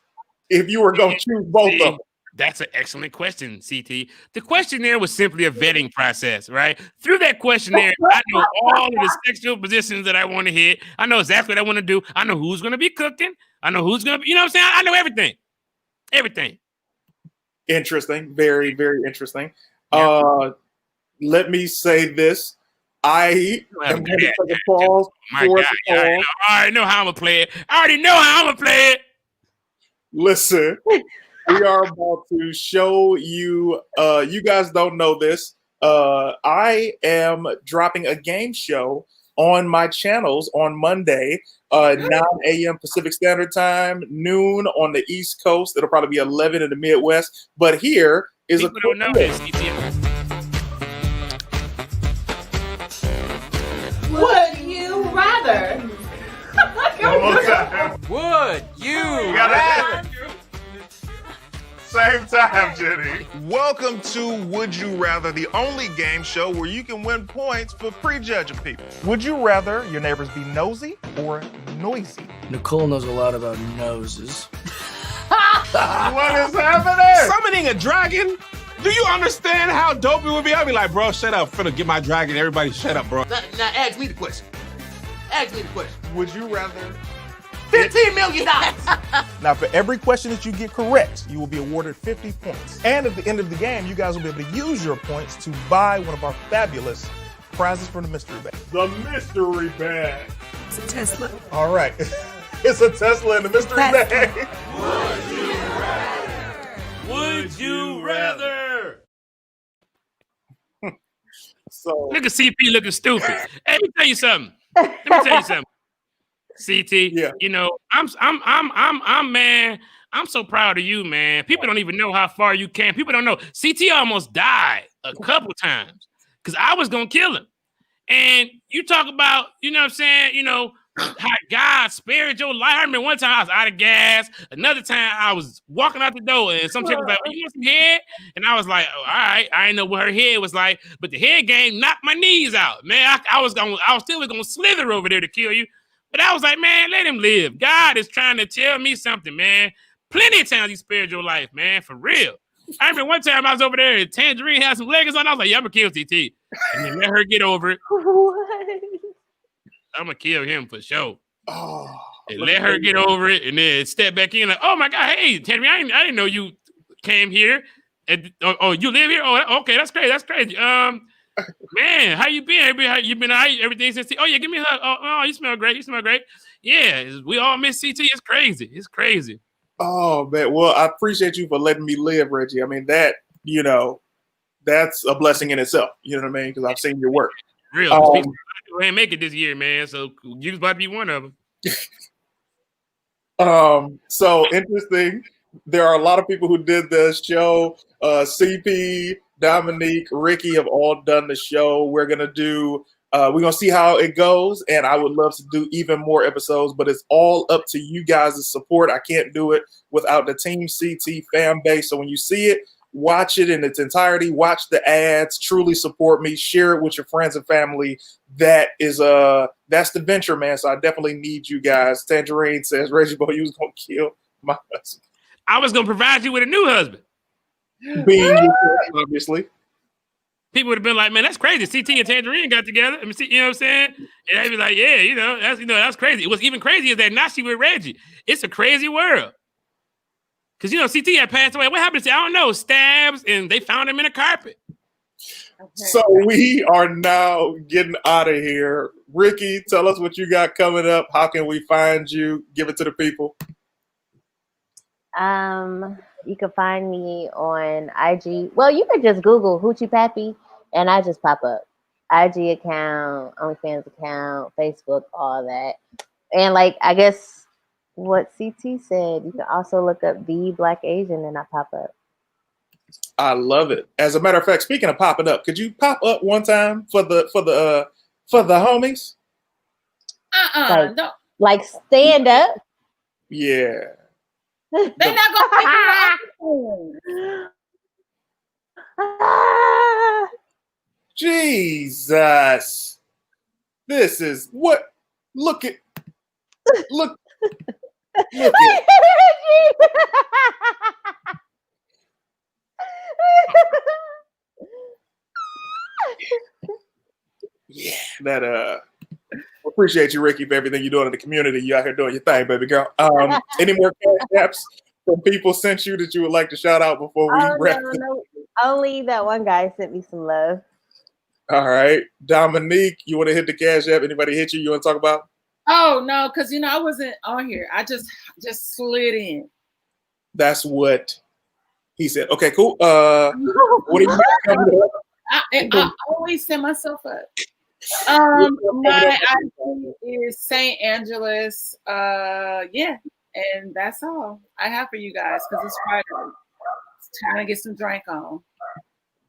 if you were going to choose both of them? That's an excellent question, CT. The questionnaire was simply a vetting process, right? Through that questionnaire, I know all of the sexual positions that I want to hit. I know exactly what I want to do. I know who's going to be cooking. I know who's going to be, you know what I'm saying? I know everything. Everything. Interesting. Very, very interesting. Yeah. Let me say this. I am going to take a pause. I already know how I'm going to play it. Listen. We are about to show you, you guys don't know this. I am dropping a game show on my channels on Monday, 9 a.m. Pacific Standard Time, noon on the East Coast. It'll probably be 11 in the Midwest. But here is people don't know this. Would you rather? One more time. Would you rather? Same time, Jenny. Welcome to Would You Rather, the only game show where you can win points for prejudging people. Would you rather your neighbors be nosy or noisy? Nicole knows a lot about noses. What is happening? Summoning a dragon? Do you understand how dope it would be? I'd be like, bro, shut up. I'm finna get my dragon. Everybody shut up, bro. Now ask me the question. Would you rather... $15 million. Now, for every question that you get correct, you will be awarded 50 points. And at the end of the game, you guys will be able to use your points to buy one of our fabulous prizes from the mystery bag. The mystery bag. It's a Tesla. All right. It's a Tesla in the mystery bag. Would you rather? So look at CP looking stupid. Hey, let me tell you something. CT, yeah. I'm man. I'm so proud of you, man. People don't even know how far you came. People don't know. CT almost died a couple times because I was gonna kill him. And you talk about, you know what I'm saying, you know, how God spared your life. I remember one time I was out of gas. Another time I was walking out the door and some chick was like, you want some head? And I was like, oh, all right. I didn't know what her head was like, but the head game knocked my knees out. Man, I was still gonna slither over there to kill you. But I was like, man, let him live. God is trying to tell me something, man. Plenty of times he spared your life, man, for real. I remember one time I was over there and Tangerine had some leggings on. I was like, yeah, I'm gonna kill CT. And then let her get over it. What? I'm gonna kill him for sure. Oh, and let her get over it, and then step back in like, oh my God, hey, Tangerine, I didn't know you came here. And oh, you live here? Oh, okay, that's crazy. That's crazy. Man, how you been? You been all right? Everything since? Oh yeah, give me a hug. Oh, you smell great. You smell great. Yeah, we all miss CT. It's crazy. It's crazy. Oh man, well, I appreciate you for letting me live, Reggie. I mean, that, you know, that's a blessing in itself. You know what I mean? Because I've seen your work. Real. People ain't make it this year, man. So you about to be one of them. So interesting. There are a lot of people who did the show. CP, Dominique, Ricky have all done the show. We're gonna see how it goes, and I would love to do even more episodes, but it's all up to you guys' support. I can't do it without the Team CT fan base. So when you see it, watch it in its entirety, watch the ads, truly support me, share it with your friends and family. That's the venture, man. So I definitely need you guys. Tangerine says, Reggie Boy, you was gonna kill my husband. I was gonna provide you with a new husband. Being obviously. People would have been like, man, that's crazy. CT and Tangerine got together. I mean, you know what I'm saying? And they'd be like, yeah, that's crazy. It was even crazier that now she with Reggie. It's a crazy world. Because, CT had passed away. What happened to him? I don't know. Stabs, and they found him in a carpet. Okay. So we are now getting out of here. Ricky, tell us what you got coming up. How can we find you? Give it to the people. You can find me on IG. Well, you could just Google Hoochie Pappy, and I just pop up. IG account, OnlyFans account, Facebook, all that. And I guess what CT said, you can also look up The Black Asian, and I pop up. I love it. As a matter of fact, speaking of popping up, could you pop up one time for the homies? Like stand up. Yeah. They're not gonna figure out. Jesus. This is what look at. Yeah, that appreciate you, Ricky, for everything you're doing in the community. You out here doing your thing, baby girl. Any more cash apps from people sent you that you would like to shout out before we wrap? No. Only that one guy sent me some love. All right, Dominique, you want to hit the cash app? Anybody hit you? You want to talk about? Oh no, because I wasn't on here. I just slid in. That's what he said. Okay, cool. What do you got? I always set myself up. My IG is St. Angeles. Yeah, and that's all I have for you guys because it's Friday. It's time to get some drink on.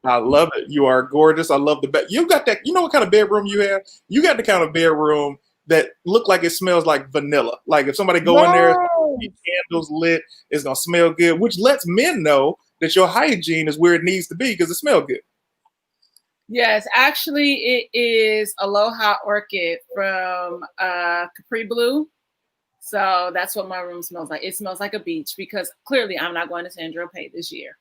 I love it. You are gorgeous. I love the bed. You got that. You know what kind of bedroom you have? You got the kind of bedroom that look like it smells like vanilla. Like if somebody go in there, candles lit, it's gonna smell good, which lets men know that your hygiene is where it needs to be because it smells good. Yes, actually, it is Aloha Orchid from Capri Blue. So that's what my room smells like. It smells like a beach because clearly I'm not going to San Tropez this year.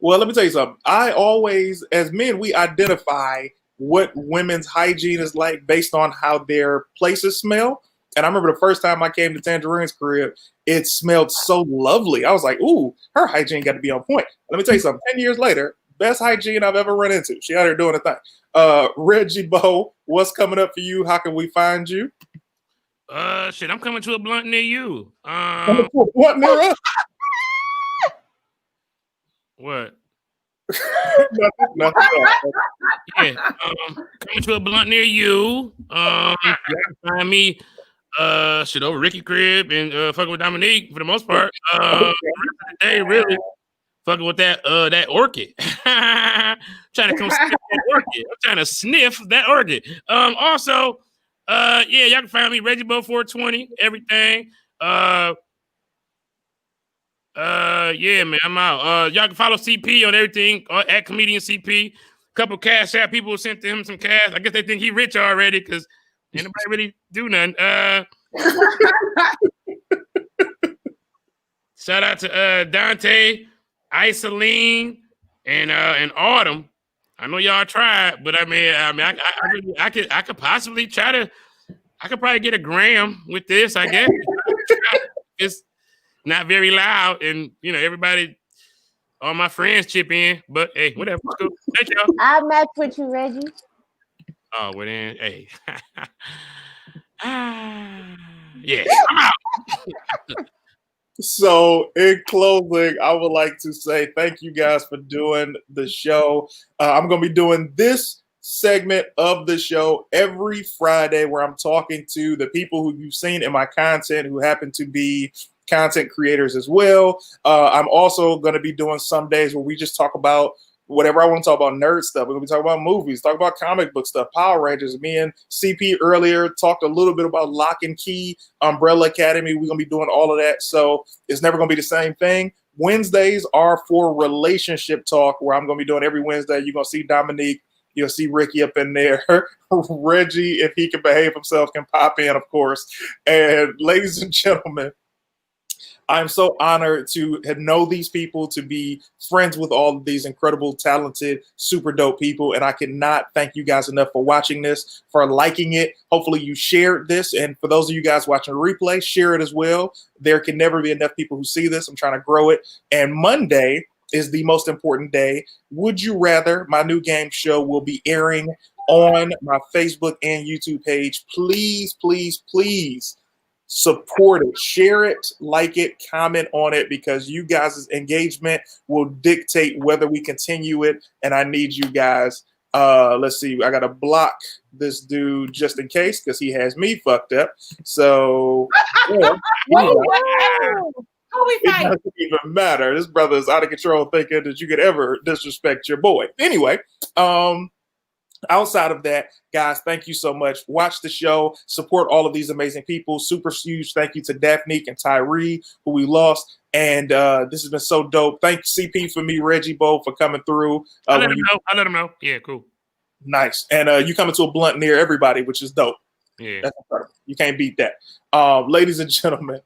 Well, let me tell you something. I always, as men, we identify what women's hygiene is like based on how their places smell. And I remember the first time I came to Tangerine's crib, it smelled so lovely. I was like, ooh, her hygiene got to be on point. Let me tell you something. 10 years later, best hygiene I've ever run into. She out here doing a thing. Reggie Bo, what's coming up for you? How can we find you? Shit, I'm coming to a blunt near you. What near us? What? Nothing. Yeah, coming to a blunt near you. You can find me Shit over Ricky crib and fucking with Dominique for the most part. The rest of the day, really fucking with that orchid. Trying to come sniff that orchid. I'm trying to sniff that orchid. Also, yeah, y'all can find me Reggie Bo 420, everything. Yeah, man, I'm out. Y'all can follow CP on everything at Comedian CP. Couple Cash App people sent him some cash. I guess they think he rich already because anybody really do nothing. Shout out to Dante, Isoline, and Autumn. I know y'all tried, but I could possibly try to. I could probably get a gram with this. I guess it's not very loud, and everybody, all my friends chip in. But hey, whatever. Let's go. Thank y'all. I'll match with you, Reggie. Oh, well then, hey. Yeah, I'm out. So, in closing, I would like to say thank you guys for doing the show. I'm going to be doing this segment of the show every Friday where I'm talking to the people who you've seen in my content who happen to be content creators as well. I'm also going to be doing some days where we just talk about whatever I want to talk about, nerd stuff. We're going to be talking about movies, talk about comic book stuff, Power Rangers. Me and CP earlier talked a little bit about Lock and Key, Umbrella Academy. We're going to be doing all of that. So it's never going to be the same thing. Wednesdays are for relationship talk, where I'm going to be doing every Wednesday. You're going to see Dominique. You'll see Ricky up in there. Reggie, if he can behave himself, can pop in, of course. And ladies and gentlemen, I'm so honored to know these people, to be friends with all of these incredible, talented, super dope people. And I cannot thank you guys enough for watching this, for liking it. Hopefully you shared this. And for those of you guys watching the replay, share it as well. There can never be enough people who see this. I'm trying to grow it. And Monday is the most important day. Would You Rather, my new game show, will be airing on my Facebook and YouTube page. Please, please, please support it, share it, like it, comment on it, because you guys' engagement will dictate whether we continue it. And I need you guys. Let's see. I got to block this dude just in case because he has me fucked up. So yeah. It doesn't even matter. This brother is out of control thinking that you could ever disrespect your boy. Anyway, outside of that, guys, thank you so much. Watch the show. Support all of these amazing people. Super huge thank you to Daphne and Tyree, who we lost. And this has been so dope. Thank CP for me, Reggie Bo, for coming through. I let him know. Yeah, cool. Nice. And you coming to a blunt near everybody, which is dope. Yeah. That's incredible. You can't beat that. Ladies and gentlemen,